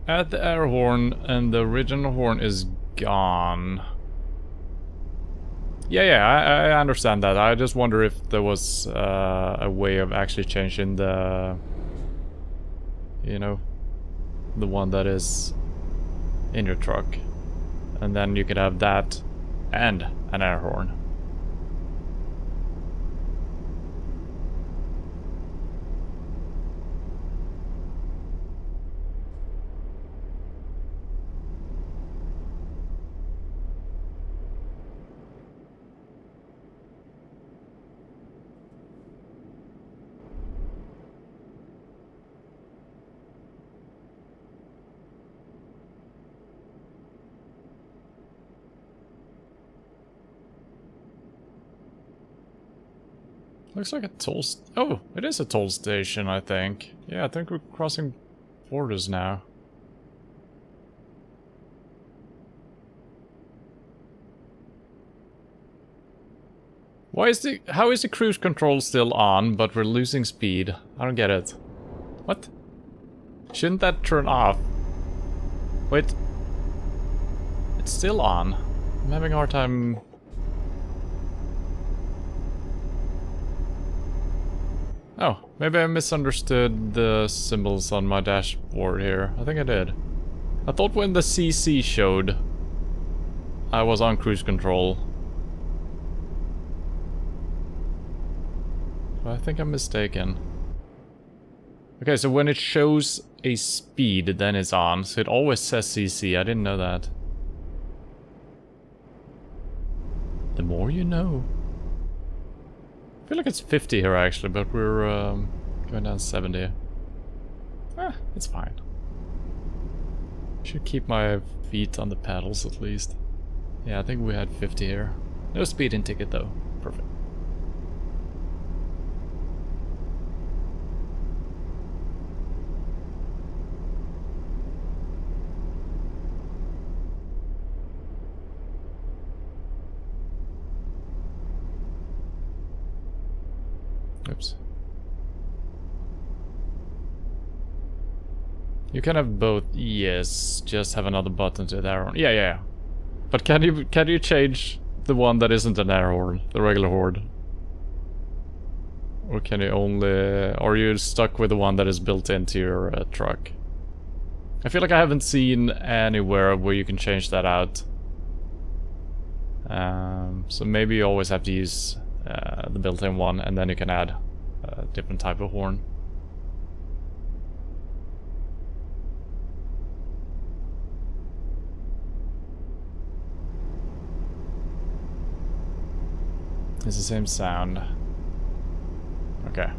S1: Add the air horn and the original horn is gone. Yeah, I understand that. I just wonder if there was a way of actually changing the... You know, the one that is in your truck. And then you could have that and an air horn. Looks like a toll oh, it is a toll station, I think. Yeah, I think we're crossing borders now. How is the cruise control still on, but we're losing speed? I don't get it. What? Shouldn't that turn off? Wait. It's still on. I'm having a hard time... Oh, maybe I misunderstood the symbols on my dashboard here. I think I did. I thought when the CC showed, I was on cruise control. But I think I'm mistaken. Okay, so when it shows a speed, then it's on. So it always says CC. I didn't know that. The more you know. I feel like it's 50 here actually, but we're going down 70. It's fine. Should keep my feet on the pedals at least. Yeah, I think we had 50 here. No speeding ticket though. Perfect. Oops. You can have both, yes. Just have another button to the arrow. Yeah. But can you change the one that isn't an air horn, the regular horn? Or can you only... Or are you stuck with the one that is built into your truck? I feel like I haven't seen anywhere where you can change that out. So maybe you always have to use the built-in one, and then you can add a different type of horn. It's the same sound. Okay.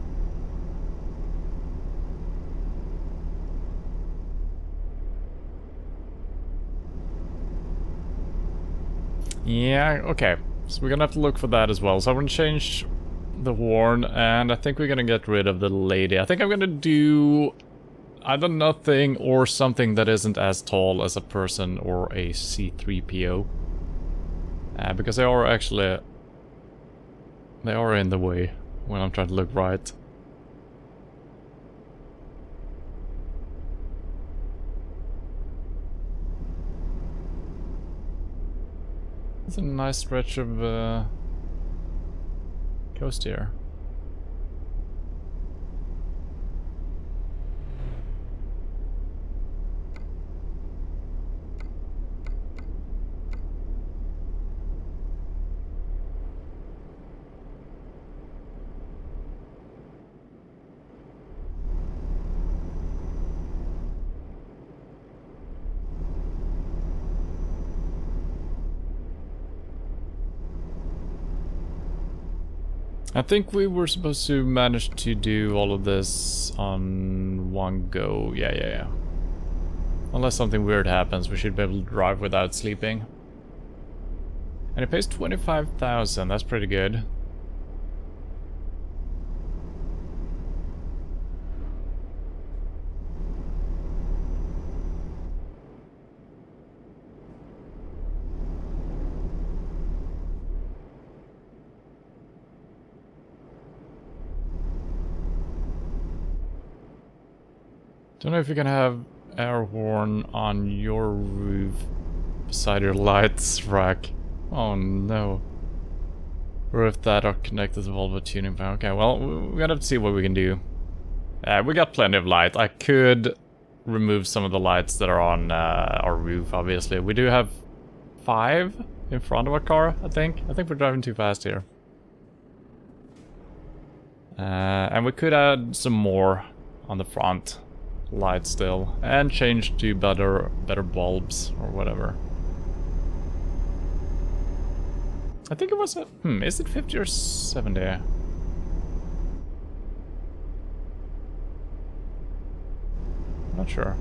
S1: Yeah, okay. So we're gonna have to look for that as well. So I'm gonna change the horn, and I think we're gonna get rid of the lady. I think I'm gonna do either nothing or something that isn't as tall as a person or a C-3PO. Because they are actually... They are in the way when I'm trying to look right. It's a nice stretch of coast here. I think we were supposed to manage to do all of this on one go. Yeah. Unless something weird happens, we should be able to drive without sleeping. And it pays 25,000, that's pretty good. Don't know if you can have air horn on your roof beside your lights rack. Oh no. Or if that are connected to Volvo tuning power. Okay, well, we're gonna have to see what we can do. We got plenty of light. I could remove some of the lights that are on our roof, obviously. We do have 5 in front of our car, I think. I think we're driving too fast here. And we could add some more on the front light still, and change to better bulbs or whatever. I think it was a... is it 50 or 70? Not sure.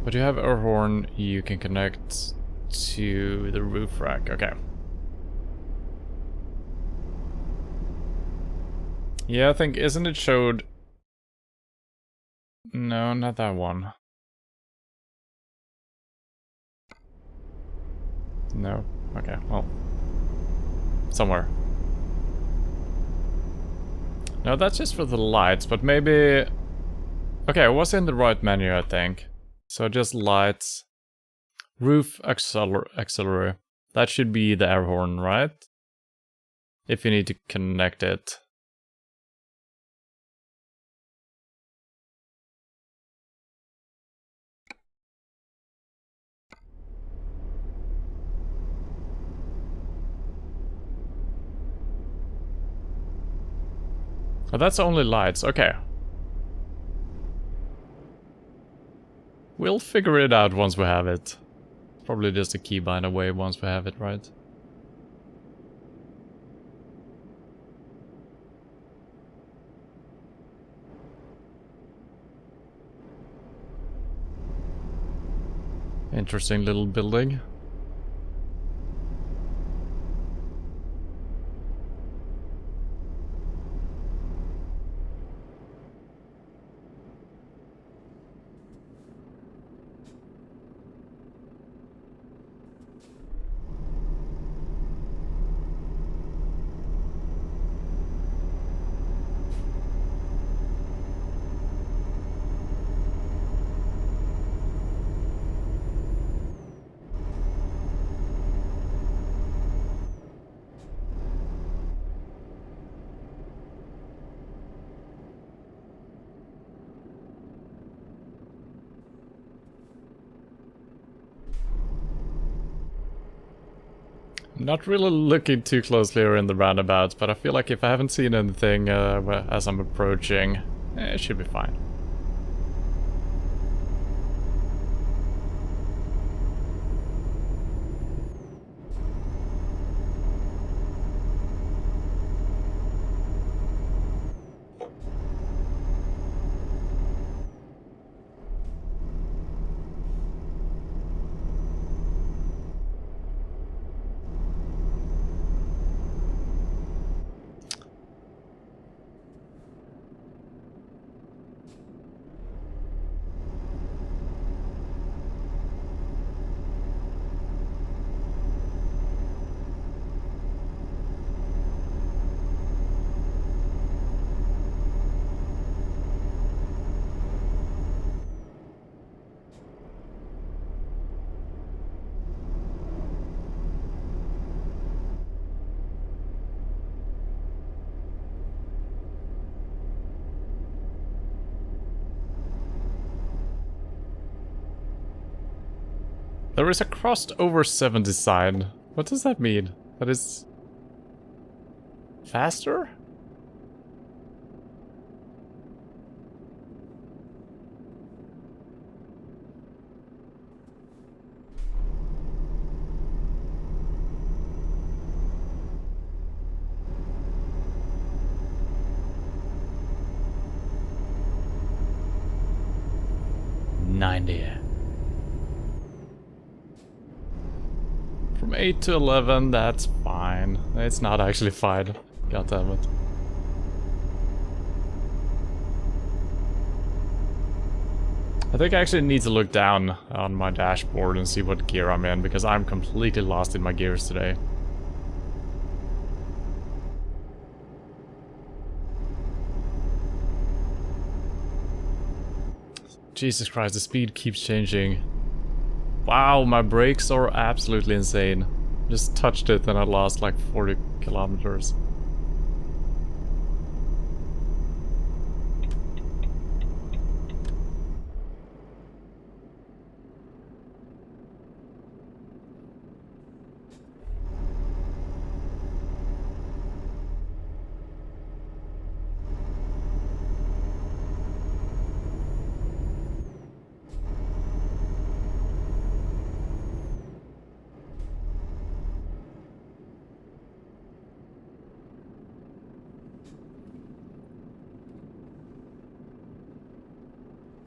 S1: But you have air horn you can connect to the roof rack. Okay. Yeah, I think, isn't it showed... No, not that one. No? Okay, well. Somewhere. No, that's just for the lights, but maybe... Okay, I was in the right menu, I think. So just lights. Roof auxiliary. That should be the air horn, right? If you need to connect it. Oh, that's only lights. Okay. We'll figure it out once we have it. Probably just a keybind away once we have it, right? Interesting little building. Not really looking too closely here in the roundabouts, but I feel like if I haven't seen anything as I'm approaching, it should be fine. There is a crossed over 70 sign. What does that mean? That is... faster? From 8 to 11, that's fine. It's not actually fine. God damn it. I think I actually need to look down on my dashboard and see what gear I'm in, because I'm completely lost in my gears today. Jesus Christ, the speed keeps changing. Wow, my brakes are absolutely insane. Just touched it and I lost like 40 kilometers.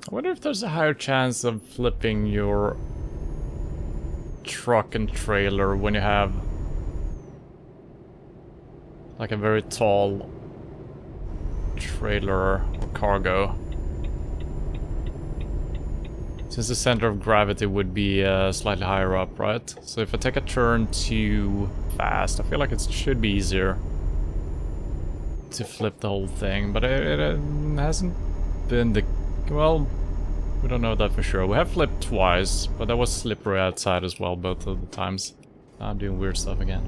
S1: I wonder if there's a higher chance of flipping your truck and trailer when you have like a very tall trailer or cargo. Since the center of gravity would be slightly higher up, right? So if I take a turn too fast, I feel like it should be easier to flip the whole thing, but it hasn't been the... well, we don't know that for sure. We have flipped twice, but that was slippery outside as well both of the times. I'm doing weird stuff again.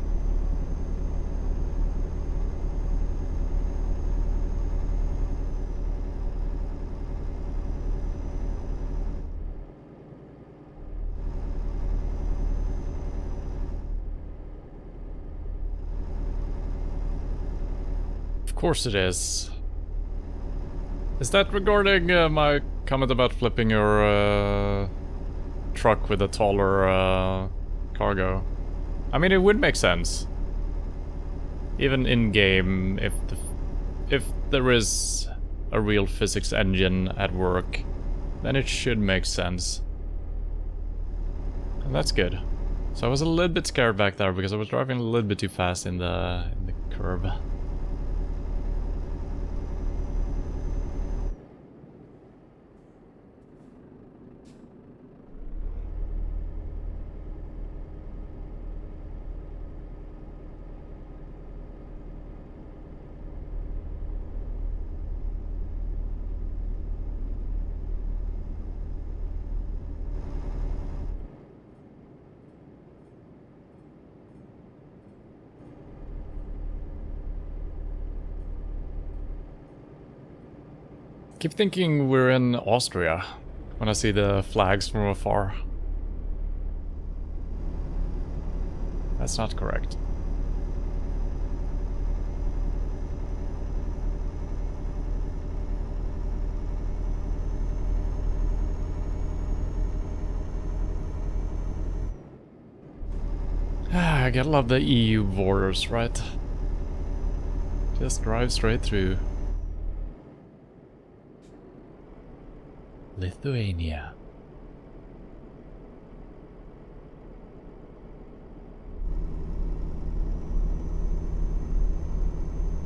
S1: Of course it is. Is that regarding my comment about flipping your truck with a taller cargo? I mean, it would make sense. Even in-game, if there is a real physics engine at work, then it should make sense. And that's good. So I was a little bit scared back there because I was driving a little bit too fast in the curve. Keep thinking we're in Austria when I see the flags from afar. That's not correct. I gotta love the EU borders, right? Just drive straight through. Lithuania.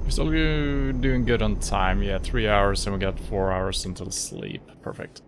S1: We're still doing good on time. Yeah, 3 hours and we got 4 hours until sleep. Perfect.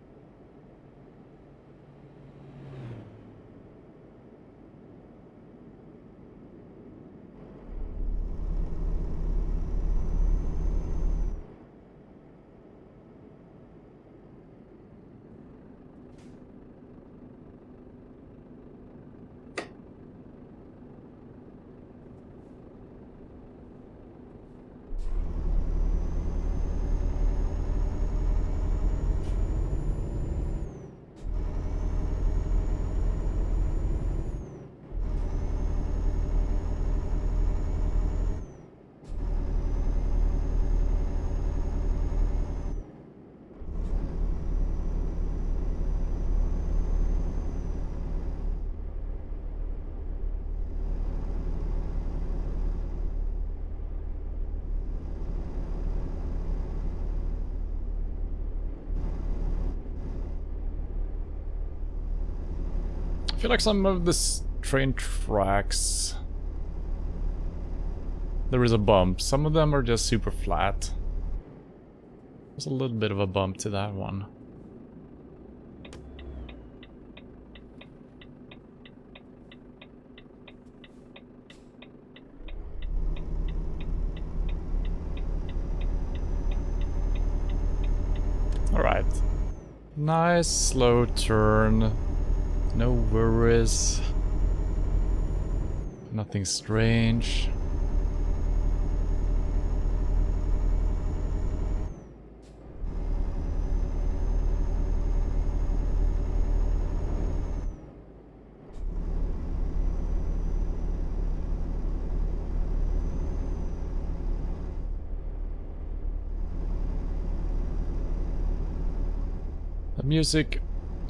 S1: I feel like some of the train tracks, there is a bump. Some of them are just super flat. There's a little bit of a bump to that one. Alright. Nice slow turn. No worries. Nothing strange. The music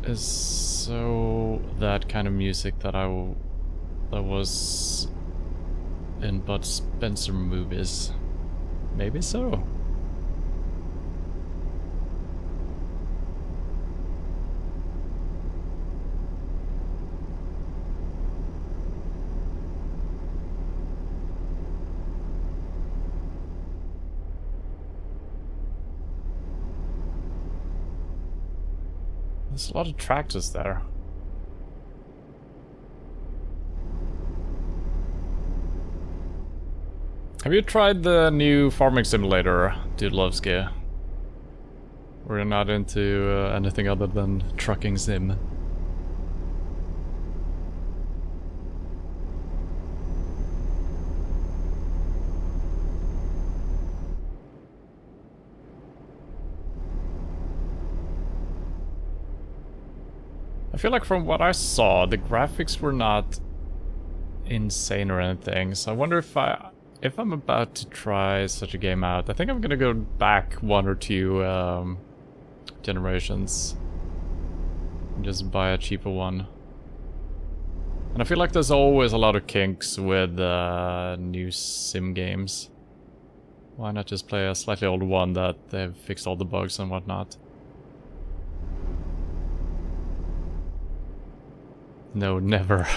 S1: is so that kind of music that that was in Bud Spencer movies. Maybe so. There's a lot of tractors there. Have you tried the new farming simulator, Dudelovsky? We're not into anything other than trucking sim. I feel like from what I saw, the graphics were not insane or anything, so I wonder if I'm about to try such a game out. I think I'm gonna go back 1 or 2 generations and just buy a cheaper one. And I feel like there's always a lot of kinks with new sim games. Why not just play a slightly older one that they've fixed all the bugs and whatnot? No, never.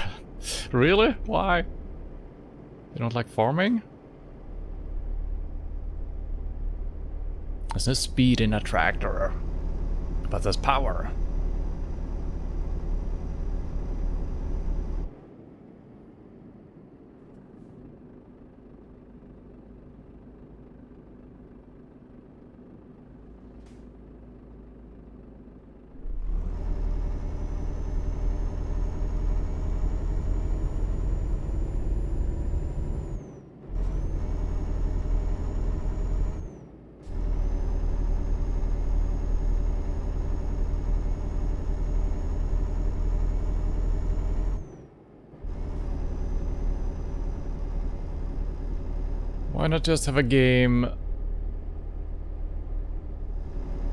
S1: Really? Why? You don't like farming? There's no speed in a tractor, but there's power. Why not just have a game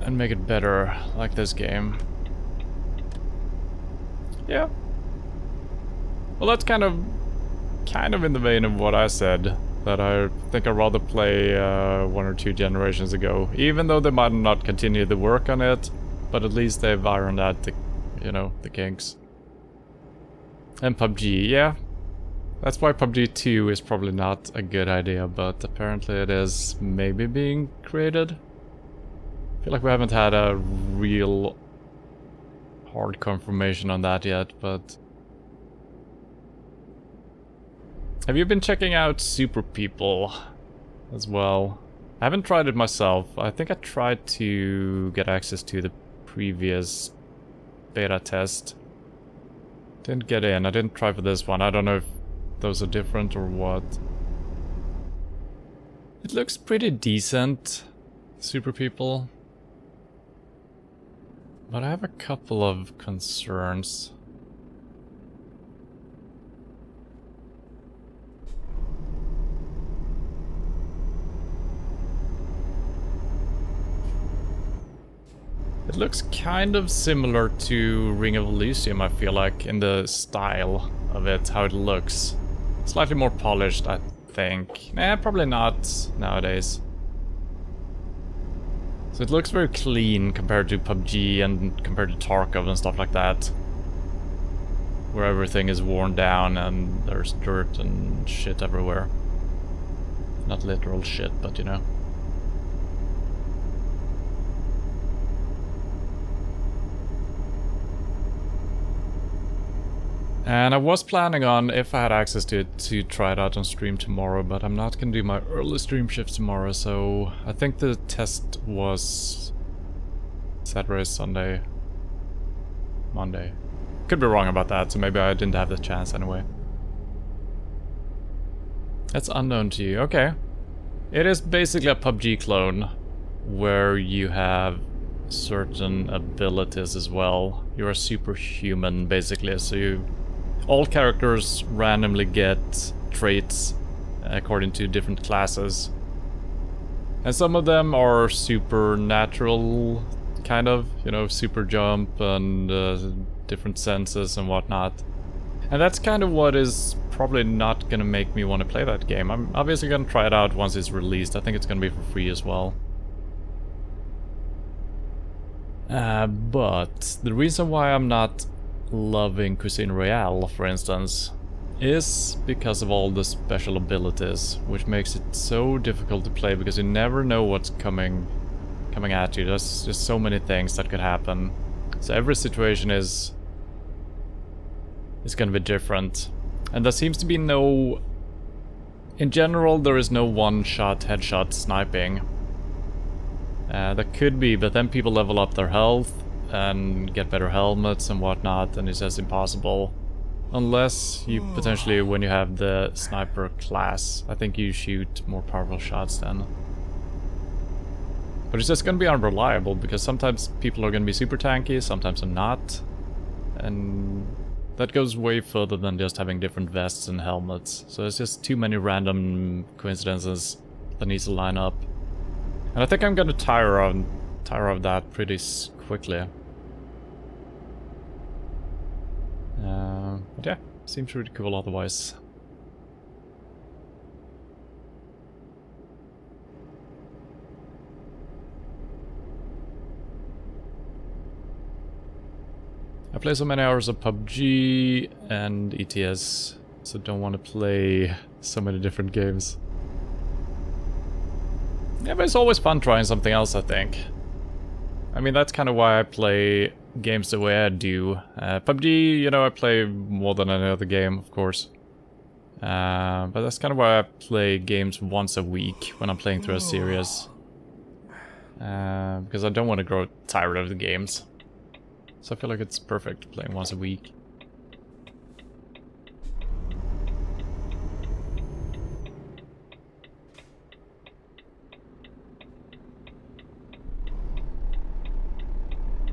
S1: and make it better, like this game? Yeah. Well, that's kind of in the vein of what I said, that I think I'd rather play 1 or 2 generations ago, even though they might not continue the work on it, but at least they've ironed out the, you know, the kinks. And PUBG, yeah. That's why PUBG 2 is probably not a good idea, but apparently it is maybe being created. I feel like we haven't had a real hard confirmation on that yet, but... Have you been checking out Super People as well? I haven't tried it myself. I think I tried to get access to the previous beta test. Didn't get in. I didn't try for this one. I don't know if those are different or what. It looks pretty decent, Super People. But I have a couple of concerns. It looks kind of similar to Ring of Elysium, I feel like, in the style of it, how it looks. Slightly more polished, I think. Nah, probably not nowadays. So it looks very clean compared to PUBG and compared to Tarkov and stuff like that. Where everything is worn down and there's dirt and shit everywhere. Not literal shit, but you know. And I was planning on, if I had access to it, to try it out on stream tomorrow, but I'm not gonna do my early stream shift tomorrow, so I think the test was Saturday, Sunday, Monday. Could be wrong about that, so maybe I didn't have the chance anyway. That's unknown to you, okay. It is basically a PUBG clone, where you have certain abilities as well. You're a superhuman, basically, so you... All characters randomly get traits according to different classes. And some of them are supernatural, kind of, you know, super jump and different senses and whatnot. And that's kind of what is probably not gonna make me want to play that game. I'm obviously gonna try it out once it's released. I think it's gonna be for free as well. But the reason why I'm not loving Cuisine Royale, for instance, is because of all the special abilities, which makes it so difficult to play because you never know what's coming at you. There's just so many things that could happen. So every situation is gonna be different. And there seems to be no... In general, there is no one-shot, headshot sniping. There could be, but then people level up their health and get better helmets and whatnot, and it's just impossible. Unless you potentially, when you have the sniper class, I think you shoot more powerful shots then. But it's just gonna be unreliable, because sometimes people are gonna be super tanky, sometimes they're not. And that goes way further than just having different vests and helmets. So it's just too many random coincidences that needs to line up. And I think I'm gonna tire of that pretty quickly. But yeah, seems really cool otherwise. I play so many hours of PUBG and ETS, so don't want to play so many different games. Yeah, but it's always fun trying something else, I think. I mean, that's kind of why I play games the way I do. PUBG, you know, I play more than any other game, of course. But that's kind of why I play games once a week when I'm playing through a series. Because I don't want to grow tired of the games. So I feel like it's perfect playing once a week.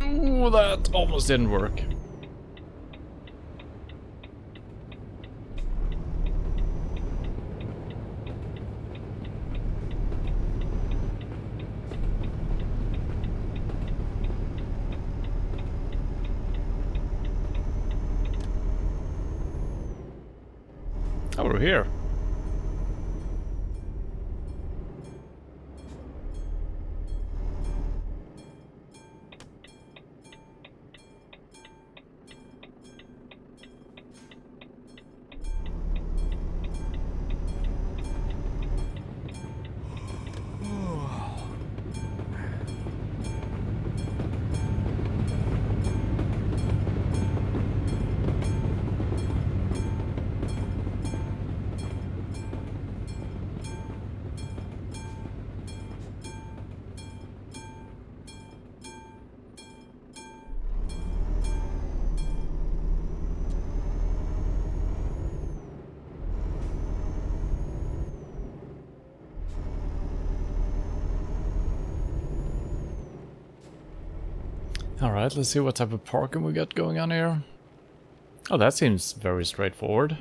S1: Ooh, that almost didn't work. Oh, we're here. Alright, let's see what type of parking we got going on here. Oh, that seems very straightforward.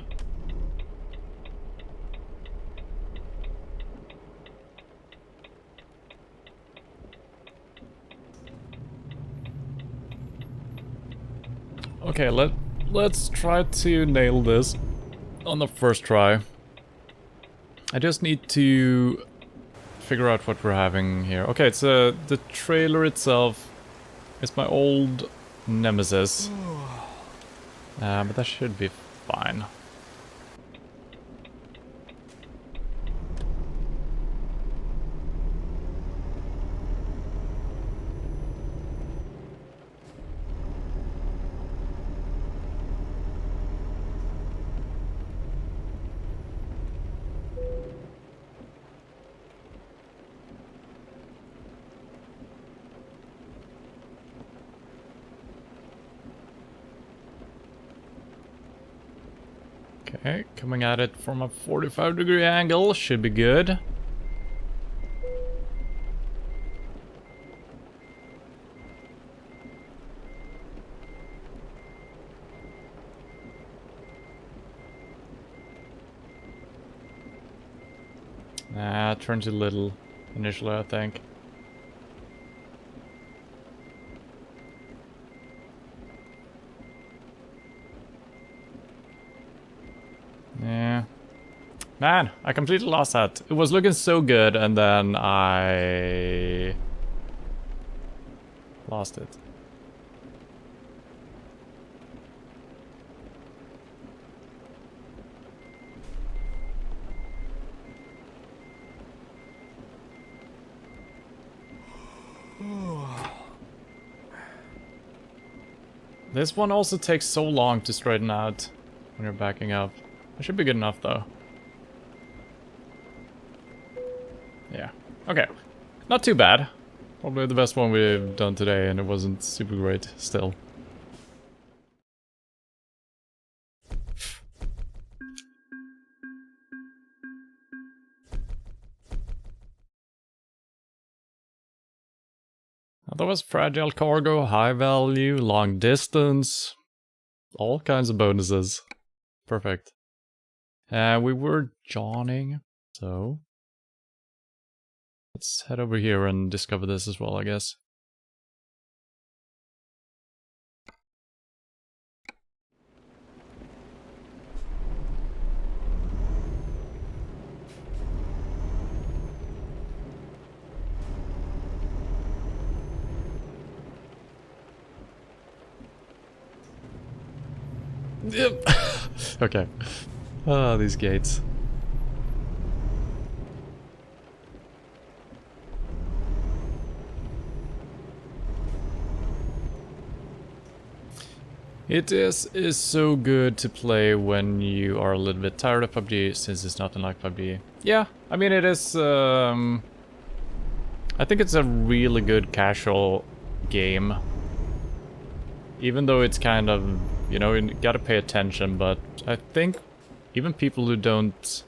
S1: Okay, let's try to nail this on the first try. I just need to figure out what we're having here. Okay, it's the trailer itself. It's my old nemesis. But that should be fine. Okay, coming at it from a 45-degree angle should be good. Turns a little initially, I think. Yeah. Man, I completely lost that. It was looking so good, and then I lost it. This one also takes so long to straighten out when you're backing up. It should be good enough though. Yeah. Okay. Not too bad. Probably the best one we've done today, and it wasn't super great still. Otherwise, fragile cargo, high value, long distance, all kinds of bonuses. Perfect. We were yawning, so let's head over here and discover this as well, I guess. Yep. Okay. Ah, these gates. It is so good to play when you are a little bit tired of PUBG, since it's nothing like PUBG. Yeah, I mean it is, I think it's a really good casual game. Even though it's kind of, you know, you gotta pay attention, but I think even people who don't...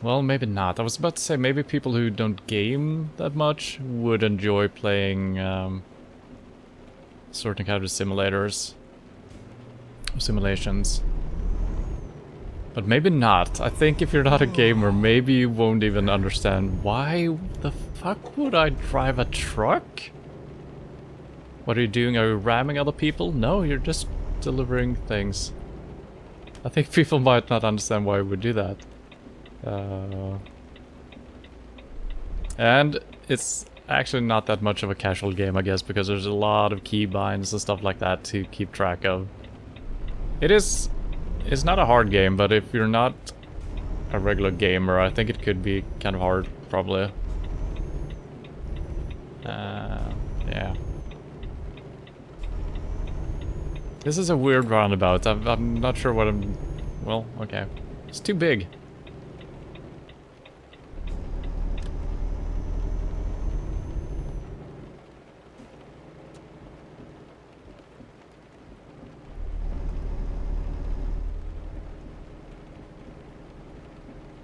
S1: Well, maybe not. I was about to say maybe people who don't game that much would enjoy playing certain kind of simulators. Simulations. But maybe not. I think if you're not a gamer, maybe you won't even understand why the fuck would I drive a truck? What are you doing? Are you ramming other people? No, you're just delivering things. I think people might not understand why we would do that. And it's actually not that much of a casual game, I guess, because there's a lot of keybinds and stuff like that to keep track of. It's not a hard game, but if you're not a regular gamer, I think it could be kind of hard, probably. Yeah. This is a weird roundabout. I'm not sure what I'm... Well, okay. It's too big.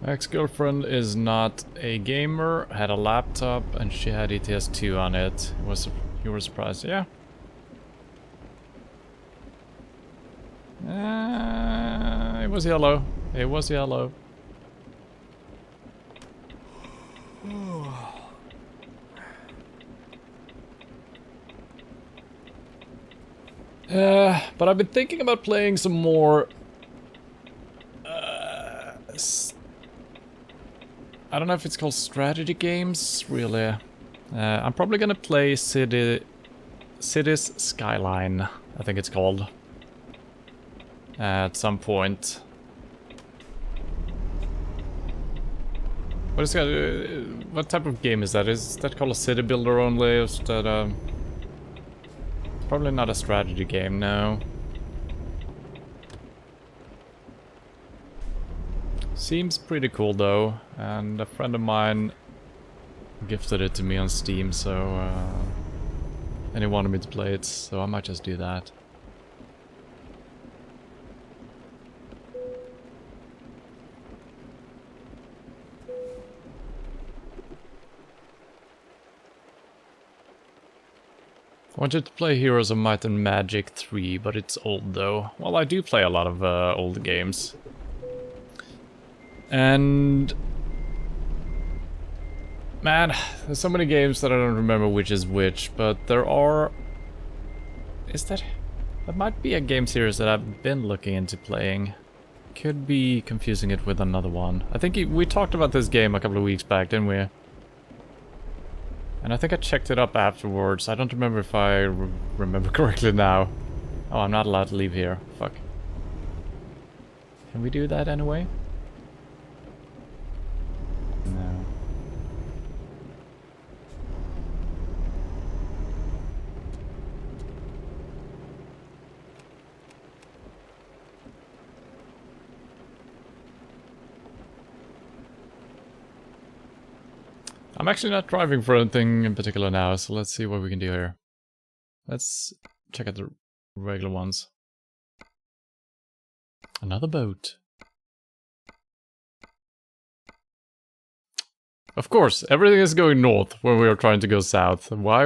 S1: My ex-girlfriend is not a gamer, had a laptop, and she had ETS 2 on it. You were surprised, yeah? It was yellow. It was yellow. But I've been thinking about playing some more... I don't know if it's called strategy games, really. I'm probably gonna play Cities Skyline, I think it's called. At some point. What type of game is that? Is that called a city builder only? Is that probably not a strategy game, no. Seems pretty cool though, and a friend of mine gifted it to me on Steam, so and he wanted me to play it, so I might just do that. I wanted to play Heroes of Might and Magic 3, but it's old though. Well, I do play a lot of old games. And... man, there's so many games that I don't remember which is which, but there are... Is that... That might be a game series that I've been looking into playing. Could be confusing it with another one. I think we talked about this game a couple of weeks back, didn't we? And I think I checked it up afterwards. I don't remember if I remember correctly now. Oh, I'm not allowed to leave here. Fuck. Can we do that anyway? No. I'm actually not driving for anything in particular now, so let's see what we can do here. Let's check out the regular ones. Another boat. Of course, everything is going north when we are trying to go south. Why?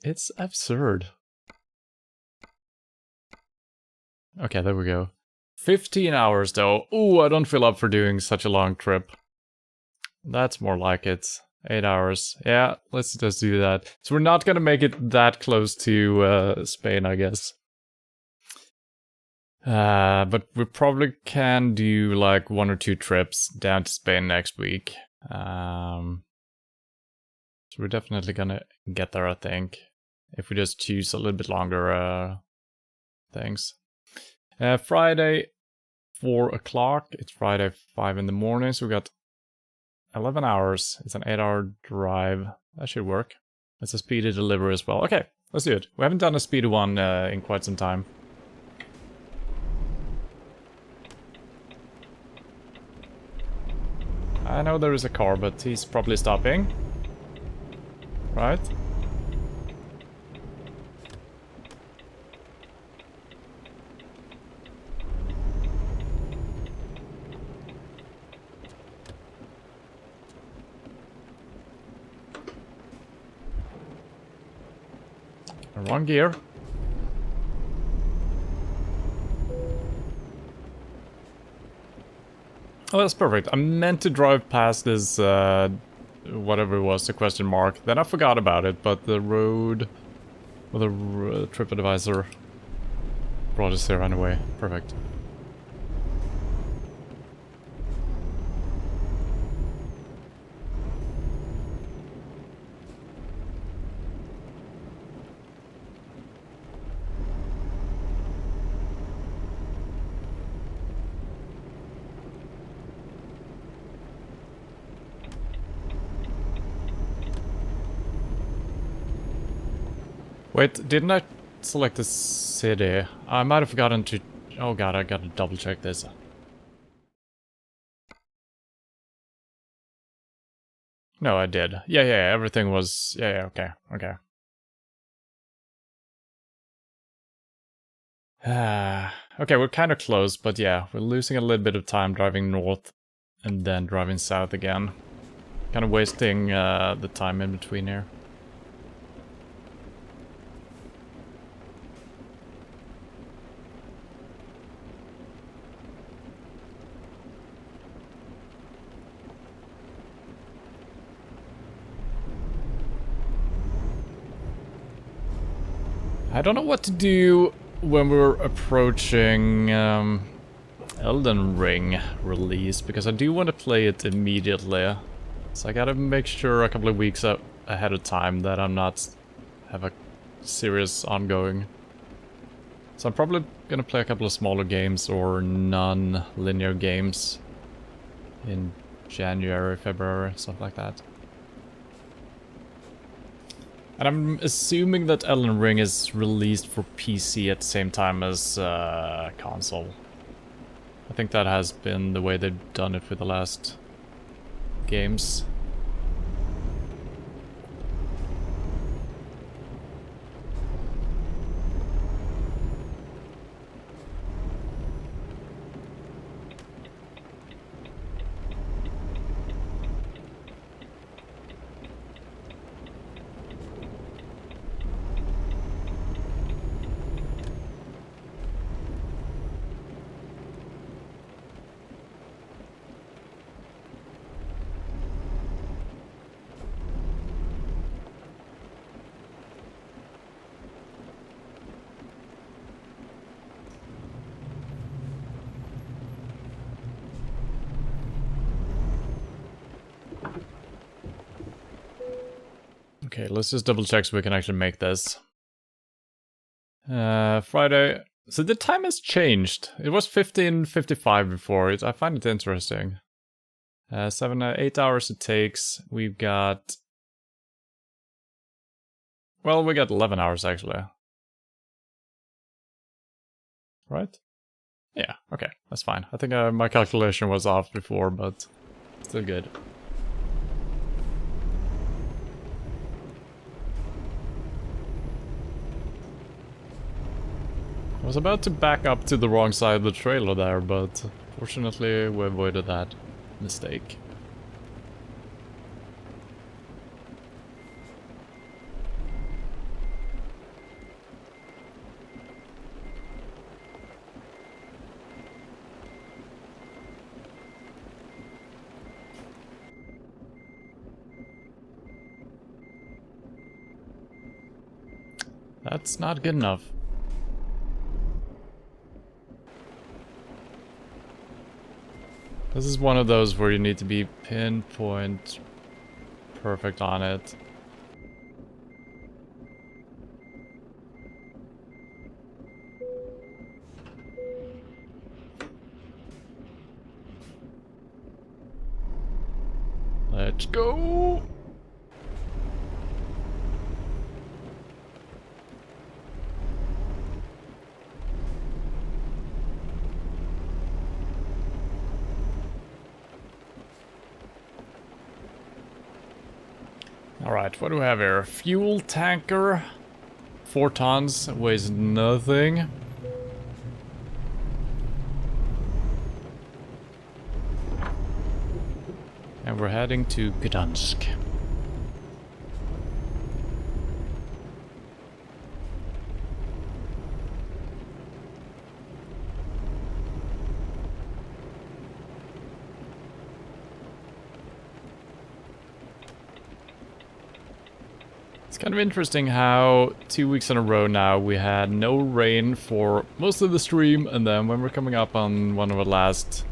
S1: It's absurd. Okay, there we go. 15 hours though. Ooh, I don't feel up for doing such a long trip. That's more like it. 8 hours. Yeah, let's just do that. So we're not gonna make it that close to Spain, I guess. But we probably can do like 1 or 2 trips down to Spain next week. So we're definitely gonna get there, I think. If we just choose a little bit longer things. Friday, 4 o'clock. It's Friday, 5 in the morning, so we got 11 hours. It's an 8-hour drive. That should work. It's a speedy delivery as well. Okay, let's do it. We haven't done a speedy one in quite some time. I know there is a car, but he's probably stopping. Right? Wrong gear. Oh, that's perfect. I meant to drive past this, whatever it was, the question mark. Then I forgot about it, but the road, or the TripAdvisor brought us there anyway. Perfect. Wait, didn't I select the city? I might have forgotten to... Oh god, I gotta double check this. No, I did. Yeah, everything was... Yeah, okay. Okay, we're kind of close, but yeah, we're losing a little bit of time driving north and then driving south again. Kind of wasting the time in between here. I don't know what to do when we're approaching Elden Ring release, because I do want to play it immediately. So I gotta make sure a couple of weeks ahead of time that I'm not have a serious ongoing. So I'm probably gonna play a couple of smaller games or non-linear games in January, February, stuff like that. And I'm assuming that Elden Ring is released for PC at the same time as console. I think that has been the way they've done it for the last games. Okay, let's just double check so we can actually make this. Friday. So the time has changed. It was 15:55 before. I find it interesting. 8 hours it takes. We've got... Well, we got 11 hours actually. Right? Yeah, okay, that's fine. I think my calculation was off before, but Still good. I was about to back up to the wrong side of the trailer there, but fortunately we avoided that mistake. That's not good enough. This is one of those where you need to be pinpoint perfect on it. Let's go! Alright, what do we have here? Fuel tanker. 4 tons, weighs nothing. And we're heading to Gdansk. It's kind of interesting how 2 weeks in a row now we had no rain for most of the stream, and then when we're coming up on one of the last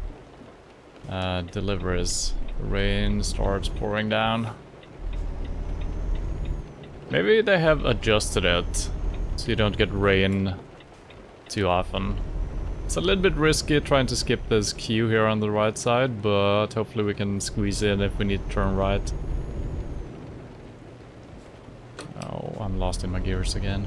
S1: deliveries, the rain starts pouring down. Maybe they have adjusted it so you don't get rain too often. It's a little bit risky trying to skip this queue here on the right side, but hopefully we can squeeze in if we need to turn right. Oh, I'm lost in my gears again.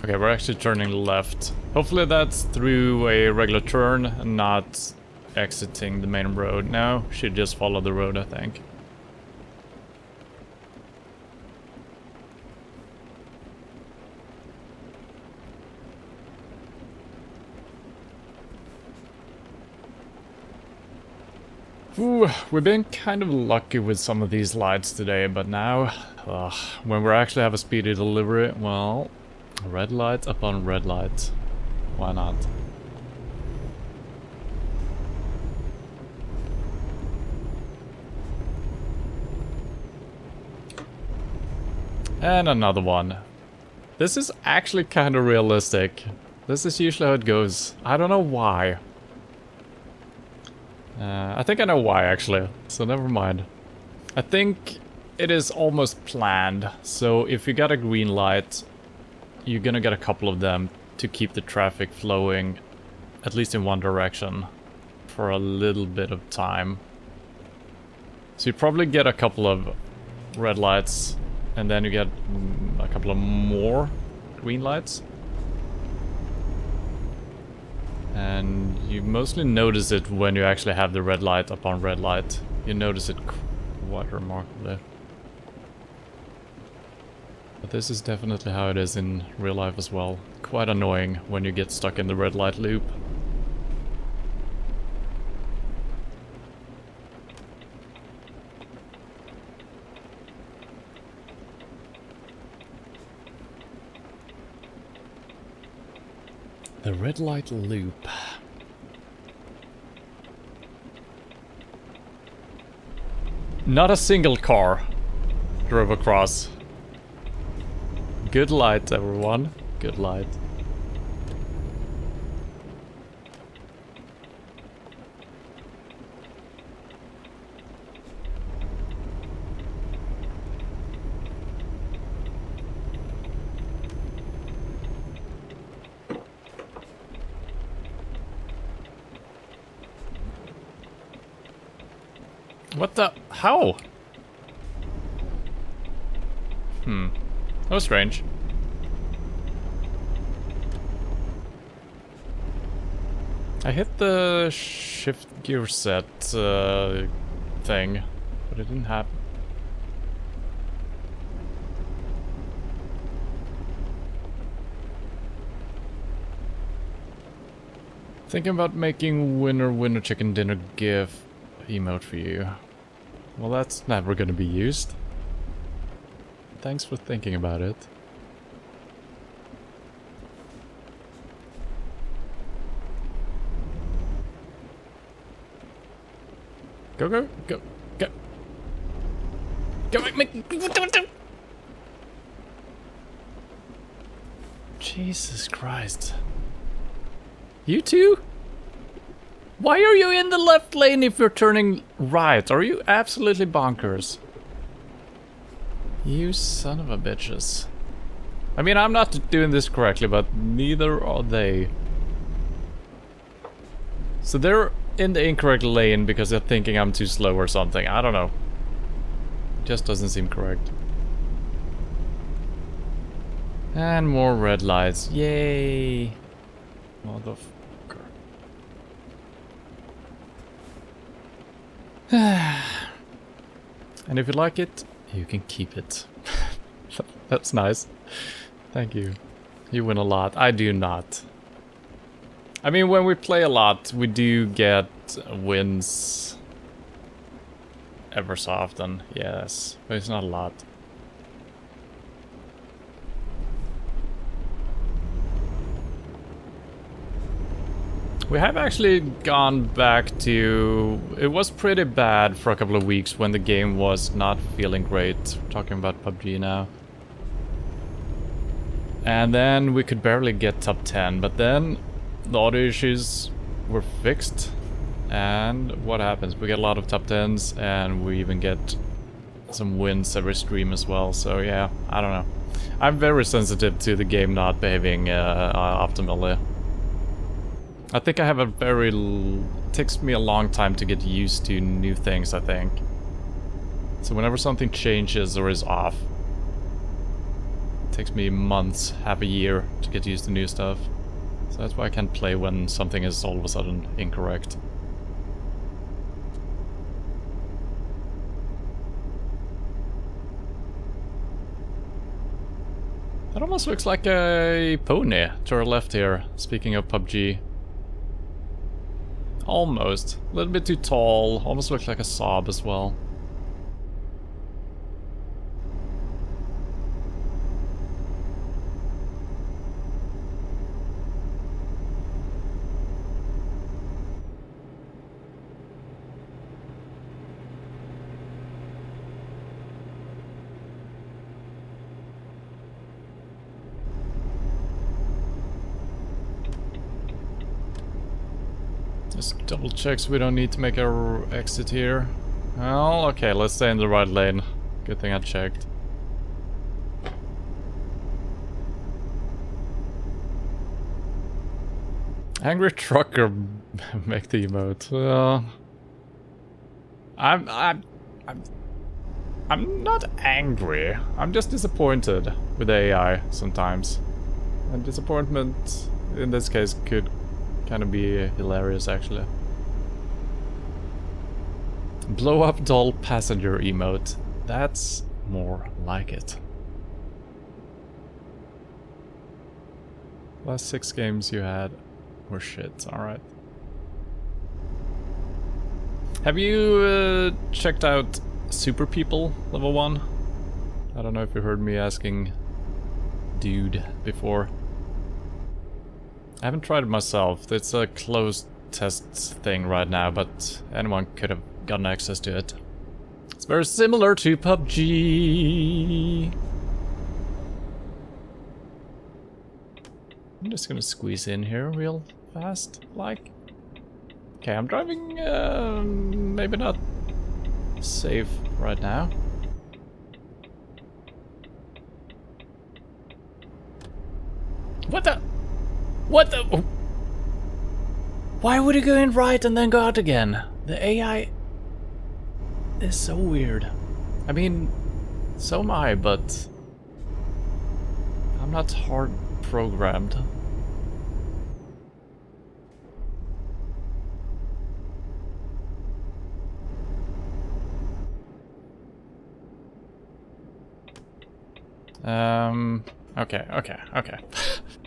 S1: Okay, we're actually turning left. Hopefully that's through a regular turn and not exiting the main road. No, should just follow the road, I think. Ooh, we've been kind of lucky with some of these lights today, but now, when we actually have a speedy delivery, well, red light upon red light. Why not? And another one. This is actually kind of realistic. This is usually how it goes. I don't know why. I think I know why, actually, so never mind. I think it is almost planned, so if you got a green light, you're gonna get a couple of them to keep the traffic flowing, at least in one direction, for a little bit of time. So you probably get a couple of red lights, and then you get a couple of more green lights. And you mostly notice it when you actually have the red light upon red light. You notice it quite remarkably. But this is definitely how it is in real life as well. Quite annoying when you get stuck in the red light loop. The red light loop. Not a single car drove across. Good light, everyone. Good light. What the? How? That was strange. I hit the shift gear set thing, but it didn't happen. Thinking about making winner chicken dinner GIF emote for you. Well, that's never gonna be used. Thanks for thinking about it. Go, go, go, go. Go, make. Jesus Christ. You two? Why are you in the left lane if you're turning right? Are you absolutely bonkers? You son of a bitches. I mean, I'm not doing this correctly, but neither are they. So they're in the incorrect lane because they're thinking I'm too slow or something. I don't know. It just doesn't seem correct. And more red lights. Yay. Motherfucker. And if you like it, you can keep it. That's nice. Thank you. You win a lot. I do not. I mean, when we play a lot, we do get wins ever so often. Yes, but it's not a lot. We have actually gone back to... It was pretty bad for a couple of weeks when the game was not feeling great. We're talking about PUBG now. And then we could barely get top 10, but then the audio issues were fixed. And what happens? We get a lot of top 10s and we even get some wins every stream as well. So yeah, I don't know. I'm very sensitive to the game not behaving optimally. I think I have a very... It takes me a long time to get used to new things, I think. So whenever something changes or is off, it takes me months, half a year to get used to new stuff. So that's why I can't play when something is all of a sudden incorrect. That almost looks like a pony to our left here, speaking of PUBG. Almost. A little bit too tall. Almost looks like a Saab as well. Just double check so we don't need to make our exit here. Well, okay, let's stay in the right lane. Good thing I checked. Angry trucker make the emote. I'm not angry. I'm just disappointed with AI sometimes. And disappointment in this case could kind of be hilarious, actually. Blow up doll passenger emote. That's more like it. Last 6 games you had were shit, alright. Have you checked out Super People level 1? I don't know if you heard me asking dude before. I haven't tried it myself. It's a closed test thing right now, but anyone could have gotten access to it. It's very similar to PUBG. I'm just gonna squeeze in here real fast, like. Okay, I'm driving, maybe not safe right now. What the? What the? Oh. Why would it go in right and then go out again? The AI is so weird. I mean, so am I, but I'm not hard programmed. Okay.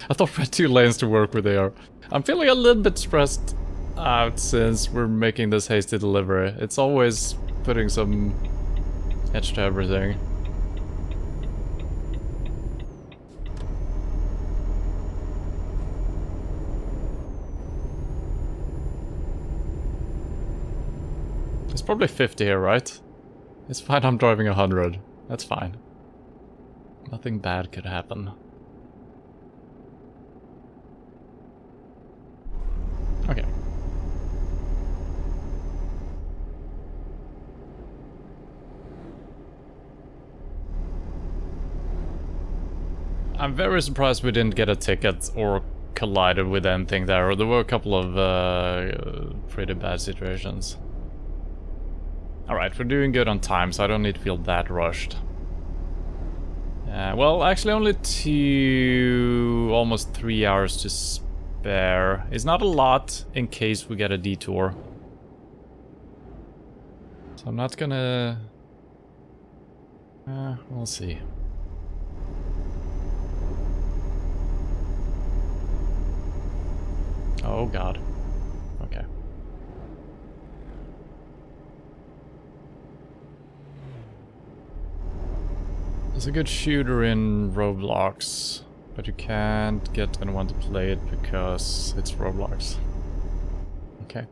S1: I thought we had 2 lanes to work with there. I'm feeling a little bit stressed out since we're making this hasty delivery. It's always putting some edge to everything. It's probably 50 here, right? It's fine, I'm driving 100. That's fine. Nothing bad could happen. Okay. I'm very surprised we didn't get a ticket or collided with anything there. There were a couple of pretty bad situations. Alright, we're doing good on time, so I don't need to feel that rushed. Well, actually only almost 3 hours to spare. It's not a lot in case we get a detour. So I'm not gonna... we'll see. Oh god. Okay. There's a good shooter in Roblox, but you can't get anyone to play it because it's Roblox. Okay.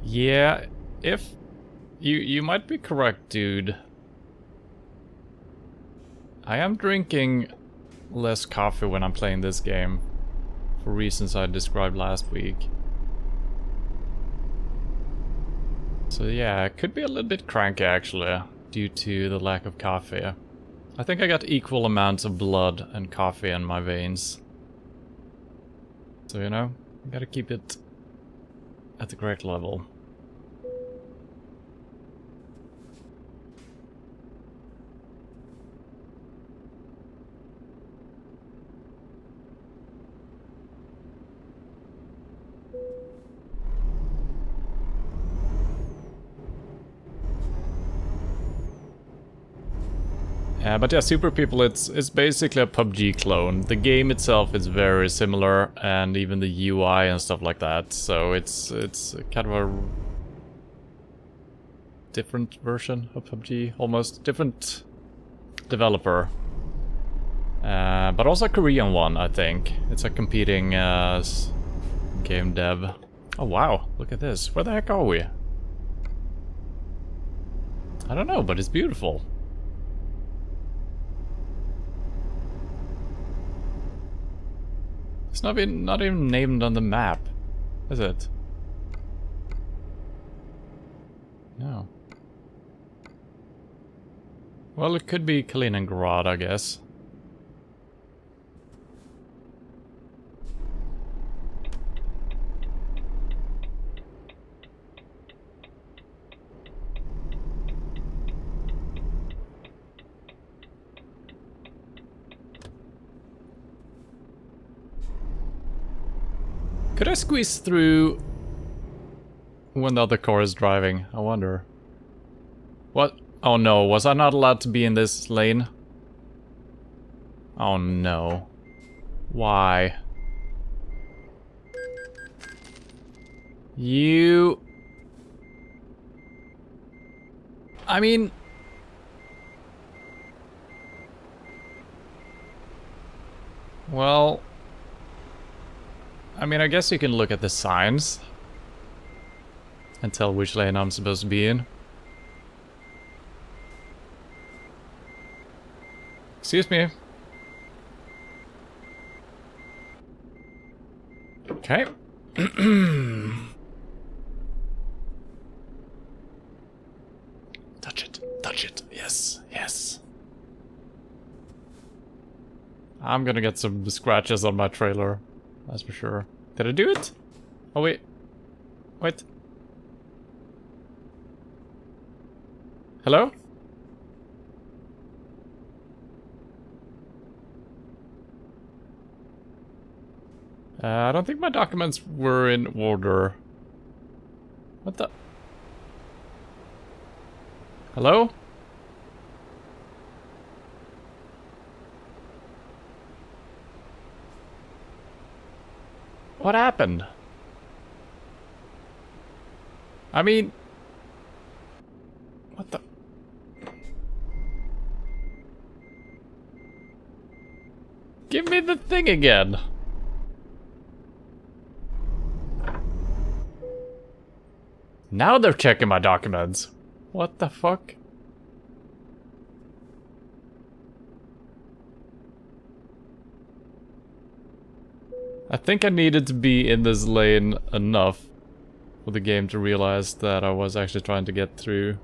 S1: Yeah, if... You might be correct, dude. I am drinking less coffee when I'm playing this game, for reasons I described last week. So yeah, it could be a little bit cranky actually, due to the lack of coffee. I think I got equal amounts of blood and coffee in my veins. So you know, I gotta keep it at the correct level. But yeah, Super People, it's basically a PUBG clone. The game itself is very similar, and even the UI and stuff like that. So it's kind of a different version of PUBG, almost different developer, but also a Korean one, I think. It's a competing game dev. Oh wow, look at this. Where the heck are we? I don't know, but it's beautiful. It's not even named on the map, is it? No. Well, it could be Kaliningrad, I guess. Could I squeeze through when the other car is driving? I wonder. What? Oh no, was I not allowed to be in this lane? Oh no. Why? You... I mean... Well, I mean, I guess you can look at the signs and tell which lane I'm supposed to be in. Excuse me. Okay. Touch it. Touch it. Yes. Yes. I'm gonna get some scratches on my trailer. That's for sure. Did I do it? Oh, wait. Wait. Hello? I don't think my documents were in order. What the? Hello? What happened? I mean... What the... Give me the thing again! Now they're checking my documents. What the fuck? I think I needed to be in this lane enough for the game to realize that I was actually trying to get through.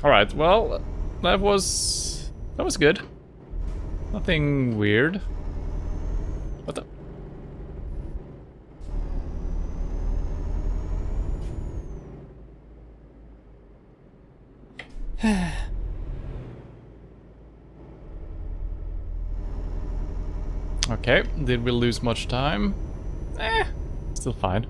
S1: Alright, well, that was good. Nothing weird. What the? Okay, did we lose much time? Still fine.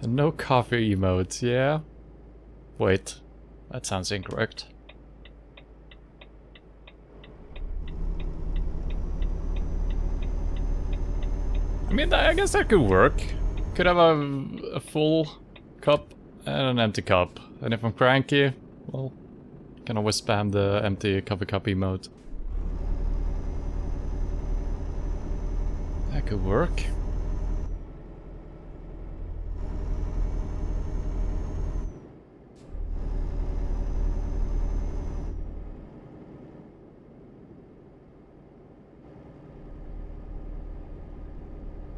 S1: And no coffee emotes, yeah? Wait, that sounds incorrect. I mean, I guess that could work. Could have a full cup and an empty cup. And if I'm cranky, well, can always spam the empty coffee cup emote. That could work.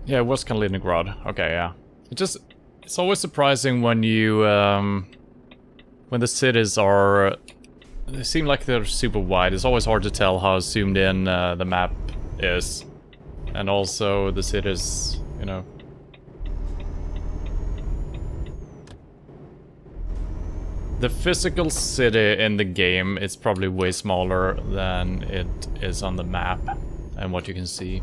S1: Yeah, it was Kaliningrad. Okay, yeah. It's always surprising when you, when the cities are, they seem like they're super wide. It's always hard to tell how zoomed in the map is. And also the cities, you know. The physical city in the game is probably way smaller than it is on the map and what you can see.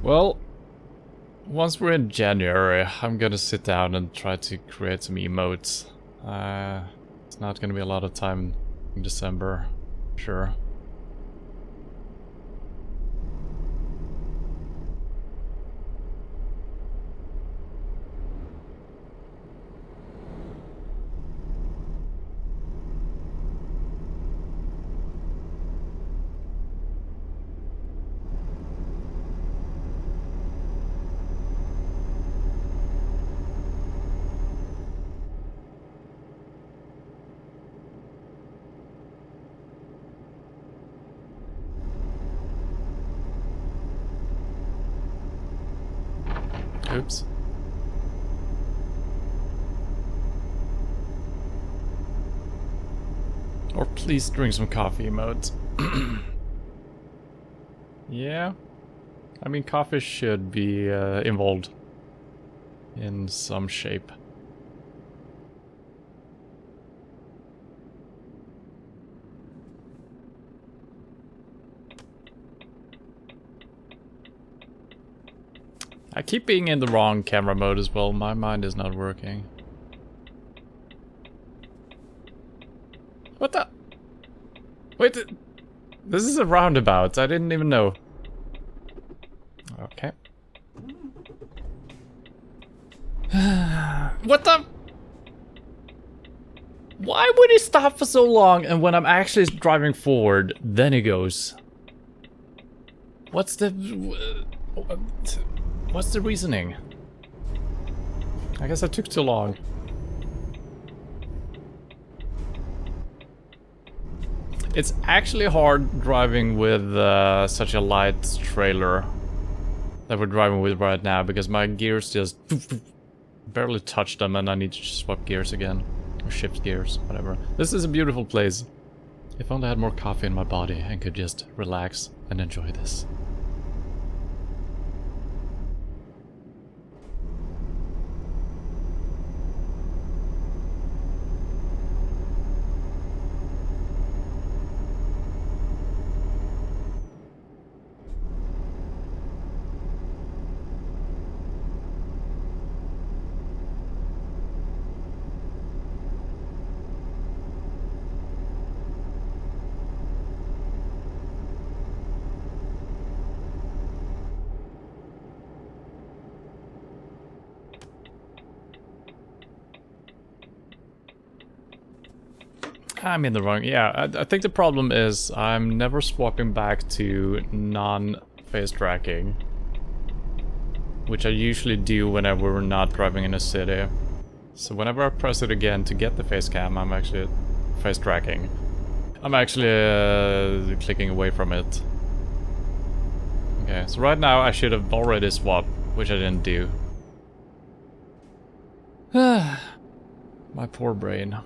S1: Well, once we're in January, I'm gonna sit down and try to create some emotes. It's not gonna be a lot of time in December, sure. Oops. Or please drink some coffee emotes. Yeah. I mean, coffee should be involved in some shape. I keep being in the wrong camera mode as well. My mind is not working. What the? Wait, this is a roundabout. I didn't even know. Okay. What the? Why would he stop for so long, and when I'm actually driving forward, then he goes? What's the reasoning? I guess I took too long. It's actually hard driving with such a light trailer that we're driving with right now, because my gears just barely touch them and I need to swap gears again. Or shift gears, whatever. This is a beautiful place. If only I had more coffee in my body and could just relax and enjoy this. I'm in the wrong... Yeah, I think the problem is I'm never swapping back to non-face tracking. Which I usually do whenever we're not driving in a city. So whenever I press it again to get the face cam, I'm actually face tracking. I'm actually clicking away from it. Okay, so right now I should have already swapped, which I didn't do. My poor brain.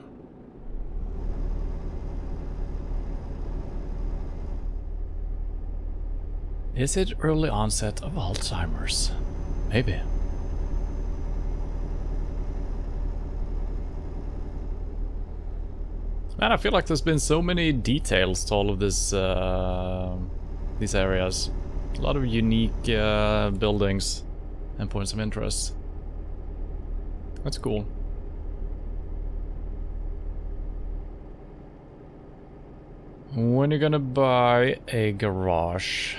S1: Is it early onset of Alzheimer's? Maybe. Man, I feel like there's been so many details to all of this, these areas. A lot of unique buildings and points of interest. That's cool. When you're gonna buy a garage?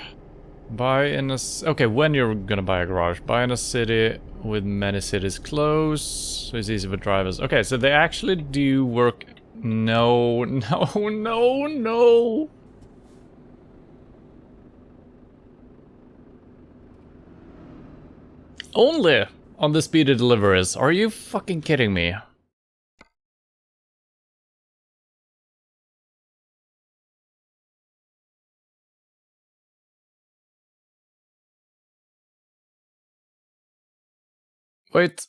S1: Buy in a... Okay, when you're gonna buy a garage. Buy in a city with many cities close, so it's easy for drivers. Okay, so they actually do work... No, no, no, no! Only on the speedy deliveries. Are you fucking kidding me? Wait,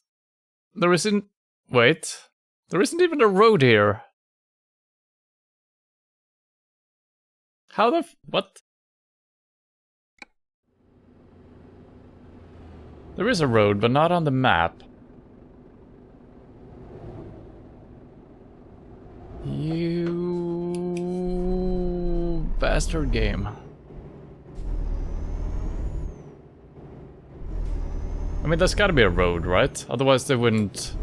S1: there isn't... Wait, there isn't even a road here. How the what? There is a road, but not on the map. You... bastard game. I mean, there's gotta be a road, right? Otherwise they wouldn't...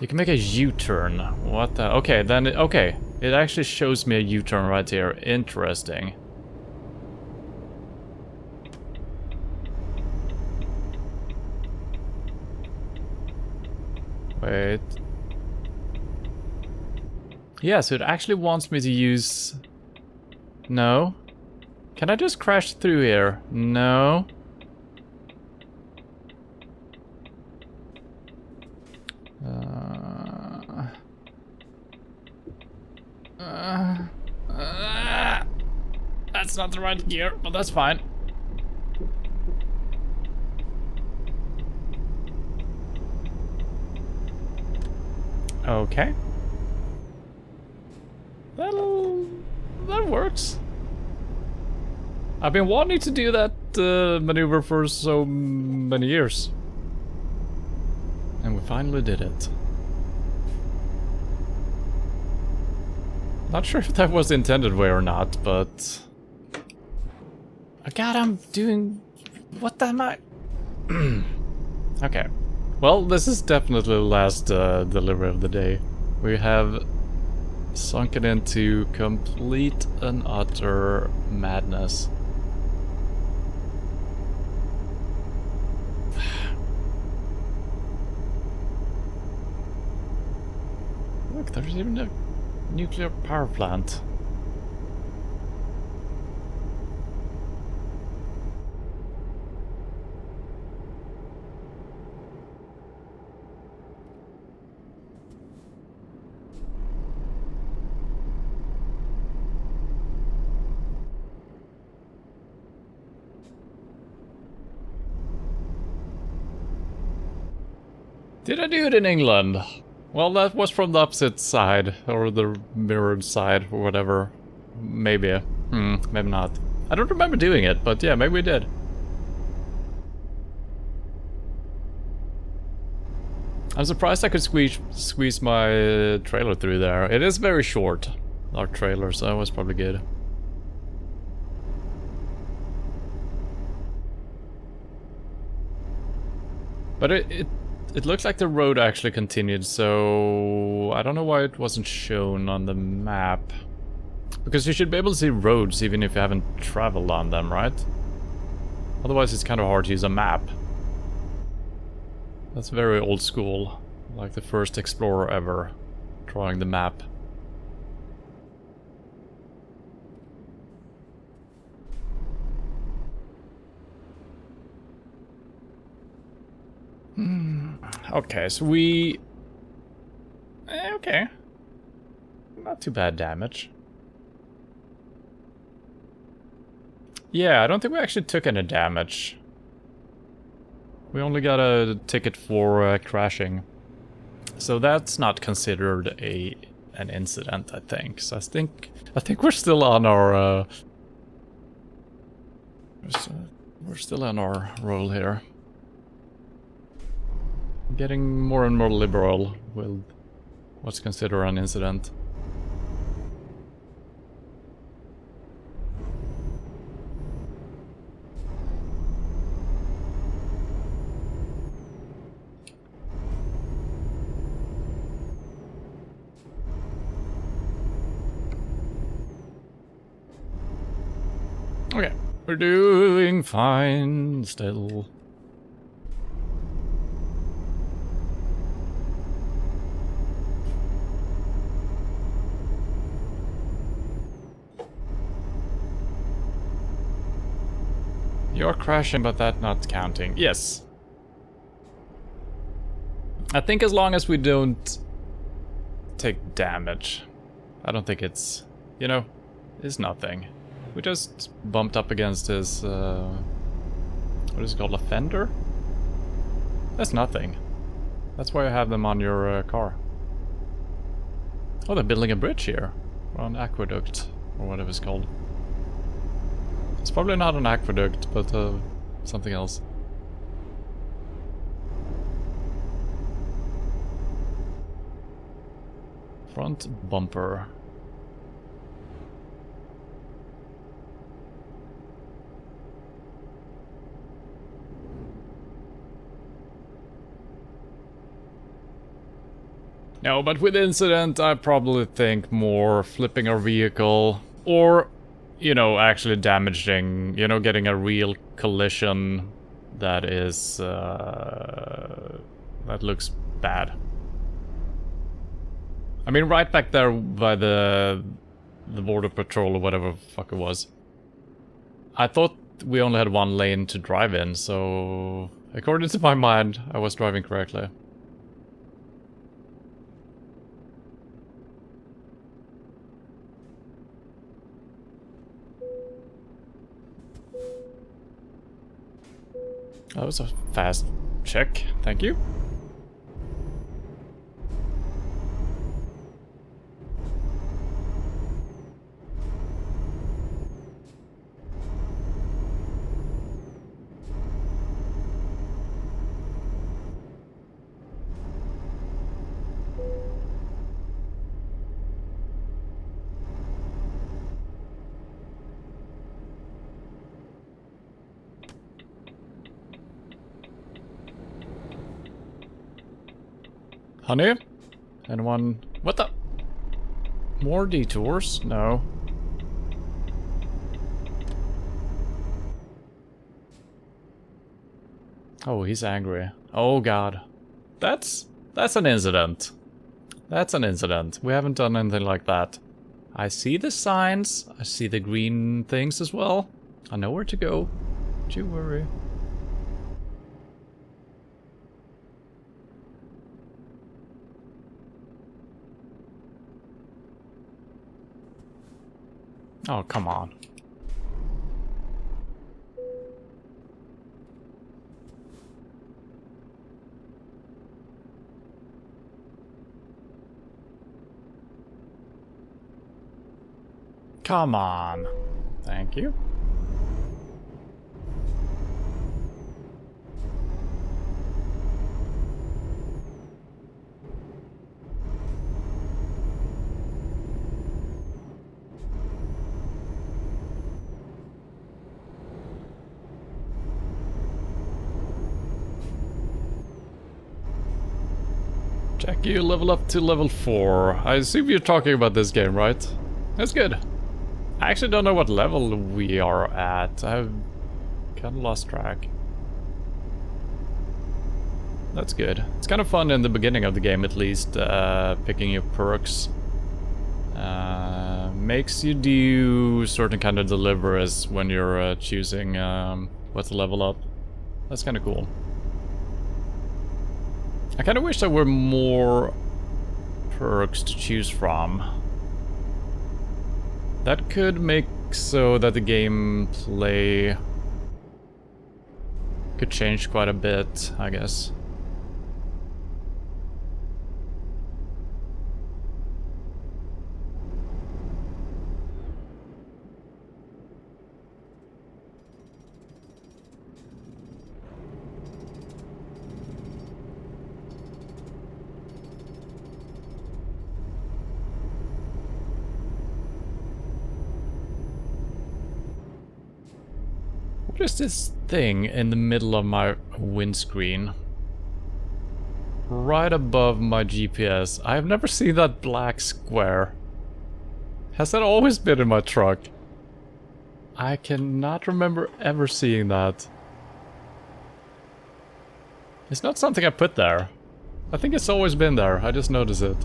S1: You can make a U-turn. What the... Okay, then... Okay. It actually shows me a U-turn right here. Interesting. Wait. Yeah, so it actually wants me to use... No? Can I just crash through here? No. That's not the right gear, but that's fine. Okay. That works. I've been wanting to do that maneuver for so many years. And we finally did it. Not sure if that was the intended way or not, but... Oh god, I'm doing... What am I... Okay. Well, this is definitely the last delivery of the day. We have sunken into complete and utter madness. Look, there's even a nuclear power plant. Did I do it in England? Well, that was from the opposite side, or the mirrored side, or whatever. Maybe. Maybe not. I don't remember doing it, but yeah, maybe we did. I'm surprised I could squeeze my trailer through there. It is very short, our trailer, so that was probably good. But it looks like the road actually continued, so I don't know why it wasn't shown on the map. Because you should be able to see roads even if you haven't traveled on them, right? Otherwise it's kind of hard to use a map. That's very old school, like the first explorer ever drawing the map. Okay, so we... okay. Not too bad damage. Yeah, I don't think we actually took any damage. We only got a ticket for crashing. So that's not considered an incident, I think. So I think we're still on our... we're still on our roll here. Getting more and more liberal with what's considered an incident. Okay, we're doing fine still. You're crashing, but that not counting. Yes. I think as long as we don't take damage, I don't think it's, you know, it's nothing. We just bumped up against his, what is it called, a fender? That's nothing. That's why you have them on your car. Oh, they're building a bridge here. Or an aqueduct, or whatever it's called. It's probably not an aqueduct, but something else. Front bumper. No, but with incident, I probably think more flipping our vehicle, or, you know, actually damaging, you know, getting a real collision that is, that looks bad. I mean, right back there by the border patrol or whatever the fuck it was. I thought we only had one lane to drive in, so according to my mind, I was driving correctly. That was a fast check, thank you. Honey? Anyone? What the? More detours? No. Oh, he's angry. Oh god. That's an incident. That's an incident. We haven't done anything like that. I see the signs. I see the green things as well. I know where to go. Don't you worry. Oh, come on. Come on. Thank you. Jack, you level up to level 4. I assume you're talking about this game, right? That's good. I actually don't know what level we are at. I've kind of lost track. That's good. It's kind of fun in the beginning of the game, at least, picking your perks. Makes you do certain kind of deliveries when you're choosing what to level up. That's kind of cool. I kind of wish there were more perks to choose from. That could make so that the gameplay could change quite a bit, I guess. What is this thing in the middle of my windscreen? Right above my GPS. I've never seen that black square. Has that always been in my truck? I cannot remember ever seeing that. It's not something I put there. I think it's always been there. I just noticed it.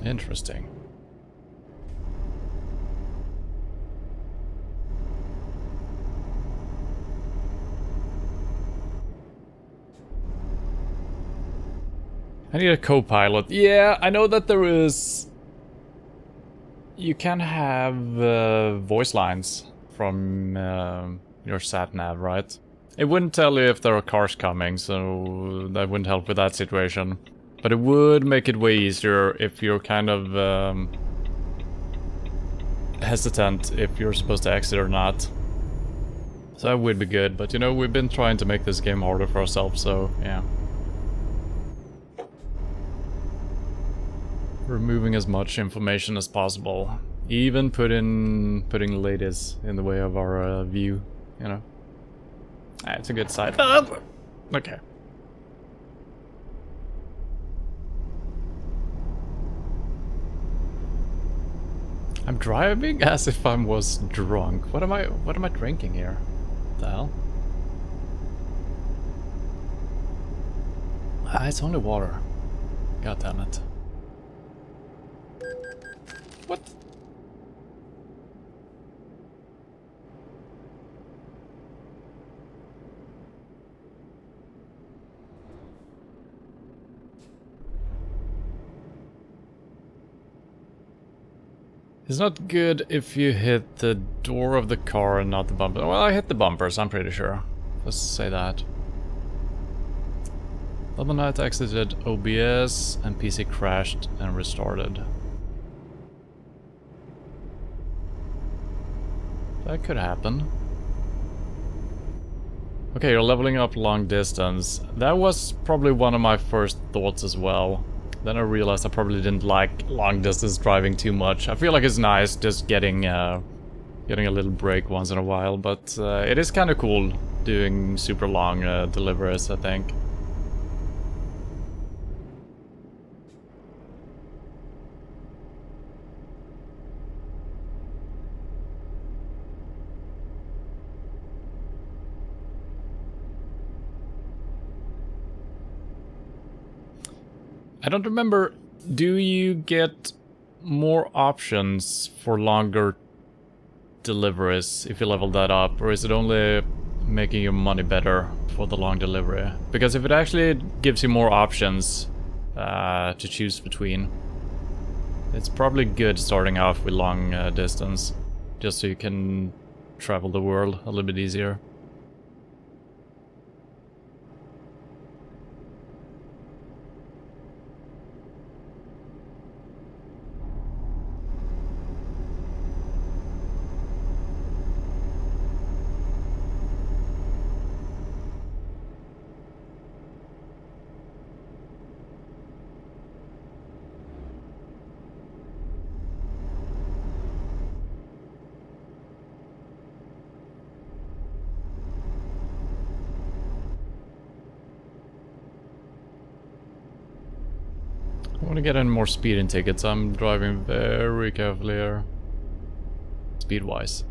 S1: Interesting. I need a co-pilot. Yeah, I know that there is... You can have voice lines from your sat-nav, right? It wouldn't tell you if there are cars coming, so that wouldn't help with that situation. But it would make it way easier if you're kind of hesitant if you're supposed to exit or not. So that would be good, but you know, we've been trying to make this game harder for ourselves, so yeah. Removing as much information as possible. Even putting ladies in the way of our view, you know. It's a good side. Okay. I'm driving as if I was drunk. What am I drinking here? What the hell? It's only water. God damn it. What? It's not good if you hit the door of the car and not the bumper. Well, I hit the bumpers, I'm pretty sure. Let's say that. Level Knight exited OBS and PC crashed and restarted. That could happen. Okay, you're leveling up long distance. That was probably one of my first thoughts as well. Then I realized I probably didn't like long distance driving too much. I feel like it's nice just getting a little break once in a while, but it is kind of cool doing super long deliveries, I think. I don't remember, do you get more options for longer deliveries if you level that up, or is it only making your money better for the long delivery? Because if it actually gives you more options to choose between, it's probably good starting off with long distance, just so you can travel the world a little bit easier. I want to get in more speeding tickets. I'm driving very carefully here. Speed-wise.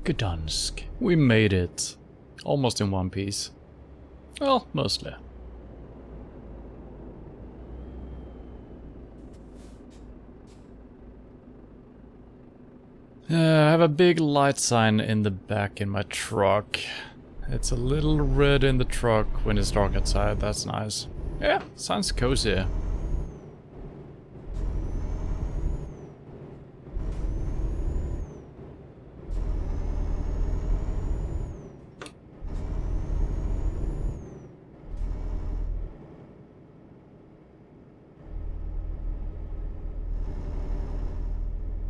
S1: Gdansk. We made it. Almost in one piece. Well, mostly. I have a big light sign in the back in my truck. It's a little red in the truck when it's dark outside. That's nice. Yeah, sounds cozy.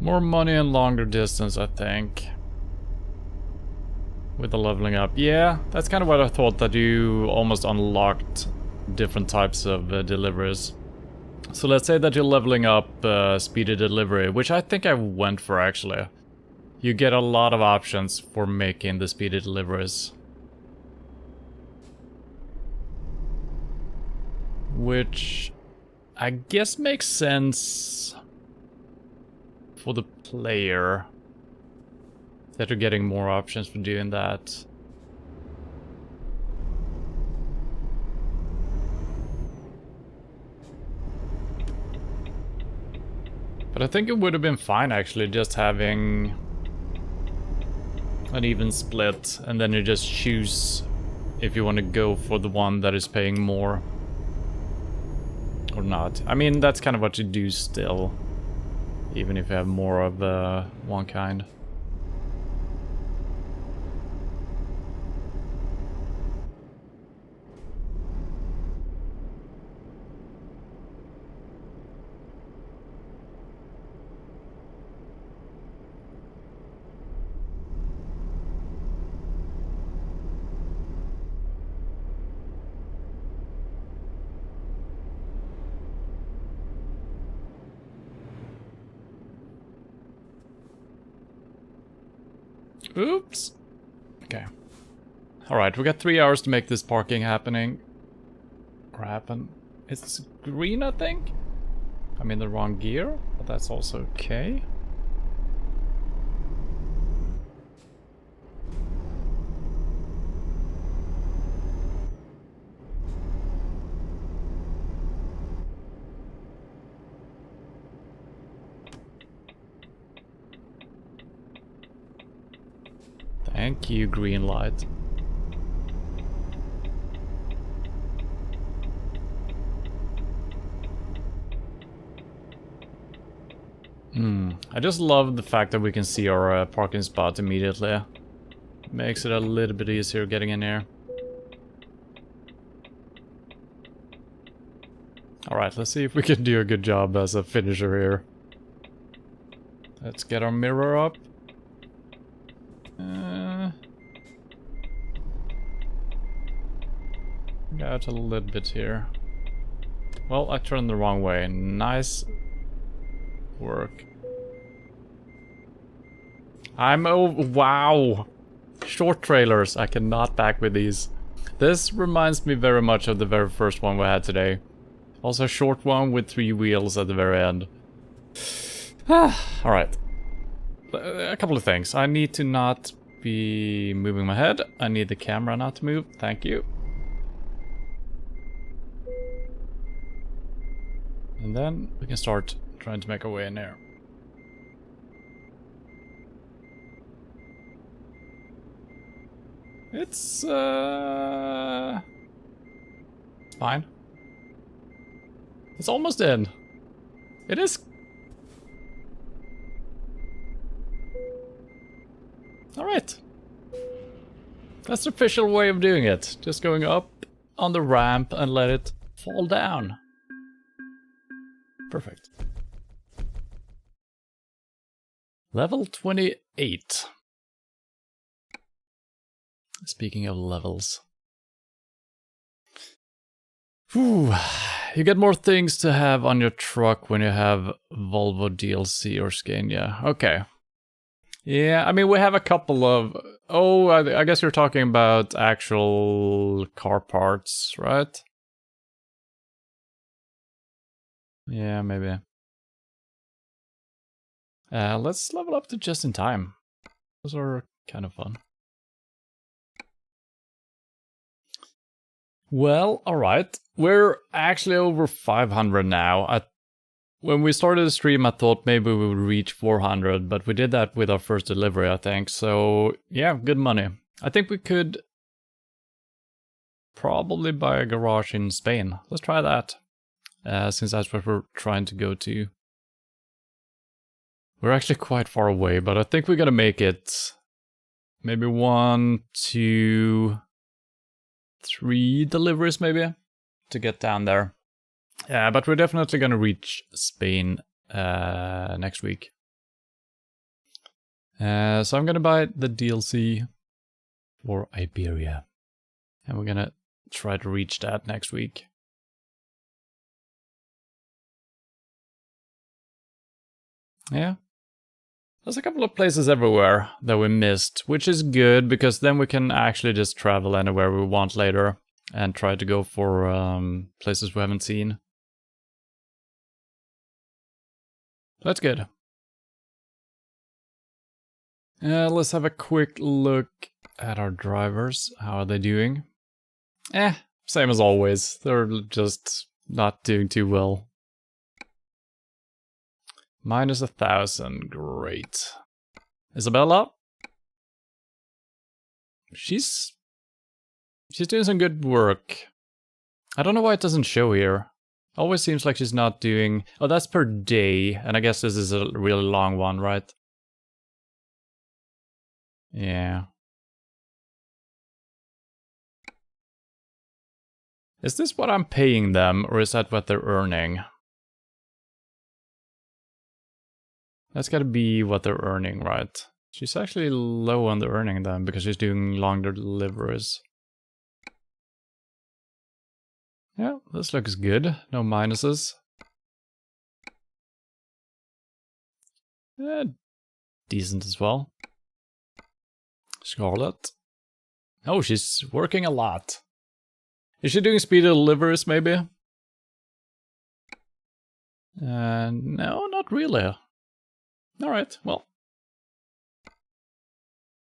S1: More money and longer distance, I think. With the leveling up. Yeah, that's kind of what I thought, that you almost unlocked different types of deliveries. So let's say that you're leveling up speedy delivery, which I think I went for actually. You get a lot of options for making the speedy deliveries. Which I guess makes sense for the player, that you're getting more options for doing that. But I think it would have been fine actually just having an even split, and then you just choose if you want to go for the one that is paying more or not. I mean, that's kind of what you do still, even if you have more of one kind. Oops. Okay. Alright, we got 3 hours to make this parking happening. Or happen. It's green, I think? I'm in the wrong gear, but that's also okay. Thank you, green light. I just love the fact that we can see our parking spot immediately. Makes it a little bit easier getting in here. Alright, let's see if we can do a good job as a finisher here. Let's get our mirror up. Got a little bit here. Well, I turned the wrong way. Nice work. Wow! Short trailers. I cannot back with these. This reminds me very much of the very first one we had today. Also a short one with 3 wheels at the very end. Alright. A couple of things. I need to not be moving my head. I need the camera not to move. Thank you. And then we can start trying to make our way in there. It's fine. It's almost in. It is. Alright. That's the official way of doing it. Just going up on the ramp and let it fall down. Perfect. Level 28. Speaking of levels. Whew. You get more things to have on your truck when you have Volvo DLC or Scania. Okay. Yeah, I mean, we have a couple of... Oh, I guess you're talking about actual car parts, right? Yeah, maybe. Let's level up to just in time. Those are kind of fun. Well, alright. We're actually over 500 now. When we started the stream, I thought maybe we would reach 400, but we did that with our first delivery, I think. So, yeah, good money. I think we could probably buy a garage in Spain. Let's try that, since that's what we're trying to go to. We're actually quite far away, but I think we're gonna make it maybe 1, 2, 3 deliveries maybe to get down there. Yeah, but we're definitely gonna reach Spain next week. So I'm gonna buy the DLC for Iberia. And we're gonna try to reach that next week. Yeah. There's a couple of places everywhere that we missed, which is good because then we can actually just travel anywhere we want later and try to go for places we haven't seen. That's good. Let's have a quick look at our drivers. How are they doing? Same as always. They're just not doing too well. Minus 1,000, great. Isabella? She's doing some good work. I don't know why it doesn't show here. Always seems like she's not doing... Oh, that's per day, and I guess this is a really long one, right? Yeah. Is this what I'm paying them, or is that what they're earning? That's gotta be what they're earning, right? She's actually low on the earning then, because she's doing longer deliveries. Yeah, this looks good. No minuses. Decent as well. Scarlett. Oh, she's working a lot. Is she doing speedy deliveries, maybe? No, not really. Alright, well.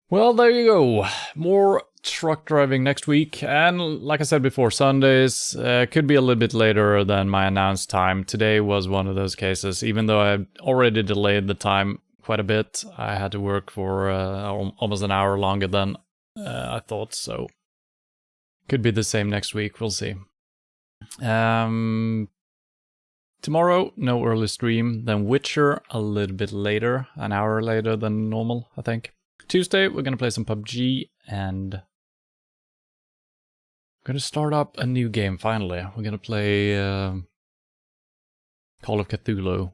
S1: Well, there you go. More truck driving next week. And like I said before, Sundays could be a little bit later than my announced time. Today was one of those cases. Even though I already delayed the time, quite a bit. I had to work for almost an hour longer than I thought, so could be the same next week, we'll see. Tomorrow, no early stream, then Witcher a little bit later, an hour later than normal, I think. Tuesday, we're gonna play some PUBG, and I'm gonna start up a new game, finally. We're gonna play Call of Cthulhu. I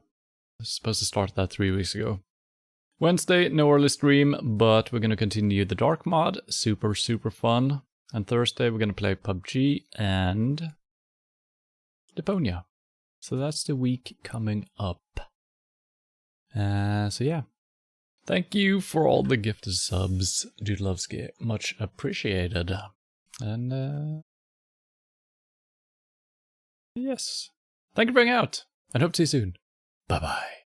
S1: was supposed to start that 3 weeks ago. Wednesday, no early stream, but we're gonna continue the Dark mod, super fun. And Thursday, we're gonna play PUBG and Deponia. So that's the week coming up. So yeah. Thank you for all the gifted subs, Dudelovsky. Much appreciated. And yes. Thank you for hanging out. And hope to see you soon. Bye-bye.